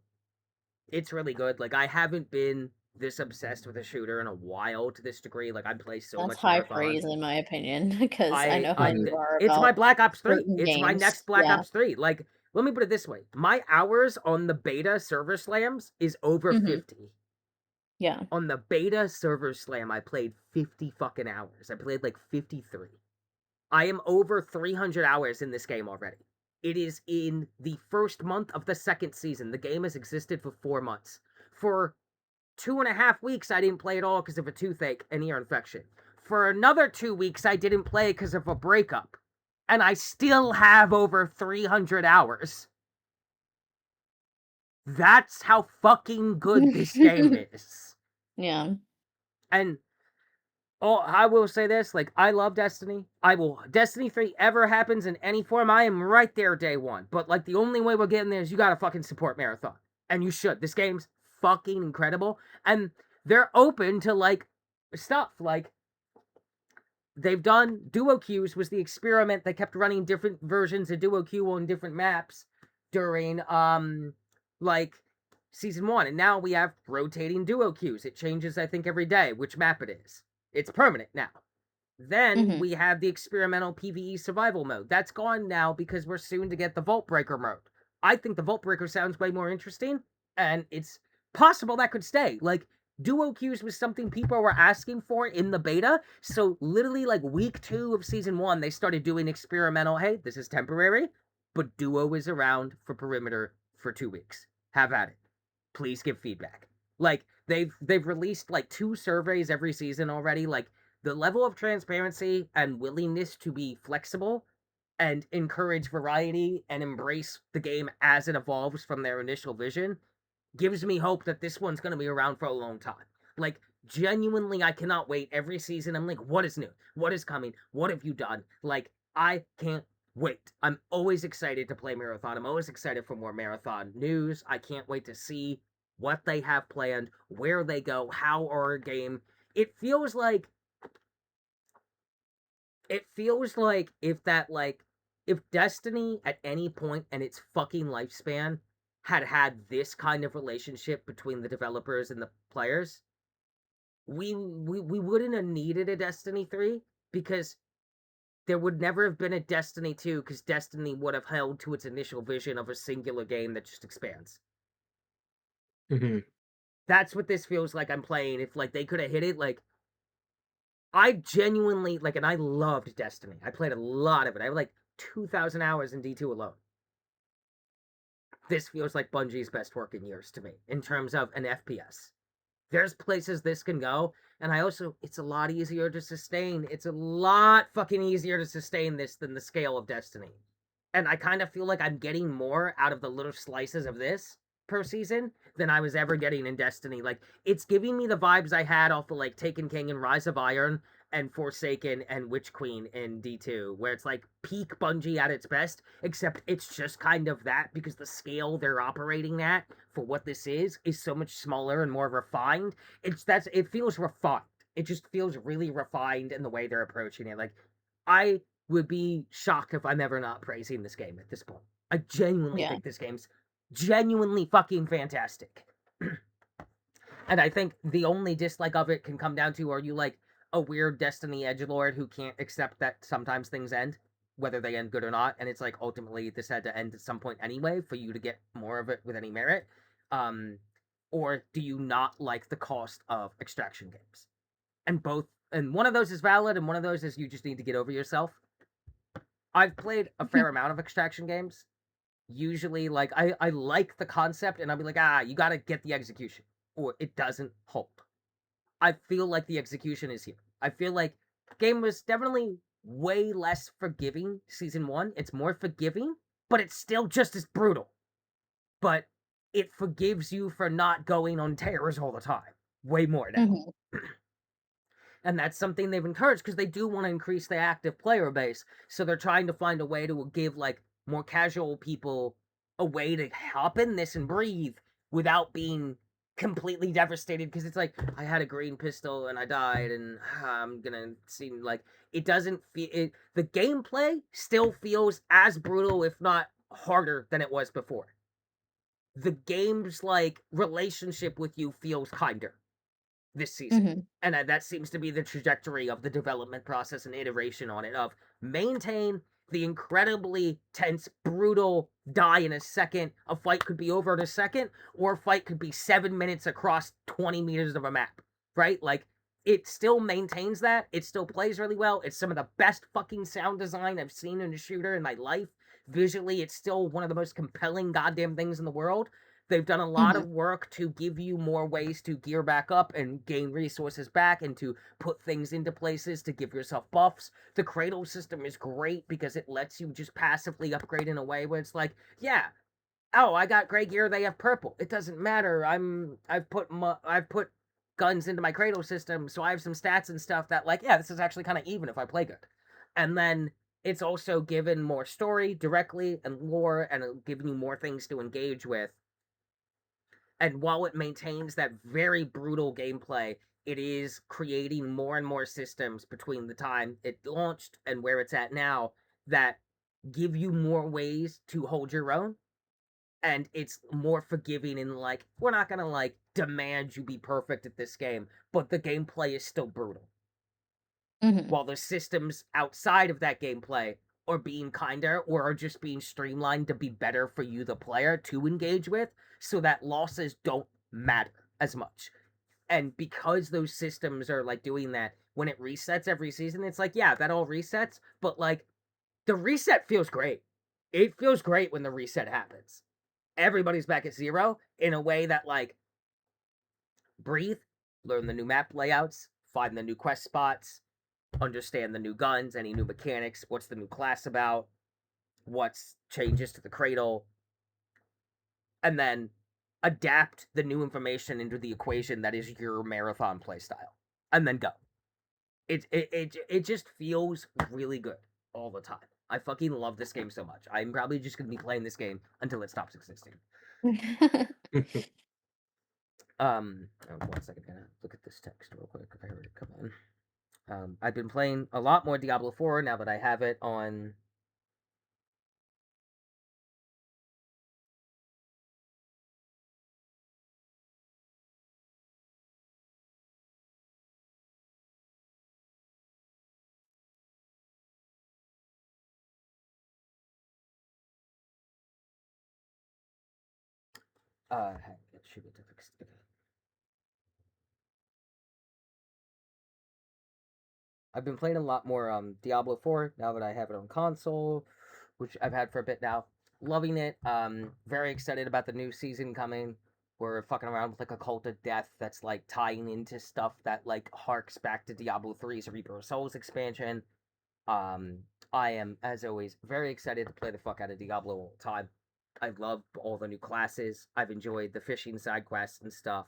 It's really good. Like, I haven't been this obsessed with a shooter in a while to this degree. Like, I play so That's much high Marathon. praise in my opinion, because I know how Mm-hmm. you are It's my about Black Ops 3. certain It's my games. next Black Yeah. Ops 3. Like, let me put it this way. My hours on the beta server slams is over Mhm. 50. Yeah. On the beta server slam, I played 50 fucking hours. I played like 53. I am over 300 hours in this game already. It is in the first month of the second season. The game has existed for 4 months. For 2.5 weeks, I didn't play at all because of a toothache and ear infection. For another 2 weeks, I didn't play because of a breakup. And I still have over 300 hours. That's how fucking good this game is. Yeah. And I will say this, like, I love Destiny. Destiny 3 ever happens in any form, I am right there day one. But, like, the only way we're getting there is you gotta fucking support Marathon. And you should. This game's fucking incredible. And they're open to, like, stuff. Like, they've done duo queues was the experiment. They kept running different versions of duo queue on different maps during, like, Season 1. And now we have rotating duo queues. It changes, I think, every day which map it is. It's permanent now. Then Mhm. we have the experimental PvE survival mode. That's gone now because we're soon to get the Vault Breaker mode. I think the Vault Breaker sounds way more interesting, and it's possible that could stay. Like, duo queues was something people were asking for in the beta, so literally like week 2 of Season 1, they started doing experimental, hey, this is temporary, but duo is around for perimeter for 2 weeks. Have at it. Please give feedback. Like, they've released like 2 surveys every season already. Like, the level of transparency and willingness to be flexible and encourage variety and embrace the game as it evolves from their initial vision gives me hope that this one's going to be around for a long time. Like, genuinely, I cannot wait. Every season, I'm like, what is new? What is coming? What have you done? Like, I can't wait. I'm always excited to play Marathon. I'm always excited for more Marathon news. I can't wait to see what they have planned, where they go, how our game. It feels like if Destiny at any point in its fucking lifespan had this kind of relationship between the developers and the players, we wouldn't have needed a Destiny 3, because there would never have been a Destiny 2, because Destiny would have held to its initial vision of a singular game that just expands. Mm-hmm. That's what this feels like I'm playing. If like they could have hit it, like, I genuinely, like, and I loved Destiny. I played a lot of it. I have like 2,000 hours in D2 alone. This feels like Bungie's best work in years to me, in terms of an FPS. There's places this can go, and it's a lot easier to sustain. It's a lot fucking easier to sustain this than the scale of Destiny. And I kind of feel like I'm getting more out of the little slices of this per season than I was ever getting in Destiny. Like, it's giving me the vibes I had off of like Taken King and Rise of Iron and Forsaken and Witch Queen in D2, where it's like peak Bungie at its best, except it's just kind of that because the scale they're operating at for what this is so much smaller and more refined. It feels refined. It just feels really refined in the way they're approaching it. Like, I would be shocked if I'm ever not praising this game at this point. I genuinely think this game's genuinely fucking fantastic. And I think the only dislike of it can come down to, are you like a weird Destiny edgelord who can't accept that sometimes things end, whether they end good or not, and it's like ultimately this had to end at some point anyway for you to get more of it with any merit? Or do you not like the cost of extraction games? And one of those is valid, and one of those is you just need to get over yourself. I've played a fair amount of extraction games. Usually, like, I like the concept, and I'll be like, you gotta get the execution, or it doesn't hold. I feel like the execution is here. I feel like game was definitely way less forgiving season 1. It's more forgiving, but it's still just as brutal. But it forgives you for not going on tears all the time. Way more now. Mm-hmm. And that's something they've encouraged because they do want to increase the active player base. So they're trying to find a way to give like more casual people a way to hop in this and breathe without being completely devastated. Because it's like, I had a green pistol and I died, and I'm gonna seem like it doesn't feel it. The gameplay still feels as brutal, if not harder, than it was before. The game's like relationship with you feels kinder this season. Mm-hmm. And that seems to be the trajectory of the development process and iteration on it, of maintain the incredibly tense, brutal, die in a second, a fight could be over in a second, or a fight could be 7 minutes across 20 meters of a map, right? Like, it still maintains that. It still plays really well. It's some of the best fucking sound design I've seen in a shooter in my life. Visually, it's still one of the most compelling goddamn things in the world. They've done a lot of work to give you more ways to gear back up and gain resources back, and to put things into places to give yourself buffs. The cradle system is great because it lets you just passively upgrade in a way where it's like, yeah, oh, I got gray gear, they have purple. It doesn't matter. I've put guns into my cradle system, so I have some stats and stuff that, like, yeah, this is actually kind of even if I play good. And then it's also given more story directly and lore, and giving you more things to engage with. And while it maintains that very brutal gameplay, it is creating more and more systems between the time it launched and where it's at now that give you more ways to hold your own. And it's more forgiving in, like, we're not gonna like demand you be perfect at this game, but the gameplay is still brutal. Mm-hmm. While the systems outside of that gameplay are being kinder, or are just being streamlined to be better for you, the player, to engage with, so that losses don't matter as much. And because those systems are like doing that, when it resets every season, it's like, yeah, that all resets, but like, the reset feels great. It feels great when the reset happens. Everybody's back at 0 in a way that, like, breathe, learn the new map layouts, find the new quest spots, understand the new guns, any new mechanics, what's the new class about, what's changes to the cradle, and then adapt the new information into the equation that is your marathon playstyle, and then go. It just feels really good all the time. I fucking love this game so much. I'm probably just gonna be playing this game until it stops existing. One second, gonna look at this text real quick. I heard it come in. I've been playing a lot more Diablo 4 now that I have it on. It should be fixed. Okay. I've been playing a lot more Diablo 4 now that I have it on console, which I've had for a bit now. Loving it. Very excited about the new season coming. We're fucking around with like a Cult of Death that's like tying into stuff that like harks back to Diablo 3's Reaper of Souls expansion. I am, as always, very excited to play the fuck out of Diablo all the time. I love all the new classes. I've enjoyed the fishing side quests and stuff.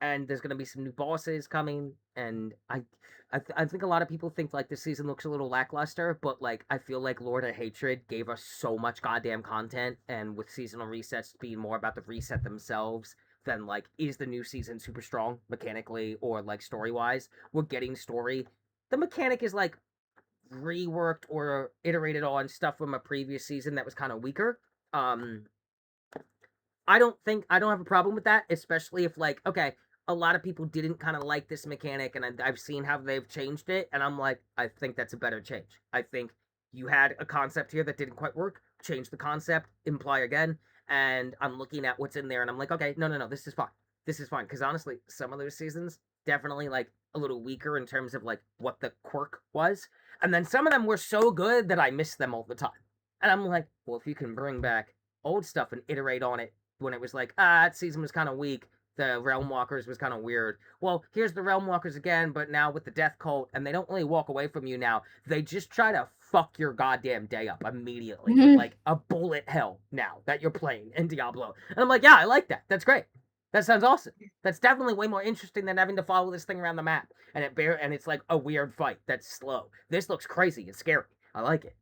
And there's gonna be some new bosses coming, and I think a lot of people think like the season looks a little lackluster, but like I feel like Lord of Hatred gave us so much goddamn content, and with seasonal resets being more about the reset themselves than like is the new season super strong mechanically or like story wise. We're getting story. The mechanic is like reworked or iterated on stuff from a previous season that was kind of weaker. Um, I don't have a problem with that, especially if like okay, a lot of people didn't kind of like this mechanic, and I've seen how they've changed it, and I'm like, I think that's a better change. I think you had a concept here that didn't quite work. Change the concept, imply again, and I'm looking at what's in there, and I'm like, okay, no, this is fine. This is fine because honestly, some of those seasons definitely like a little weaker in terms of like what the quirk was, and then some of them were so good that I missed them all the time, and I'm like, well, if you can bring back old stuff and iterate on it when it was like, that season was kind of weak. The Realm Walkers was kind of weird. Well, here's the Realm Walkers again, but now with the Death Cult, and they don't really walk away from you now. They just try to fuck your goddamn day up immediately with like a bullet hell now that you're playing in Diablo. And I'm like, yeah, I like that. That's great. That sounds awesome. That's definitely way more interesting than having to follow this thing around the map. And it's like a weird fight that's slow. This looks crazy and scary. I like it.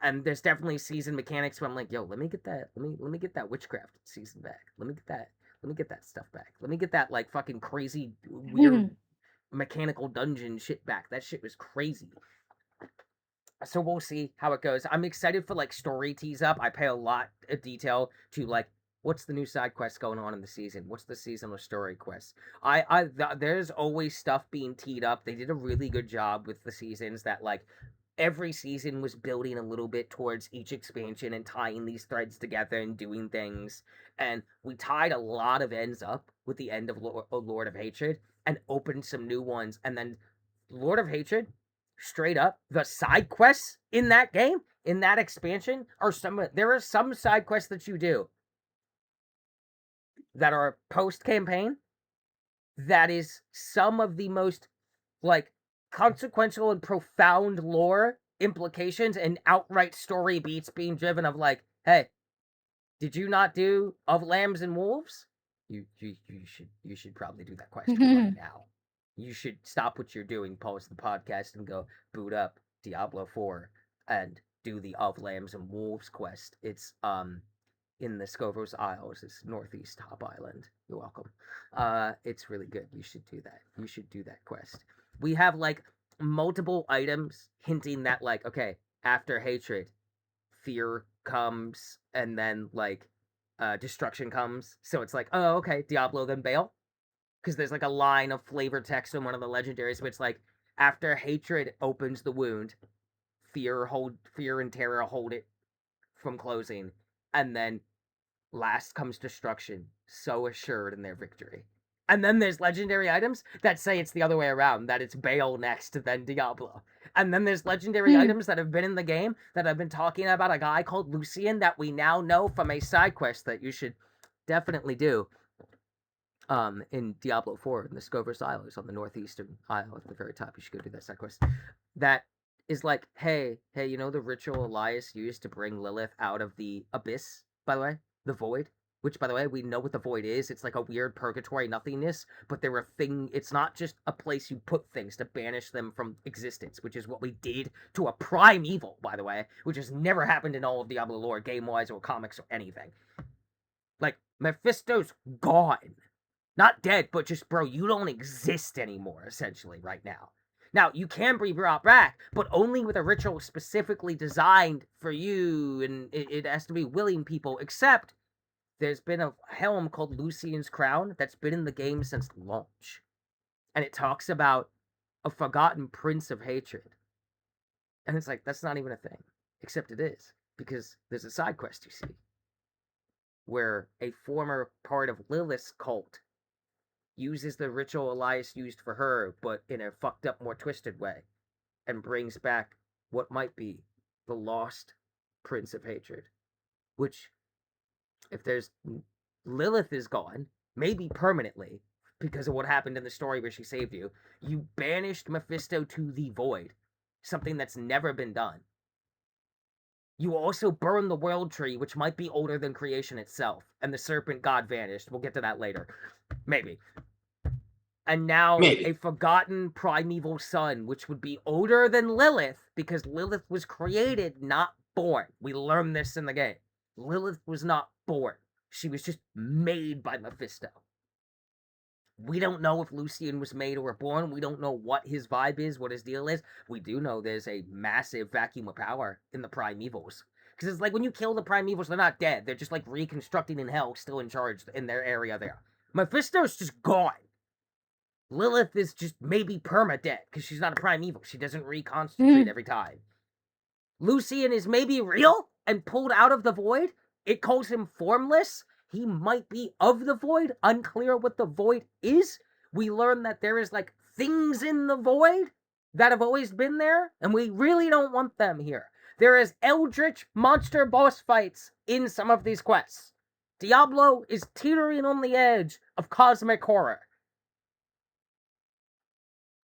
And there's definitely season mechanics where I'm like, yo, let me get that. Let me get that witchcraft season back. Let me get that. Let me get that stuff back. Let me get that like fucking crazy weird mechanical dungeon shit back. That shit was crazy. So we'll see how it goes. I'm excited for like story tease up. I pay a lot of detail to like what's the new side quest going on in the season. What's the seasonal story quest? There's always stuff being teed up. They did a really good job with the seasons that like every season was building a little bit towards each expansion and tying these threads together and doing things. And we tied a lot of ends up with the end of Lord of Hatred and opened some new ones. And then Lord of Hatred, straight up, the side quests in that game, in that expansion, there are some side quests that you do that are post campaign that is some of the most like consequential and profound lore implications and outright story beats being driven of like, hey, did you not do Of Lambs and Wolves? You should probably do that quest right now. You should stop what you're doing, pause the podcast, and go boot up Diablo 4 and do the Of Lambs and Wolves quest. It's in the Scovos Isles, it's northeast Top Island. You're welcome. It's really good. You should do that. You should do that quest. We have like multiple items hinting that like, okay, after hatred, fear comes, and then like destruction comes. So it's like, oh, okay, Diablo then Baal. Because there's like a line of flavor text in one of the legendaries, which like after hatred opens the wound, fear and terror hold it from closing, and then last comes destruction, so assured in their victory. And then there's legendary items that say it's the other way around, that it's Baal next, then Diablo. And then there's legendary items that have been in the game that I've been talking about a guy called Lucian that we now know from a side quest that you should definitely do in Diablo 4 in the Scovers Isles on the northeastern isle at the very top. You should go do that side quest. That is like, hey, you know the ritual Elias used to bring Lilith out of the abyss, by the way? The void? Which, by the way, we know what the void is. It's like a weird purgatory nothingness, but it's not just a place you put things to banish them from existence, which is what we did to a prime evil, by the way, which has never happened in all of Diablo lore, game-wise or comics or anything. Like, Mephisto's gone. Not dead, but just, bro, you don't exist anymore, essentially, right now. Now, you can be brought back, but only with a ritual specifically designed for you, and it has to be willing people, except there's been a helm called Lucian's Crown that's been in the game since launch. And it talks about a forgotten prince of hatred. And it's like, that's not even a thing. Except it is, because there's a side quest you see, where a former part of Lilith's cult uses the ritual Elias used for her, but in a fucked up, more twisted way, and brings back what might be the lost Prince of Hatred. Which, if there's Lilith is gone, maybe permanently, because of what happened in the story where she saved you, you banished Mephisto to the void, something that's never been done. You also burn the world tree, which might be older than creation itself, and the serpent god vanished. We'll get to that later. Maybe. And now a Maybe. forgotten primeval son, which would be older than Lilith, because Lilith was created, not born. We learned this in the game. Lilith was not born. She was just made by Mephisto. We don't know if Lucian was made or born. We don't know what his vibe is, what his deal is. We do know there's a massive vacuum of power in the primevals. Because it's like when you kill the primevals, they're not dead. They're just like reconstructing in hell, still in charge in their area there. Mephisto's just gone. Lilith is just maybe perma-dead, because she's not a primeval. She doesn't reconstitute every time. Lucian is maybe real and pulled out of the void. It calls him formless. He might be of the void. Unclear what the void is. We learn that there is like things in the void that have always been there, and we really don't want them here. There is eldritch monster boss fights in some of these quests. Diablo is teetering on the edge of cosmic horror.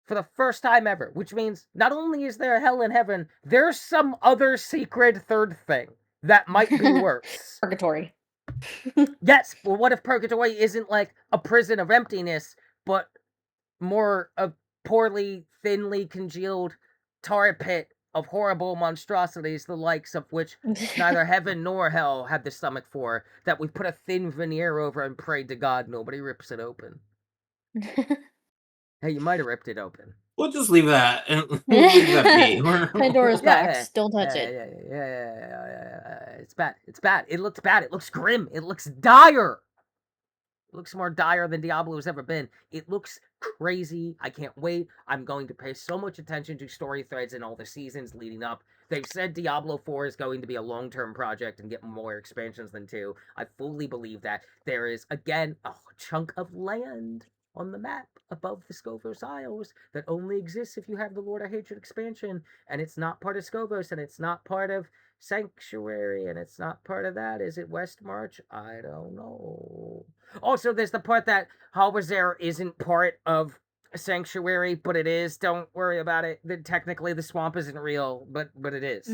For the first time ever, which means not only is there hell and heaven, there's some other secret third thing that might be worse. Purgatory. Yes, well, what if purgatory isn't like a prison of emptiness, but more a poorly, thinly congealed tar pit of horrible monstrosities, the likes of which neither heaven nor hell had the stomach for, that we put a thin veneer over and prayed to God nobody rips it open. Hey, you might have ripped it open. We'll just leave that and leave that be. Pandora's Yeah, box. Don't touch it. Yeah. It's bad. It's bad. It looks bad. It looks grim. It looks dire. It looks more dire than Diablo has ever been. It looks crazy. I can't wait. I'm going to pay so much attention to story threads in all the seasons leading up. They've said Diablo 4 is going to be a long-term project and get more expansions than 2. I fully believe that. There is, again, a chunk of land on the map above the Scovos Isles that only exists if you have the Lord of Hatred expansion, and it's not part of Scovos, and it's not part of Sanctuary, and it's not part of that. Is it West March? I don't know. Also, there's the part that Halberzer isn't part of Sanctuary, but it is. Don't worry about it. Technically, the swamp isn't real, but it is.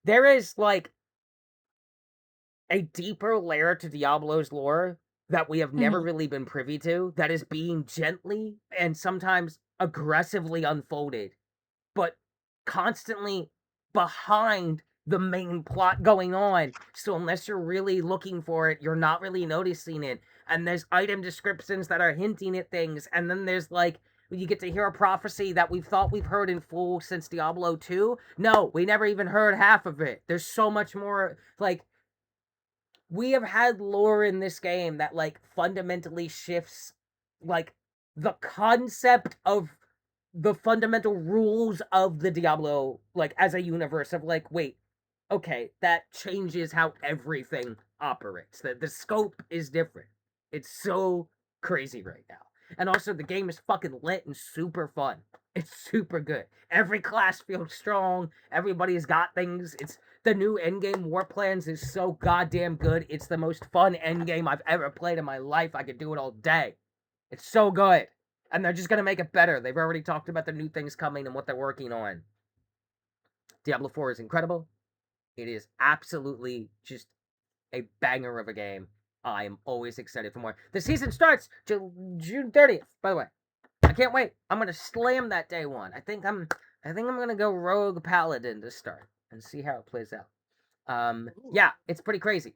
There is, like, a deeper layer to Diablo's lore that we have never really been privy to, that is being gently and sometimes aggressively unfolded, but constantly behind the main plot going on. So unless you're really looking for it, you're not really noticing it. And there's item descriptions that are hinting at things, and then there's like, you get to hear a prophecy that we've thought we've heard in full since Diablo 2. No, we never even heard half of it. There's so much more, like, we have had lore in this game that, like, fundamentally shifts, like, the concept of the fundamental rules of the Diablo, like, as a universe of, like, wait, okay, that changes how everything operates. The scope is different. It's so crazy right now. And also, the game is fucking lit and super fun. It's super good. Every class feels strong. Everybody's got things. It's the new endgame war plans is so goddamn good. It's the most fun endgame I've ever played in my life. I could do it all day. It's so good. And they're just gonna make it better. They've already talked about the new things coming and what they're working on. Diablo 4 is incredible. It is absolutely just a banger of a game. I am always excited for more. The season starts June 30th, by the way. I can't wait. I'm gonna slam that day one. I think I'm gonna go Rogue Paladin to start and see how it plays out. Yeah, it's pretty crazy.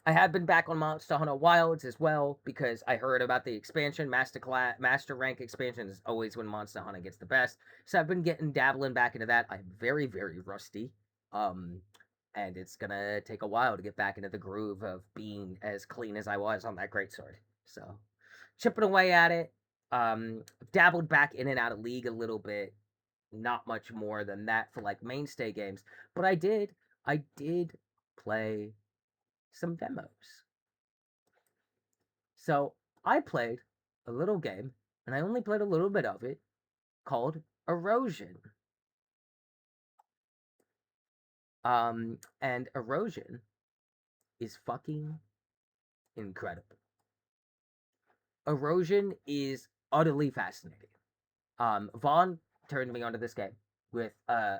I have been back on Monster Hunter Wilds as well because I heard about the expansion. Master Rank expansion is always when Monster Hunter gets the best. So I've been dabbling back into that. I'm very, very rusty. And it's gonna take a while to get back into the groove of being as clean as I was on that greatsword. So, chipping away at it. Dabbled back in and out of League a little bit. Not much more than that for like mainstay games. But I did play some demos. So, I played a little game, and I only played a little bit of it, called Erosion. And Erosion is fucking incredible. Erosion is utterly fascinating. Vaughn turned me onto this game. with I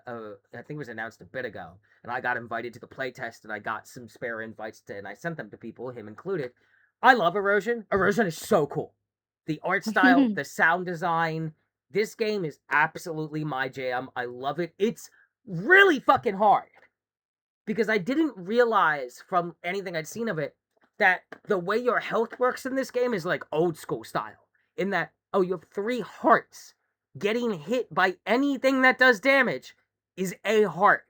think it was announced a bit ago, and I got invited to the playtest, and I got some spare invites and I sent them to people, him included. I love Erosion. Erosion is so cool. The art style, the sound design. This game is absolutely my jam. I love it. It's really fucking hard because I didn't realize from anything I'd seen of it that the way your health works in this game is like old school style. In that, oh, you have 3 hearts. Getting hit by anything that does damage is a heart.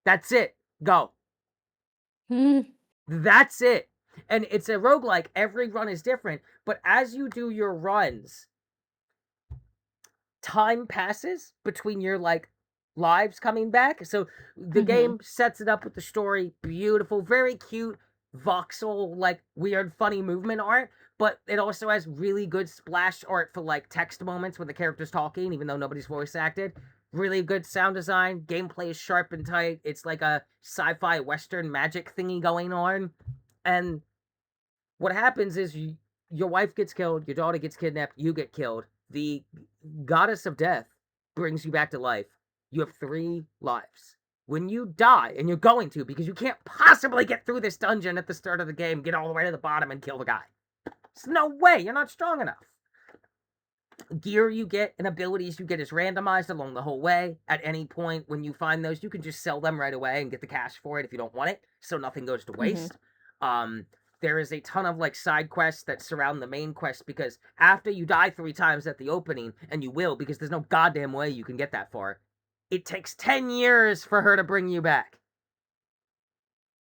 That's it. Go. That's it. And it's a roguelike. Every run is different. But as you do your runs, time passes between your like lives coming back. So the game sets it up with the story, beautiful, very cute, voxel, like weird, funny movement art. But it also has really good splash art for like text moments when the character's talking, even though nobody's voice acted. Really good sound design. Gameplay is sharp and tight. It's like a sci-fi western magic thingy going on. And what happens is your wife gets killed, your daughter gets kidnapped, you get killed. The goddess of death brings you back to life. You have 3 lives. When you die, and you're going to, because you can't possibly get through this dungeon at the start of the game, get all the way to the bottom and kill the guy. There's no way, you're not strong enough. Gear you get and abilities you get is randomized along the whole way. At any point when you find those, you can just sell them right away and get the cash for it if you don't want it, so nothing goes to waste. There is a ton of like side quests that surround the main quest, because after you die 3 times at the opening, and you will because there's no goddamn way you can get that far, it takes 10 years for her to bring you back.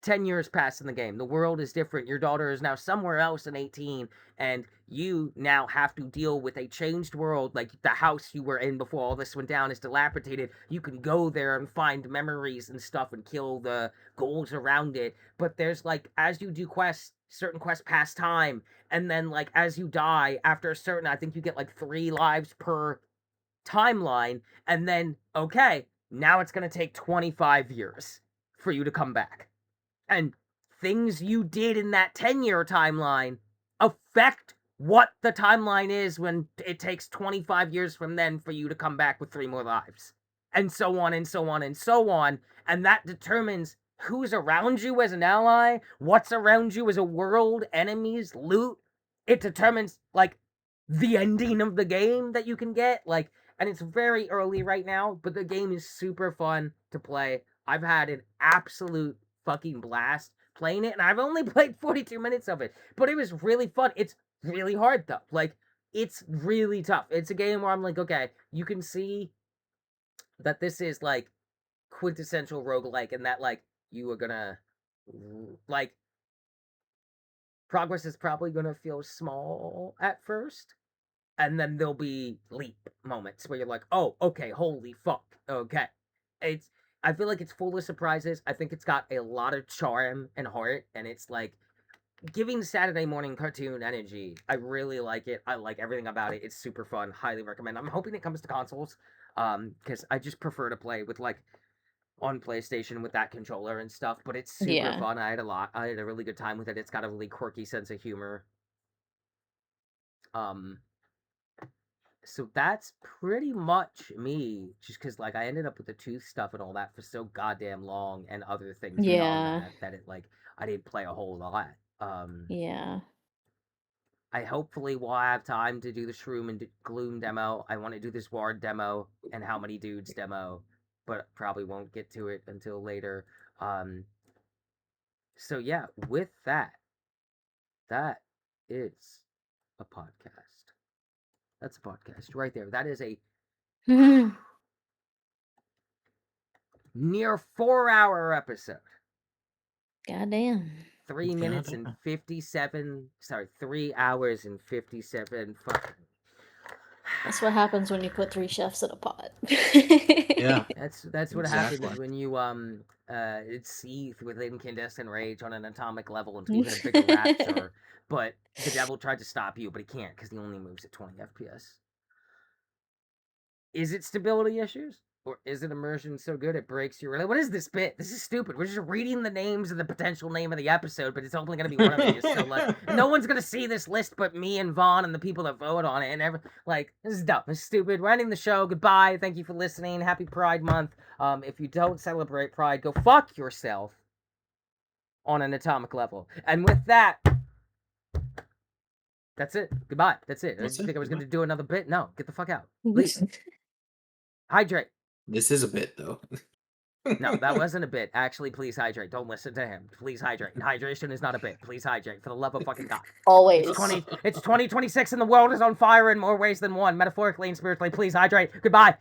10 years pass in the game. The world is different. Your daughter is now somewhere else in 18, and you now have to deal with a changed world. Like, the house you were in before all this went down is dilapidated. You can go there and find memories and stuff and kill the ghouls around it. But there's, like, as you do quests, certain quests pass time, and then, like, as you die, after a certain, I think you get, like, 3 lives per timeline, and then, okay, now it's gonna take 25 years for you to come back. And things you did in that 10-year timeline affect what the timeline is when it takes 25 years from then for you to come back with 3 more lives. And so on and so on and so on. And that determines who's around you as an ally, what's around you as a world, enemies, loot. It determines, like, the ending of the game that you can get. Like, and it's very early right now, but the game is super fun to play. I've had an absolute fucking blast playing it, and I've only played 42 minutes of it, but it was really fun. It's really hard though. Like, it's really tough. It's a game where I'm like, okay, you can see that this is like quintessential roguelike, and that like you are gonna like progress is probably gonna feel small at first, and then there'll be leap moments where you're like, oh, okay, holy fuck, okay. It's, I feel like it's full of surprises. I think it's got a lot of charm and heart, and it's like giving Saturday morning cartoon energy. I really like it. I like everything about it. It's super fun. Highly recommend. I'm hoping it comes to consoles, because I just prefer to play with like on PlayStation with that controller and stuff. But it's super fun. I had a really good time with it. It's got a really quirky sense of humor. So that's pretty much me, just because like I ended up with the tooth stuff and all that for so goddamn long, and other things beyond that it like I didn't play a whole lot. I hopefully will have time to do the Shroom and Gloom demo. I want to do this Ward demo and How Many Dudes demo, but probably won't get to it until later. So yeah, with that, that is a podcast. That's a podcast right there. That is a near 4-hour episode. Goddamn. 3 minutes and 57. Sorry, 3 hours and 57 fucking. That's what happens when you put 3 chefs in a pot. Yeah. That's what happens when you seethe with incandescent rage on an atomic level until you hit a bigger rapture. But the devil tried to stop you, but he can't because he only moves at 20 FPS. Is it stability issues? Or is it immersion so good it breaks your... What is this bit? This is stupid. We're just reading the names of the potential name of the episode, but it's only going to be one of these. So, like, no one's going to see this list but me and Vaughn and the people that vote on it. And this is dumb. This is stupid. We're ending the show. Goodbye. Thank you for listening. Happy Pride Month. If you don't celebrate Pride, go fuck yourself on an atomic level. And with that, that's it. Goodbye. That's it. That's Did you think it? I was going to do another bit? No. Get the fuck out. Leave. Hydrate. This is a bit though. No, that wasn't a bit. Actually, please hydrate. Don't listen to him. Please hydrate. Hydration is not a bit. Please hydrate. For the love of fucking God. Always. It's 2026 and the world is on fire in more ways than one. Metaphorically and spiritually. Please hydrate. Goodbye.